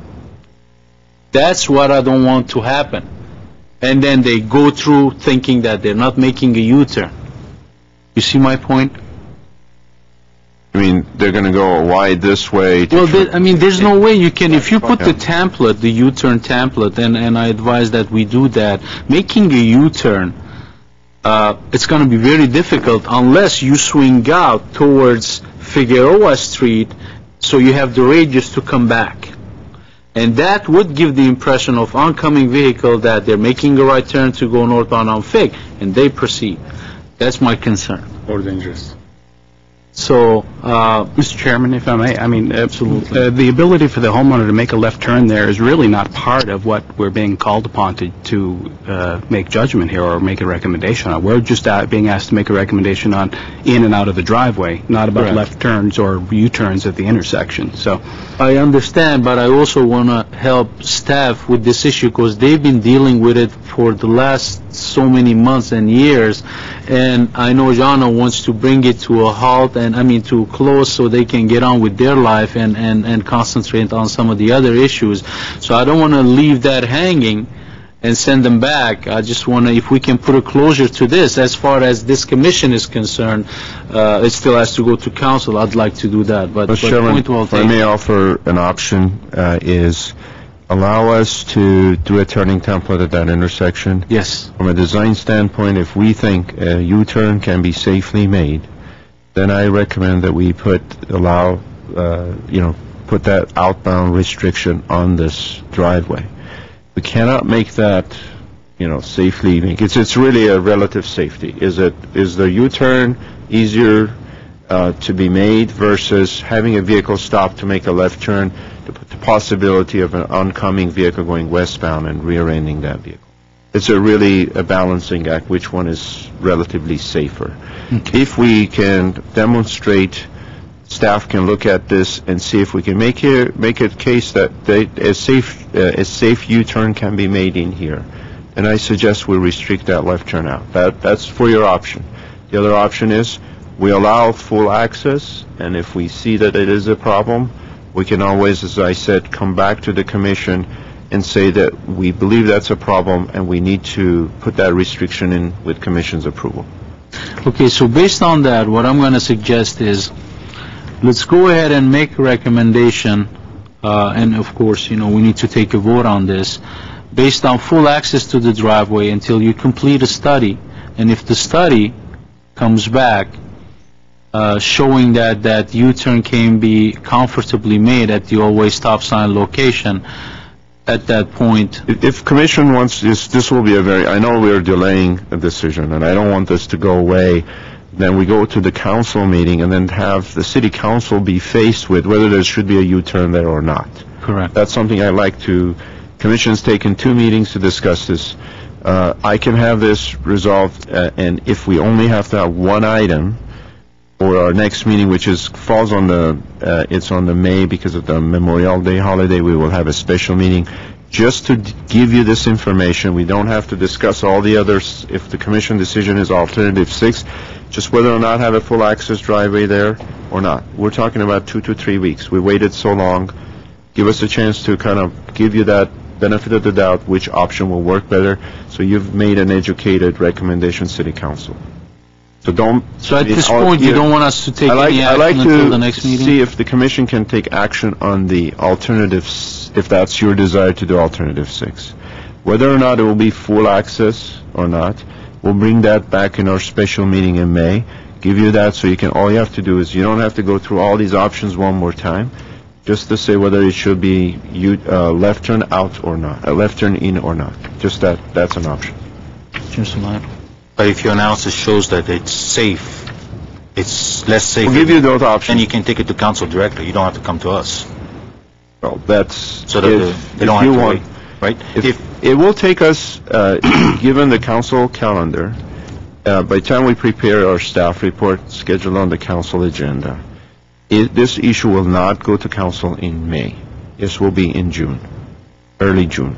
Speaker 1: That's what I don't want to happen. And then they go through thinking that they're not making a U-turn. You see my point?
Speaker 7: I mean, they're going to go wide this way.
Speaker 1: Well, I mean, there's no way you can, if you put the template, the U-turn template, and I advise that we do that, making a U-turn, it's going to be very difficult unless you swing out towards Figueroa Street so you have the radius to come back. And that would give the impression of oncoming vehicle that they're making a right turn to go northbound on Fig, and they proceed. That's my concern.
Speaker 3: More dangerous.
Speaker 1: So,
Speaker 5: Mr. Chairman, if I may, I mean, absolutely. The ability for the homeowner to make a left turn there is really not part of what we're being called upon to make judgment here or make a recommendation on. We're just being asked to make a recommendation on in and out of the driveway, not about left turns or U-turns at the intersection. So,
Speaker 1: I understand, but I also want to help staff with this issue because they've been dealing with it for the last so many months and years, and I know Jana wants to bring it to a halt and to close so they can get on with their life and concentrate on some of the other issues. So I don't want to leave that hanging and send them back. I just want to, if we can put a closure to this, as far as this commission is concerned, it still has to go to council. I'd like to do that. But
Speaker 7: Mr. Chairman, if I may offer an option, is allow us to do a turning template at that intersection.
Speaker 1: Yes.
Speaker 7: From a design standpoint, if we think a U-turn can be safely made, then I recommend that we put that outbound restriction on this driveway. We cannot make that, safely. It's really a relative safety. Is the U-turn easier to be made versus having a vehicle stop to make a left turn, to put the possibility of an oncoming vehicle going westbound and rear-ending that vehicle? It's really a balancing act, which one is relatively safer.
Speaker 1: Okay.
Speaker 7: If we can demonstrate, staff can look at this and see if we can make a case that a safe U-turn can be made in here. And I suggest we restrict that left turn out. That's for your option. The other option is we allow full access, and if we see that it is a problem, we can always, as I said, come back to the commission and say that we believe that's a problem and we need to put that restriction in with commission's approval.
Speaker 1: Okay, so based on that, what I'm going to suggest is, let's go ahead and make a recommendation, and of course, we need to take a vote on this, based on full access to the driveway until you complete a study. And if the study comes back showing that U-turn can be comfortably made at the all-way stop sign location, at that point...
Speaker 7: If commission wants this will be I know we're delaying a decision, and I don't want this to go away. Then we go to the council meeting and then have the city council be faced with whether there should be a U-turn there or not.
Speaker 1: Correct.
Speaker 7: That's something I'd like to... Commission's taken 2 meetings to discuss this. I can have this resolved, and if we only have to have one item for our next meeting, which falls on it's on the May because of the Memorial Day holiday, we will have a special meeting just to give you this information. We don't have to discuss all the others. If the commission decision is alternative 6, just whether or not have a full access driveway there or not. We're talking about 2 to 3 weeks. We waited so long. Give us a chance to kind of give you that benefit of the doubt, which option will work better. So you've made an educated recommendation, City Council. So
Speaker 1: at this point, you don't want us to take any action until the next meeting?
Speaker 7: See if the commission can take action on the alternatives, if that's your desire to do alternative 6. Whether or not it will be full access or not, we'll bring that back in our special meeting in May, give you that so all you have to do is you don't have to go through all these options one more time, just to say whether it should be left turn out or not, left turn in or not. Just that's an option.
Speaker 12: But if your analysis shows that it's safe, it's less safe,
Speaker 7: we'll give you those options.
Speaker 12: Then you can take it to council directly. You don't have to come to us.
Speaker 7: Well, that's
Speaker 12: so that they don't have to wait, right?
Speaker 7: If it will take us, given the council calendar, by the time we prepare our staff report scheduled on the council agenda, this issue will not go to council in May. This will be in June, early June.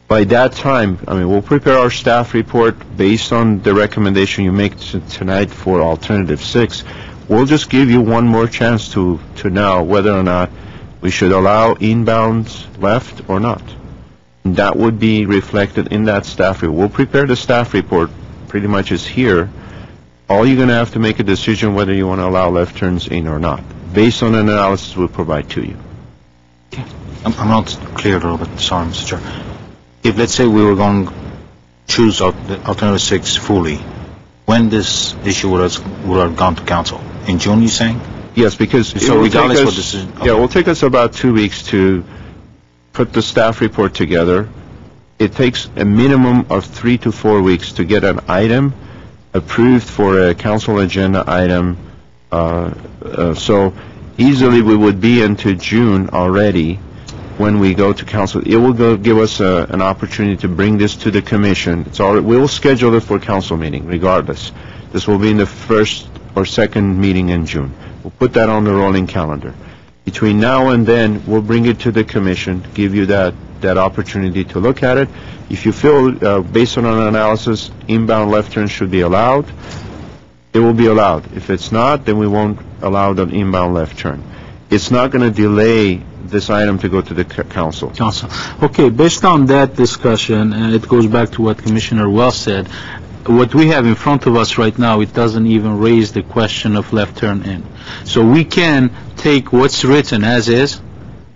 Speaker 7: By that time, we'll prepare our staff report based on the recommendation you make tonight for alternative 6. We'll just give you one more chance to know whether or not we should allow inbounds left or not. And that would be reflected in that staff report. We'll prepare the staff report, pretty much is here. All you're going to have to make a decision whether you want to allow left turns in or not, based on an analysis we'll provide to you.
Speaker 12: Okay. I'm not clear a little bit. Sorry, Mr. Chair. If, let's say, we were going to choose alternative 6 fully, when this issue would have gone to council? In June, you're saying?
Speaker 7: Yes, because
Speaker 12: so regardless of what decision. Okay.
Speaker 7: Yeah, it will take us about 2 weeks to put the staff report together. It takes a minimum of 3 to 4 weeks to get an item approved for a council agenda item. So easily we would be into June already when we go to council. It will give us an opportunity to bring this to the commission. We'll schedule it for council meeting regardless. This will be in the first or second meeting in June. We'll put that on the rolling calendar. Between now and then, we'll bring it to the commission, give you that opportunity to look at it. If you feel, based on an analysis, inbound left turn should be allowed, it will be allowed. If it's not, then we won't allow the inbound left turn. It's not going to delay this item to go to the council.
Speaker 1: Okay, based on that discussion, and it goes back to what Commissioner Wells said, what we have in front of us right now, it doesn't even raise the question of left turn in. So we can take what's written as is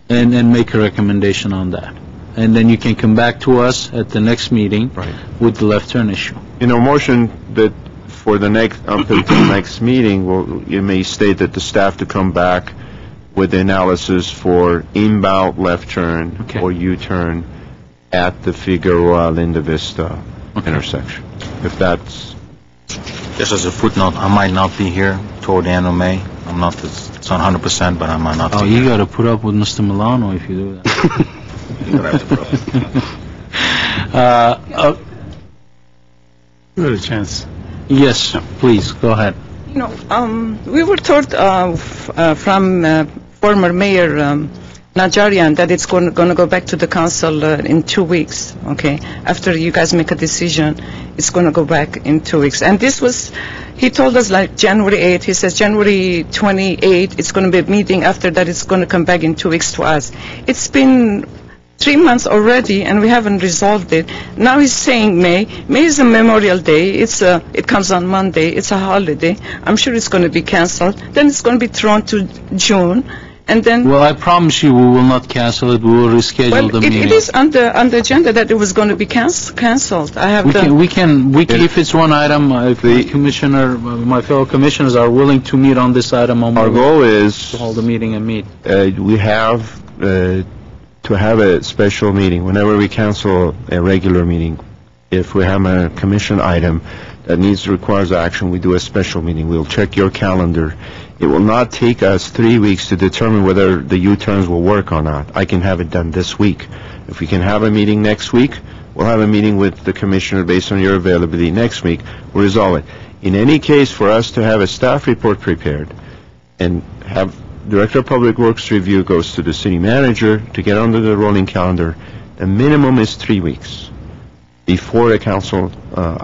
Speaker 1: and make a recommendation on that. And then you can come back to us at the next meeting with the left turn issue.
Speaker 7: Motion that for the next, until the next meeting, you may state that the staff to come back with the analysis for inbound left turn or U-turn at the Figueroa Linda Vista intersection. If that's...
Speaker 12: Just as a footnote, I might not be here toward the end of May. I'm not, it's not 100%, but I might not be here.
Speaker 1: You got to put up with Mr. Milano if you do that.
Speaker 12: You don't have to put up.
Speaker 3: Give it a chance.
Speaker 1: Yes, please, go ahead.
Speaker 15: You know, we were told from former Mayor Najarian that it's going to go back to the council in 2 weeks, okay? After you guys make a decision, it's going to go back in 2 weeks. And this was, he told us like January 8th, he says January 28th, it's going to be a meeting. After that, it's going to come back in 2 weeks to us. It's been 3 months already, and we haven't resolved it. Now he's saying May. May is a Memorial Day. It comes on Monday. It's a holiday. I'm sure it's going to be canceled. Then it's going to be thrown to June. And then,
Speaker 1: well, I promise you, we will not cancel it. We will reschedule the meeting.
Speaker 15: It is on the agenda that it was going to be canceled. I have
Speaker 1: we can if it's one item, if the commissioner, my fellow commissioners are willing to meet on this item,
Speaker 7: our goal is
Speaker 1: to hold a meeting and meet.
Speaker 7: We have to have a special meeting whenever we cancel a regular meeting. If we have a commission item that requires action, we do a special meeting. We'll check your calendar. It will not take us 3 weeks to determine whether the U-turns will work or not. I can have it done this week. If we can have a meeting next week, we'll have a meeting with the commissioner based on your availability next week. We'll resolve it. In any case, for us to have a staff report prepared and have Director of Public Works review goes to the city manager to get under the rolling calendar, the minimum is 3 weeks before a council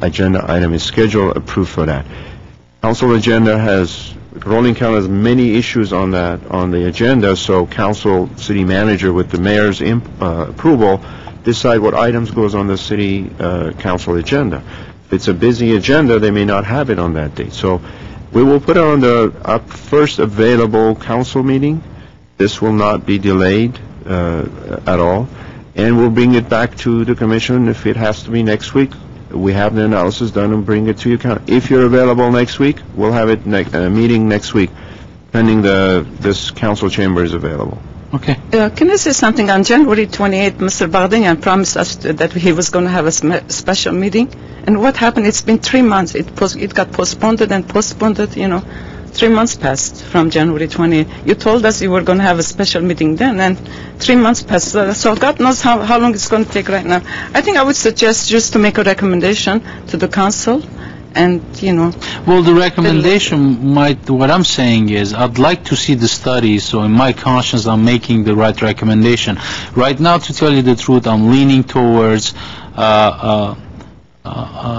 Speaker 7: agenda item is scheduled, approved for that. Council agenda rolling calendar has many issues on the agenda, so council, city manager with the mayor's approval decide what items goes on the city council agenda. If it's a busy agenda, they may not have it on that date. So we will put it on the first available council meeting. This will not be delayed at all. And we'll bring it back to the commission if it has to be next week. We have the analysis done and bring it to you. If you're available next week, we'll have it meeting next week, pending this council chamber is available.
Speaker 1: Okay.
Speaker 15: Can I say something? On January 28th, Mr. Baghdanian promised us that he was going to have a special meeting. And what happened? It's been 3 months. It got postponed and postponed, you know. 3 months passed from January 28th. You told us you were going to have a special meeting then, and 3 months passed. So God knows how long it's going to take right now. I think I would suggest just to make a recommendation to the council. And, you know.
Speaker 1: Well, the recommendation what I'm saying is, I'd like to see the study, so in my conscience, I'm making the right recommendation. Right now, to tell you the truth, I'm leaning towards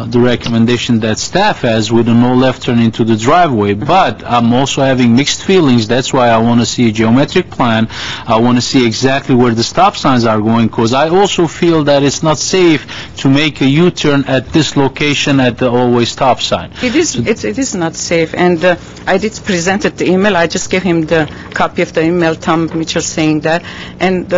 Speaker 1: the recommendation that staff has with a no left turn into the driveway, but I'm also having mixed feelings. That's why I want to see a geometric plan. I want to see exactly where the stop signs are going, because I also feel that it's not safe to make a U-turn at this location at the always stop sign.
Speaker 15: It is not safe, and I did present it the email. I just gave him the copy of the email, Tom Mitchell saying that. And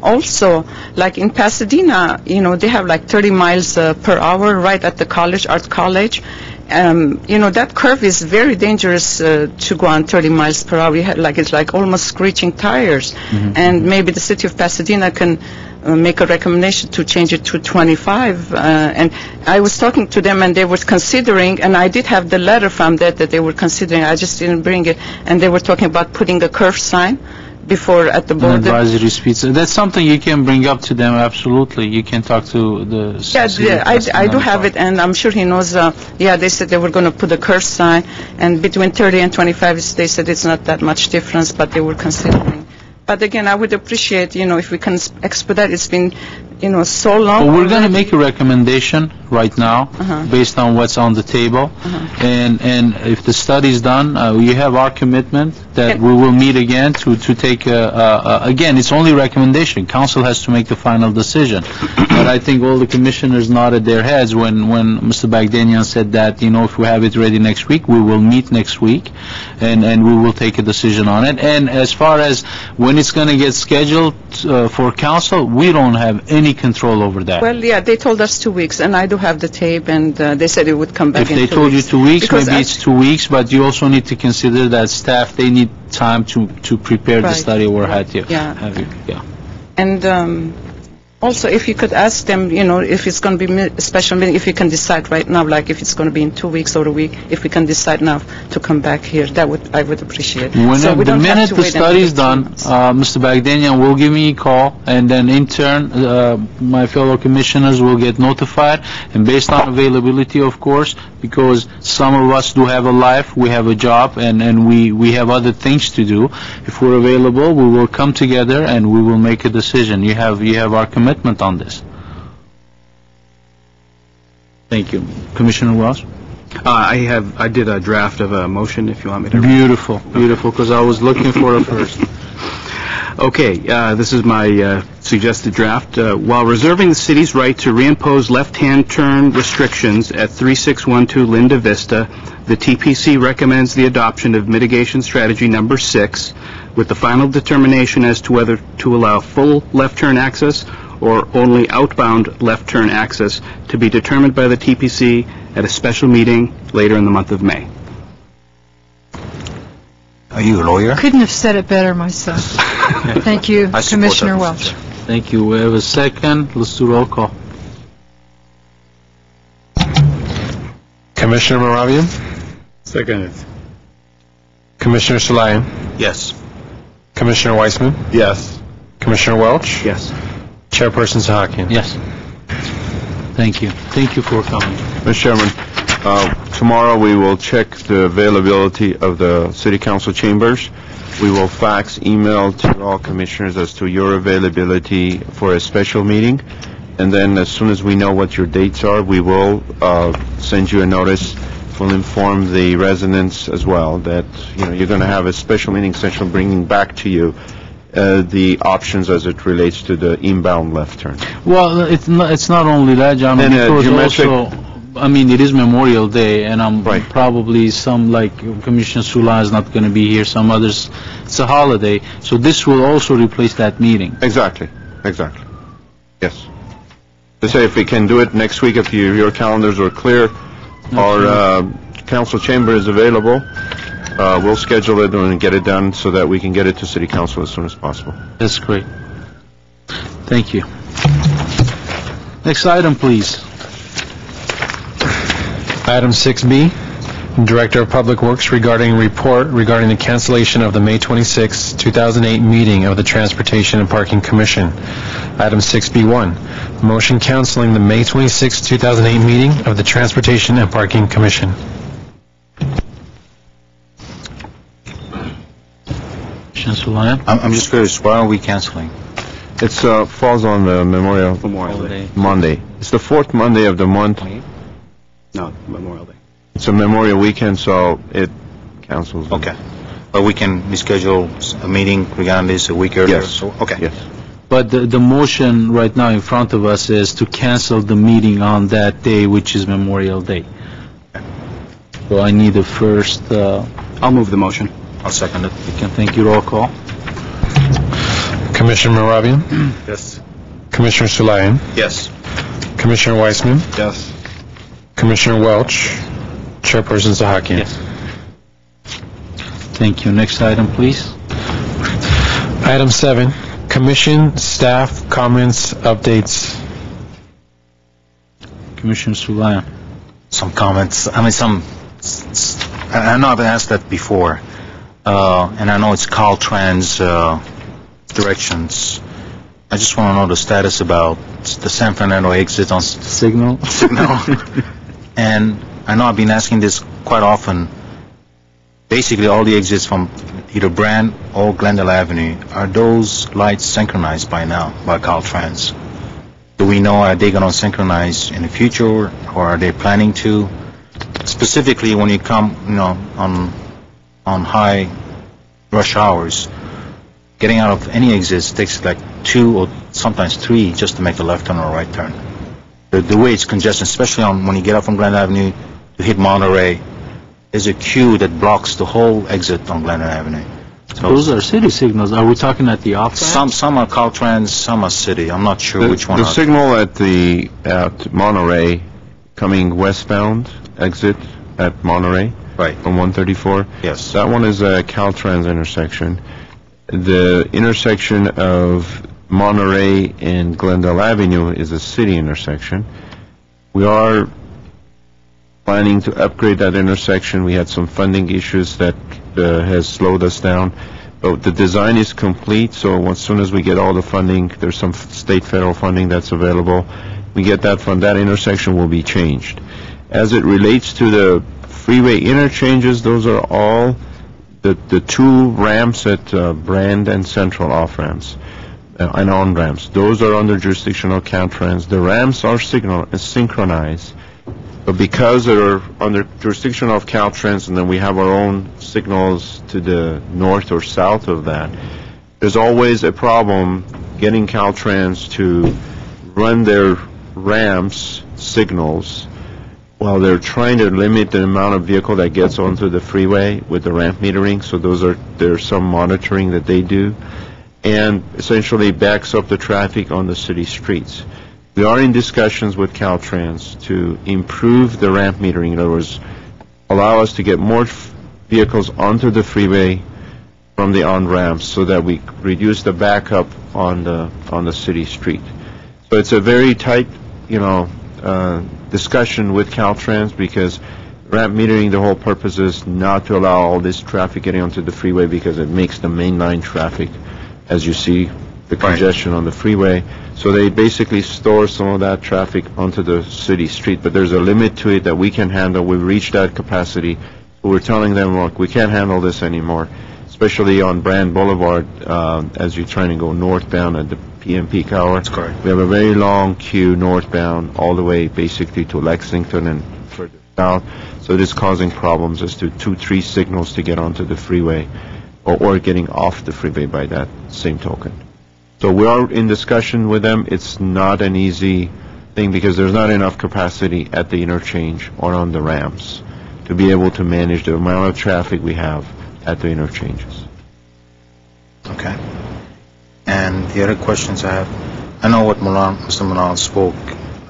Speaker 15: also, like in Pasadena, you know, they have like 30 miles per hour right at the college, Art College. You know, that curve is very dangerous to go on 30 miles per hour. It's like almost screeching tires. Mm-hmm. And maybe the city of Pasadena can make a recommendation to change it to 25. And I was talking to them, and they were considering, and I did have the letter from that they were considering. I just didn't bring it. And they were talking about putting a curve sign before at the border.
Speaker 1: Advisory speeds. That's something you can bring up to them. Absolutely, you can talk to the.
Speaker 15: Yeah, I do have it, and I'm sure he knows. They said they were going to put a curve sign, and between 30 and 25, they said it's not that much difference, but they were considering. But again, I would appreciate, you know, if we can expedite. It's been, you know, so long.
Speaker 1: Well, we're going to make a recommendation right now, based on what's on the table, and if the study is done, you have our commitment that we will meet again to take again. It's only recommendation. Council has to make the final decision. But I think all the commissioners nodded their heads when Mr. Baghdanian said that, you know, if we have it ready next week, we will meet next week, and we will take a decision on it. And as far as when it's going to get scheduled for council, we don't have any control over that.
Speaker 15: Well, yeah, they told us 2 weeks, and I do have the tape, and they said it would come back in 2 weeks.
Speaker 1: If they told you 2 weeks, because maybe it's 2 weeks, but you also need to consider that staff, they need time to prepare the study or have you.
Speaker 15: Yeah.
Speaker 1: Yeah.
Speaker 15: And Also, if you could ask them, if it's going to be a special meeting, if you can decide right now, like if it's going to be in 2 weeks or a week, if we can decide now to come back here, I would appreciate. So we
Speaker 1: The
Speaker 15: don't have
Speaker 1: minute
Speaker 15: to
Speaker 1: the
Speaker 15: wait
Speaker 1: study is
Speaker 15: another 2
Speaker 1: done,
Speaker 15: months.
Speaker 1: Mr. Bagdanian will give me a call, and then in turn, my fellow commissioners will get notified, and based on availability, of course, because some of us do have a life, we have a job, and we have other things to do. If we're available, we will come together and we will make a decision. You have our commitment on this. Thank you. Commissioner Welch?
Speaker 5: I did a draft of a motion, if you want me to.
Speaker 1: Beautiful, because I was looking for it first.
Speaker 5: Okay, this is my suggested draft. While reserving the city's right to reimpose left-hand turn restrictions at 3612 Linda Vista, the TPC recommends the adoption of mitigation strategy number 6, with the final determination as to whether to allow full left turn access or only outbound left turn access to be determined by the TPC at a special meeting later in the month of May.
Speaker 12: Are you a lawyer?
Speaker 6: Couldn't have said it better myself. Thank you,
Speaker 12: I support
Speaker 6: Commissioner
Speaker 12: that, Mr.
Speaker 6: Welch.
Speaker 12: Chair.
Speaker 1: Thank you. We have a second. Let's do roll call.
Speaker 2: Commissioner Moravian?
Speaker 3: Second.
Speaker 2: Commissioner Sulayan?
Speaker 12: Yes.
Speaker 2: Commissioner Weissman?
Speaker 11: Yes.
Speaker 2: Commissioner Welch?
Speaker 5: Yes.
Speaker 2: Chairperson Sahakian?
Speaker 1: Yes. Thank you. Thank you for coming.
Speaker 7: Mr. Chairman, tomorrow we will check the availability of the City Council chambers. We will fax, email to all commissioners as to your availability for a special meeting. And then as soon as we know what your dates are, we will send you a notice. We'll inform the residents as well that, you're going to have a special meeting session bringing back to you the options as it relates to the inbound left turn.
Speaker 1: Well, it's not only that, John,
Speaker 7: And,
Speaker 1: because
Speaker 7: geometric-
Speaker 1: also, it is Memorial Day, and I'm probably like Commissioner Sula is not going to be here, some others, it's a holiday, so this will also replace that meeting.
Speaker 7: Exactly. Yes. To say if we can do it next week, if your calendars are clear, our council chamber is available. We'll schedule it and get it done so that we can get it to City Council as soon as possible.
Speaker 1: That's great. Thank you. Next item, please.
Speaker 2: Item 6B, Director of Public Works regarding report regarding the cancellation of the May 26, 2008 meeting of the Transportation and Parking Commission. Item 6B1, motion canceling the May 26, 2008 meeting of the Transportation and Parking Commission.
Speaker 12: I'm just curious, why are we canceling?
Speaker 7: It falls on the Memorial
Speaker 5: Day.
Speaker 7: Monday. It's the fourth Monday of the month.
Speaker 5: No, Memorial Day.
Speaker 7: It's a Memorial weekend, so it cancels.
Speaker 12: Okay. But we can reschedule a meeting regarding this a week earlier?
Speaker 7: Yes.
Speaker 12: So, okay.
Speaker 7: Yes.
Speaker 1: But the motion right now in front of us is to cancel the meeting on that day, which is Memorial Day. So I need a first,
Speaker 5: I'll move the motion.
Speaker 12: I'll second it.
Speaker 1: we can thank you, roll call.
Speaker 2: Commissioner Moravian?
Speaker 5: Yes.
Speaker 2: Commissioner Sulayan?
Speaker 12: Yes.
Speaker 2: Commissioner Weissman?
Speaker 11: Yes.
Speaker 2: Commissioner Welch? Chairperson Sahakian?
Speaker 1: Yes. Thank you. Next item, please.
Speaker 2: Item 7, Commission staff comments, updates.
Speaker 1: Commissioner Sulayan.
Speaker 12: Some comments. I know I've asked that before, and I know it's Caltrans directions. I just want to know the status about the San Fernando exit on
Speaker 1: Signal.
Speaker 12: And I know I've been asking this quite often. Basically, all the exits from either Brand or Glendale Avenue, are those lights synchronized by now by Caltrans? Do we know, are they going to synchronize in the future, or are they planning to? Specifically, when you come, on high rush hours, getting out of any exits takes like 2 or sometimes 3 just to make a left turn or a right turn. The way it's congested, especially when you get up from Glendale Avenue to hit Monterey, there's a queue that blocks the whole exit on Glendale Avenue. So
Speaker 1: Those are city signals. Are we talking at the off-ramp?
Speaker 12: some are Caltrans, some are city. I'm not sure which one.
Speaker 7: The signal at Monterey, coming westbound exit at Monterey,
Speaker 12: right
Speaker 7: from 134.
Speaker 12: Yes.
Speaker 7: That one is a Caltrans intersection. The intersection of Monterey and Glendale Avenue is a city intersection. We are planning to upgrade that intersection. We had some funding issues that has slowed us down. But the design is complete, so as soon as we get all the funding, there's some state federal funding that's available. We get that fund, that intersection will be changed. As it relates to the freeway interchanges, those are all the two ramps at Brand and Central off-ramps and on-ramps. Those are under jurisdiction of Caltrans. The ramps are synchronized, but because they're under jurisdiction of Caltrans and then we have our own signals to the north or south of that, there's always a problem getting Caltrans to run their ramps signals while they're trying to limit the amount of vehicle that gets onto the freeway with the ramp metering. So there's some monitoring that they do, and essentially backs up the traffic on the city streets. We are in discussions with Caltrans to improve the ramp metering. In other words, allow us to get more vehicles onto the freeway from the on-ramps so that we reduce the backup on the city street. So it's a very tight, discussion with Caltrans, because ramp metering, the whole purpose is not to allow all this traffic getting onto the freeway, because it makes the mainline traffic, as you see, the congestion on the freeway. So they basically store some of that traffic onto the city street, but there's a limit to it that we can handle. We've reached that capacity. So we're telling them, look, we can't handle this anymore, especially on Brand Boulevard as you're trying to go northbound at the PM peak hour.
Speaker 12: That's correct.
Speaker 7: We have a very long queue northbound all the way basically to Lexington and further south. So it is causing problems as to 2-3 signals to get onto the freeway or getting off the freeway by that same token. So we are in discussion with them. It's not an easy thing because there's not enough capacity at the interchange or on the ramps to be able to manage the amount of traffic we have at the interchanges.
Speaker 12: Okay. And the other questions I have, I know what Mr. Milan spoke.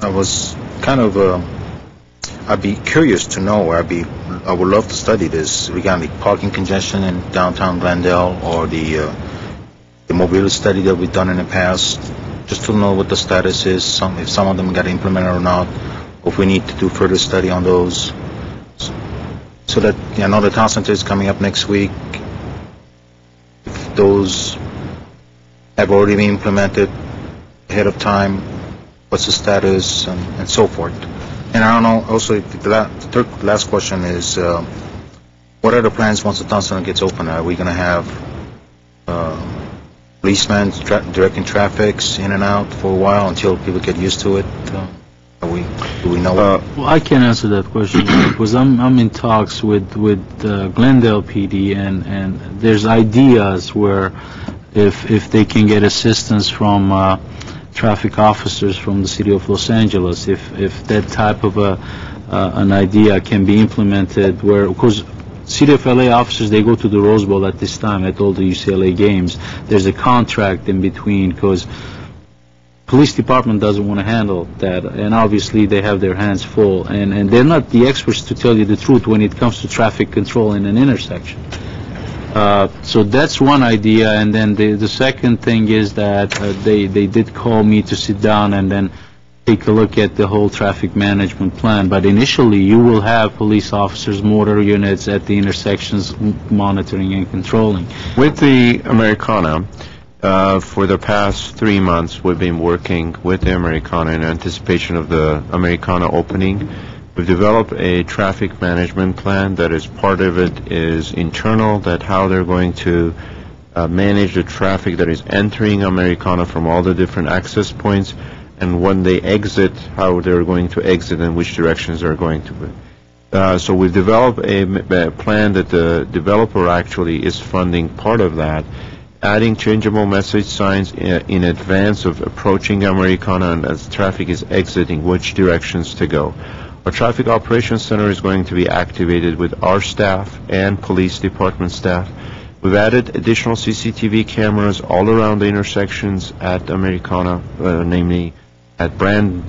Speaker 12: I was kind of, I'd be curious to know, I would love to study this regarding parking congestion in downtown Glendale, or the mobility study that we've done in the past, just to know what the status is, if some of them got implemented or not, or if we need to do further study on those. So that, I know the town center is coming up next week. If those have already been implemented ahead of time, what's the status, and so forth. And I don't know, also, the last question is, what are the plans once the town center gets open? Are we going to have policemen directing traffic in and out for a while until people get used to it? Do we know?
Speaker 1: Well, I can answer that question because I'm in talks with Glendale PD, and there's ideas where if they can get assistance from traffic officers from the city of Los Angeles, if that type of an idea can be implemented, where, of course, City of LA officers, they go to the Rose Bowl at this time at all the UCLA games. There's a contract in between because police department doesn't want to handle that, and obviously they have their hands full, and they're not the experts, to tell you the truth, when it comes to traffic control in an intersection. So that's one idea, and then the second thing is that they did call me to sit down and then take a look at the whole traffic management plan. But initially, you will have police officers, motor units at the intersections monitoring and controlling.
Speaker 7: With the Americana, for the past 3 months, we've been working with the Americana in anticipation of the Americana opening. We've developed a traffic management plan that is part of it is internal, that how they're going to manage the traffic that is entering Americana from all the different access points, and when they exit, how they're going to exit and which directions they're going to be. So we've developed a plan that the developer actually is funding part of that, adding changeable message signs in advance of approaching Americana, and as traffic is exiting, which directions to go. Our Traffic Operations Center is going to be activated with our staff and police department staff. We've added additional CCTV cameras all around the intersections at Americana, namely at Brand,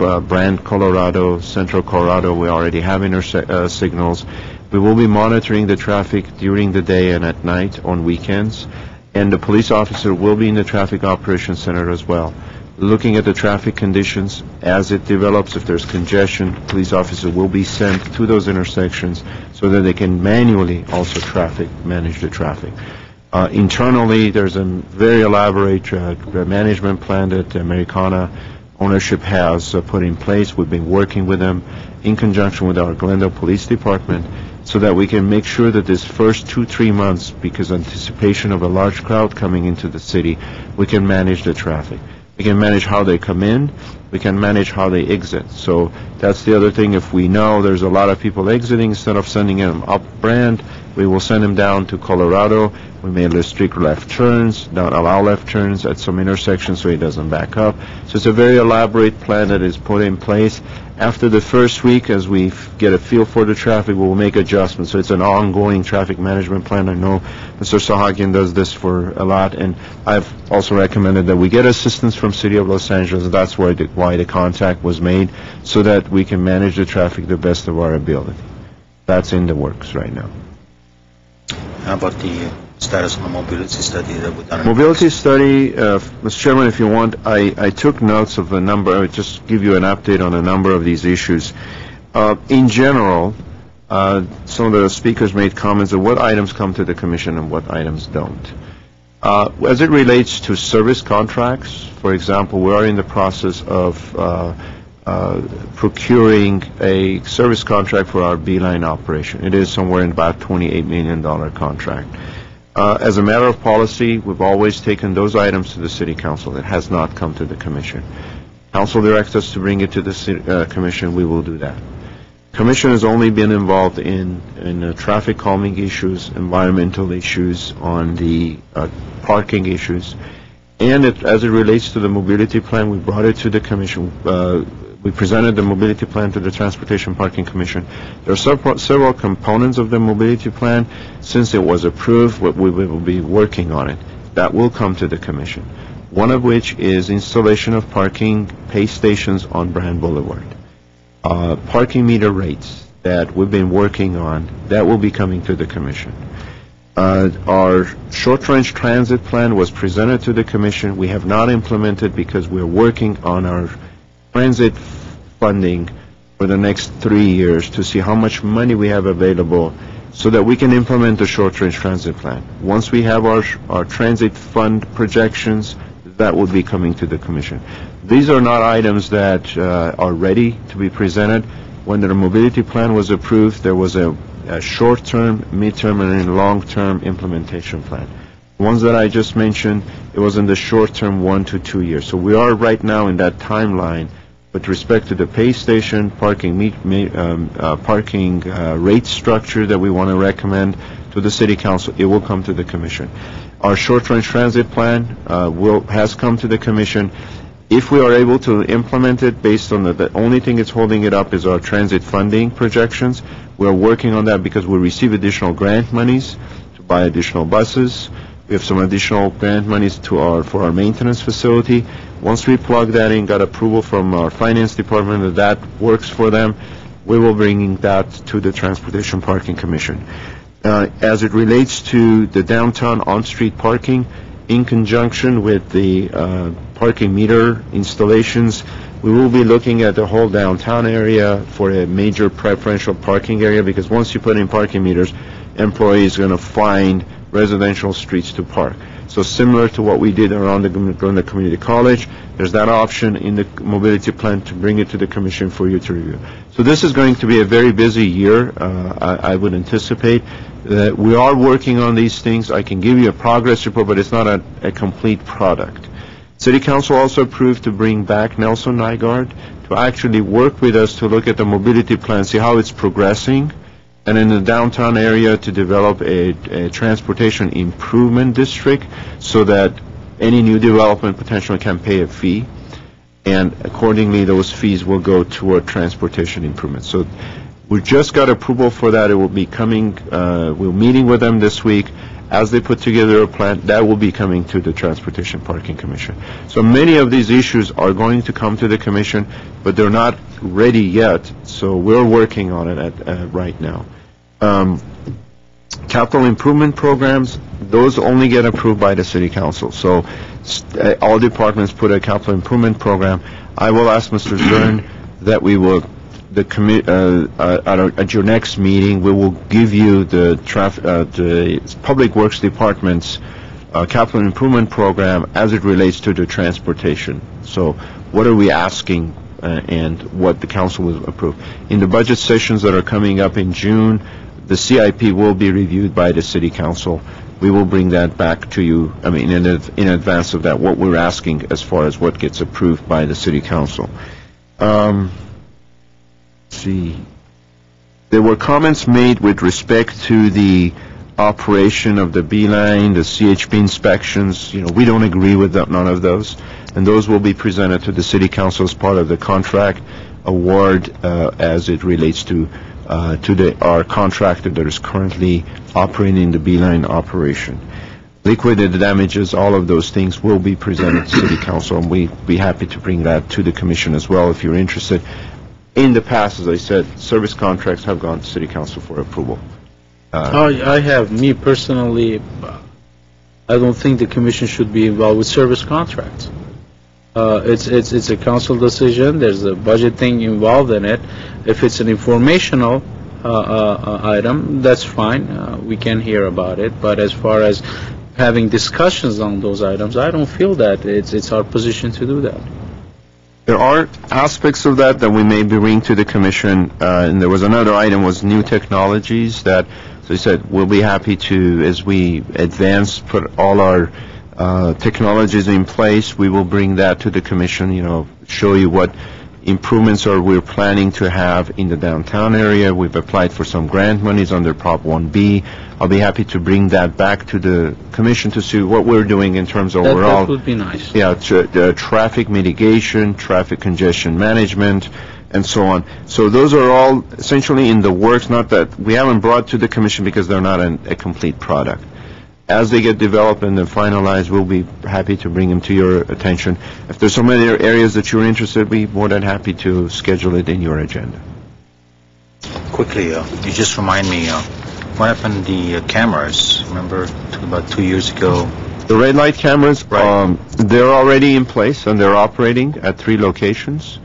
Speaker 7: Colorado, Central Colorado. We already have signals. We will be monitoring the traffic during the day and at night on weekends. and the police officer will be in the Traffic Operations Center as well, looking at the traffic conditions as it develops. If there's congestion, police officer will be sent to those intersections so that they can manually also manage the traffic. Internally, there's a very elaborate management plan that Americana ownership has put in place. We've been working with them in conjunction with our Glendale Police Department so that we can make sure that this first 2-3 months, because anticipation of a large crowd coming into the city, we can manage the traffic. We can manage how they come in. We can manage how they exit. So that's the other thing. If we know there's a lot of people exiting, instead of sending them up Brand, we will send them down to Colorado. We may restrict left turns, not allow left turns at some intersections so he doesn't back up. So it's a very elaborate plan that is put in place. After the first week, as we get a feel for the traffic, we will make adjustments. So it's an ongoing traffic management plan. I know Mr. Sahakian does this for a lot, and I've also recommended that we get assistance from City of Los Angeles. That's why the contact was made, so that we can manage the traffic the best of our ability. That's in the works right now.
Speaker 12: How about the status of the mobility study that we've done?
Speaker 7: Mobility study, Mr. Chairman, if you want, I took notes of a number. I would just give you an update on a number of these issues. In general, some of the speakers made comments of what items come to the Commission and what items don't. As it relates to service contracts, for example, we are in the process of procuring a service contract for our Beeline operation. It is somewhere in about $28 million contract. As a matter of policy, we've always taken those items to the City Council. It has not come to the Commission. Council directs us to bring it to the Commission. We will do that. Commission has only been involved in traffic calming issues, environmental issues, on the parking issues, and as it relates to the mobility plan, we brought it to the Commission. We presented the mobility plan to the Transportation Parking Commission. There are several components of the mobility plan. Since it was approved, we will be working on it. That will come to the Commission. One of which is installation of parking pay stations on Brand Boulevard. Parking meter rates that we've been working on, that will be coming to the Commission. Our short-range transit plan was presented to the Commission. We have not implemented because we're working on our transit funding for the next 3 years to see how much money we have available so that we can implement the short-range transit plan. Once we have our transit fund projections, that will be coming to the Commission. These are not items that are ready to be presented. When the mobility plan was approved, there was a short-term, mid-term, and long-term implementation plan. The ones that I just mentioned, it was in the short-term 1 to 2 years. So we are right now in that timeline with respect to the pay station, parking rate structure that we want to recommend to the City Council. It will come to the Commission. Our short-range transit plan has come to the Commission. If we are able to implement it based on the only thing that's holding it up is our transit funding projections. We're working on that because we receive additional grant monies to buy additional buses. We have some additional grant monies for our maintenance facility. Once we plug that in, got approval from our finance department that works for them, we will bring that to the Transportation Parking Commission. As it relates to the downtown on-street parking, in conjunction with the parking meter installations, we will be looking at the whole downtown area for a major preferential parking area, because once you put in parking meters, employees are going to find residential streets to park. So similar to what we did around the Community College, there's that option in the mobility plan to bring it to the Commission for you to review. So this is going to be a very busy year. I would anticipate that we are working on these things. I can give you a progress report, but it's not a complete product. City Council also approved to bring back Nelson Nygaard to actually work with us to look at the mobility plan, see how it's progressing, and in the downtown area to develop a transportation improvement district so that any new development potentially can pay a fee, and accordingly those fees will go toward transportation improvements. So we just got approval for that. It will be coming, we're meeting with them this week. As they put together a plan, that will be coming to the Transportation Parking Commission. So many of these issues are going to come to the Commission, but they're not ready yet, so we're working on it right now. Capital improvement programs, those only get approved by the city council. So all departments put a capital improvement program. I will ask Mr. Zern that we will, at your next meeting, we will give you the Public Works Department's capital improvement program as it relates to the transportation. So what are we asking and what the council will approve. In the budget sessions that are coming up in June, the CIP will be reviewed by the city council. We will bring that back to you, I mean, in advance of that, what we're asking as far as what gets approved by the city council. Let's see. There were comments made with respect to the operation of the B-line, the CHP inspections. You know, we don't agree with that, none of those. And those will be presented to the city council as part of the contract award as it relates to our contractor that is currently operating the B-line operation. Liquidated damages, all of those things will be presented to city council, and we'd be happy to bring that to the commission as well if you're interested. In the past, as I said, service contracts have gone to city council for approval.
Speaker 1: I have, me personally, I don't think the commission should be involved with service contracts. It's a council decision. There's a budget thing involved in it. If it's an informational item, that's fine. We can hear about it. But as far as having discussions on those items, I don't feel that it's our position to do that.
Speaker 7: There are aspects of that we may bring to the commission, and there was another item was new technologies that, as I said, we'll be happy to, as we advance, put all our technologies in place. We will bring that to the commission, you know, show you what improvements we're planning to have in the downtown area. We've applied for some grant monies under Prop 1B. I'll be happy to bring that back to the commission to see what we're doing in terms of overall.
Speaker 1: That would be nice.
Speaker 7: Yeah, traffic mitigation, traffic congestion management, and so on. So those are all essentially in the works, not that we haven't brought to the commission because they're not a complete product. As they get developed and then finalized, we'll be happy to bring them to your attention. If there's some other areas that you're interested, we'll be more than happy to schedule it in your agenda.
Speaker 12: Quickly, you just remind me, what happened to the cameras? Remember about 2 years ago?
Speaker 7: The red light cameras,
Speaker 12: right.
Speaker 7: They're already in place and they're operating at 3 locations.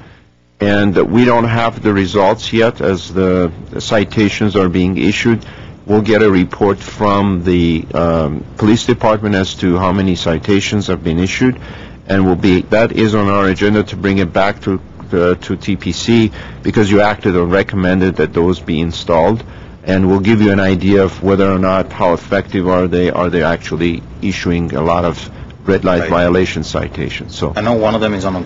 Speaker 7: And we don't have the results yet as the citations are being issued. We'll get a report from the police department as to how many citations have been issued, and that is on our agenda to bring it back to TPC because you acted or recommended that those be installed, and we'll give you an idea of whether or not how effective are they actually issuing a lot of red light violation citations. So
Speaker 12: I know one of them is on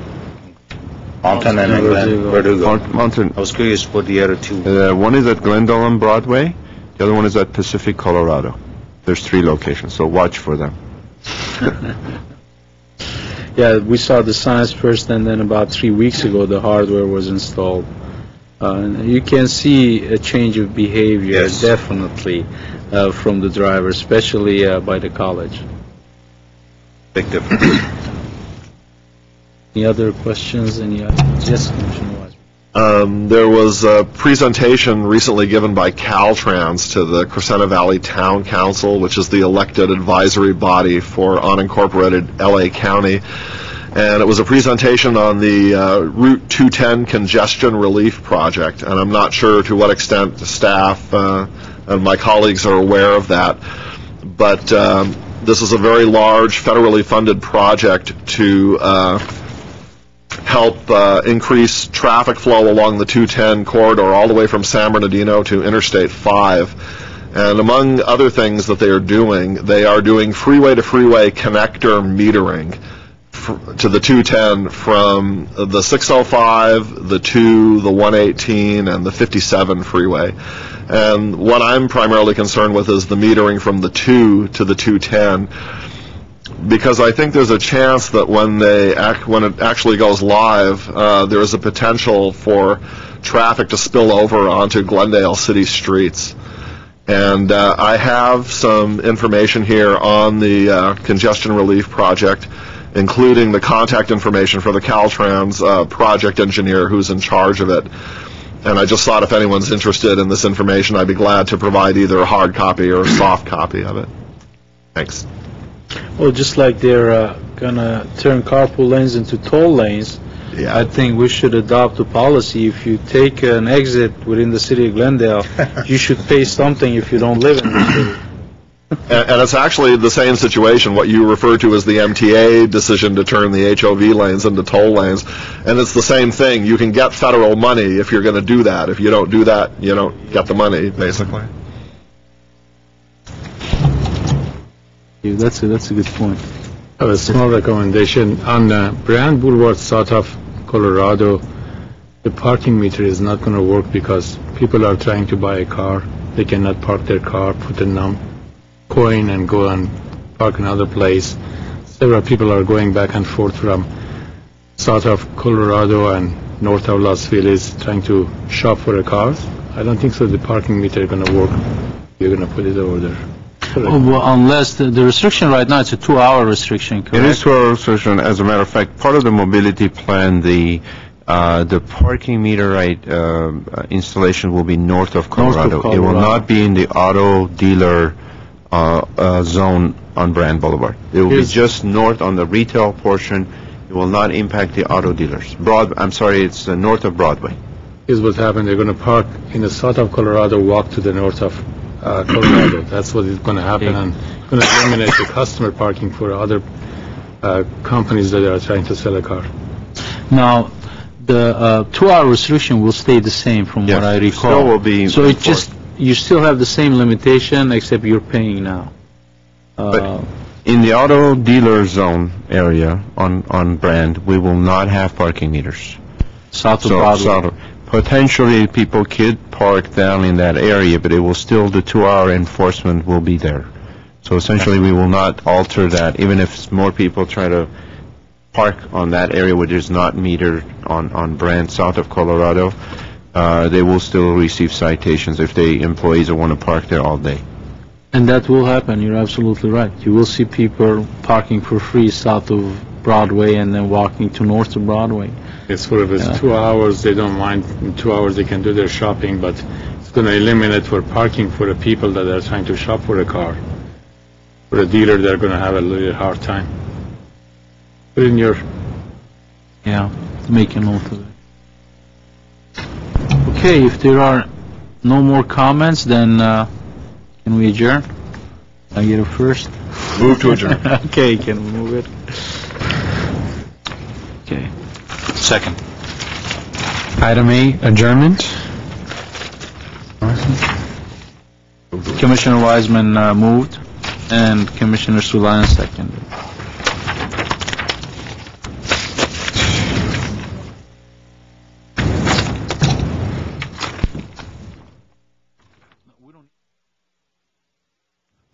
Speaker 12: Mountain and Verdugo.
Speaker 7: Mountain.
Speaker 12: I was curious what the other two.
Speaker 7: One is at Glendale on Broadway. The other one is at Pacific, Colorado. There's 3 locations, so watch for them.
Speaker 1: Yeah, we saw the signs first, and then about 3 weeks ago, the hardware was installed. You can see a change of behavior, definitely, from the driver, especially by the college.
Speaker 12: Big difference.
Speaker 1: Any other questions? Yes, Commissioner Wise.
Speaker 11: There was a presentation recently given by Caltrans to the Crescenta Valley Town Council, which is the elected advisory body for unincorporated LA County. And it was a presentation on the Route 210 congestion relief project. And I'm not sure to what extent the staff and my colleagues are aware of that. But this is a very large federally funded project to help increase traffic flow along the 210 corridor all the way from San Bernardino to Interstate 5. And among other things that they are doing freeway-to-freeway connector metering to the 210 from the 605, the 2, the 118, and the 57 freeway. And what I'm primarily concerned with is the metering from the 2 to the 210. Because I think there's a chance that when it actually goes live, there is a potential for traffic to spill over onto Glendale city streets. And I have some information here on the congestion relief project, including the contact information for the Caltrans project engineer who's in charge of it. And I just thought if anyone's interested in this information, I'd be glad to provide either a hard copy or a soft copy of it. Thanks.
Speaker 1: Well, just like they're gonna turn carpool lanes into toll lanes,
Speaker 11: Yeah.
Speaker 1: I think we should adopt a policy. If you take an exit within the city of Glendale, you should pay something if you don't live in the city.
Speaker 11: And it's actually the same situation, what you refer to as the MTA decision to turn the HOV lanes into toll lanes. And it's the same thing. You can get federal money if you're going to do that. If you don't do that, you don't get the money, basically.
Speaker 1: That's a good point.
Speaker 3: I have a small recommendation. On Brand Boulevard, south of Colorado, the parking meter is not going to work because people are trying to buy a car. They cannot park their car, put a coin, and go and park another place. Several people are going back and forth from south of Colorado and north of Las Vegas trying to shop for a car. I don't think so the parking meter is going to work. You're going to put it over there.
Speaker 1: Well, unless the restriction right now, it's a 2-hour restriction, correct?
Speaker 7: It is 2-hour restriction. As a matter of fact, part of the mobility plan, the parking meter installation will be north of Colorado. It will not be in the auto dealer zone on Brand Boulevard. It will be just north on the retail portion. It will not impact the auto dealers. It's north of Broadway.
Speaker 3: Here's what happened. They're going to park in the south of Colorado, walk to the north of Colorado. That's what is going to happen, and going to eliminate the customer parking for other companies that are trying to sell a car.
Speaker 1: Now, the 2-hour restriction will stay the same from what I recall.
Speaker 7: Still will be
Speaker 1: so it just, you still have the same limitation, except you're paying now.
Speaker 7: But in the auto dealer zone area on Brand, we will not have parking meters.
Speaker 1: South of Broadway.
Speaker 7: Potentially, people could park down in that area, but it will still, the 2-hour enforcement will be there. So essentially, we will not alter that, even if more people try to park on that area which is not metered on Brand south of Colorado. They will still receive citations if the employees want to park there all day.
Speaker 1: And that will happen. You're absolutely right. You will see people parking for free south of Broadway and then walking to north of Broadway.
Speaker 3: It's for if it's 2 hours, they don't mind. In 2 hours, they can do their shopping, but it's going to eliminate for parking for the people that are trying to shop for a car. For a dealer, they're going to have a little hard time. Put in your...
Speaker 1: Make a note of it. Okay, if there are no more comments, then can we adjourn? I get it first.
Speaker 11: Move to adjourn.
Speaker 1: Okay, can we move it? Okay.
Speaker 12: Second.
Speaker 2: Item 8, adjournment.
Speaker 1: Commissioner Wiseman moved, and Commissioner Sulayan seconded.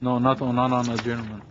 Speaker 1: No, not on adjournment.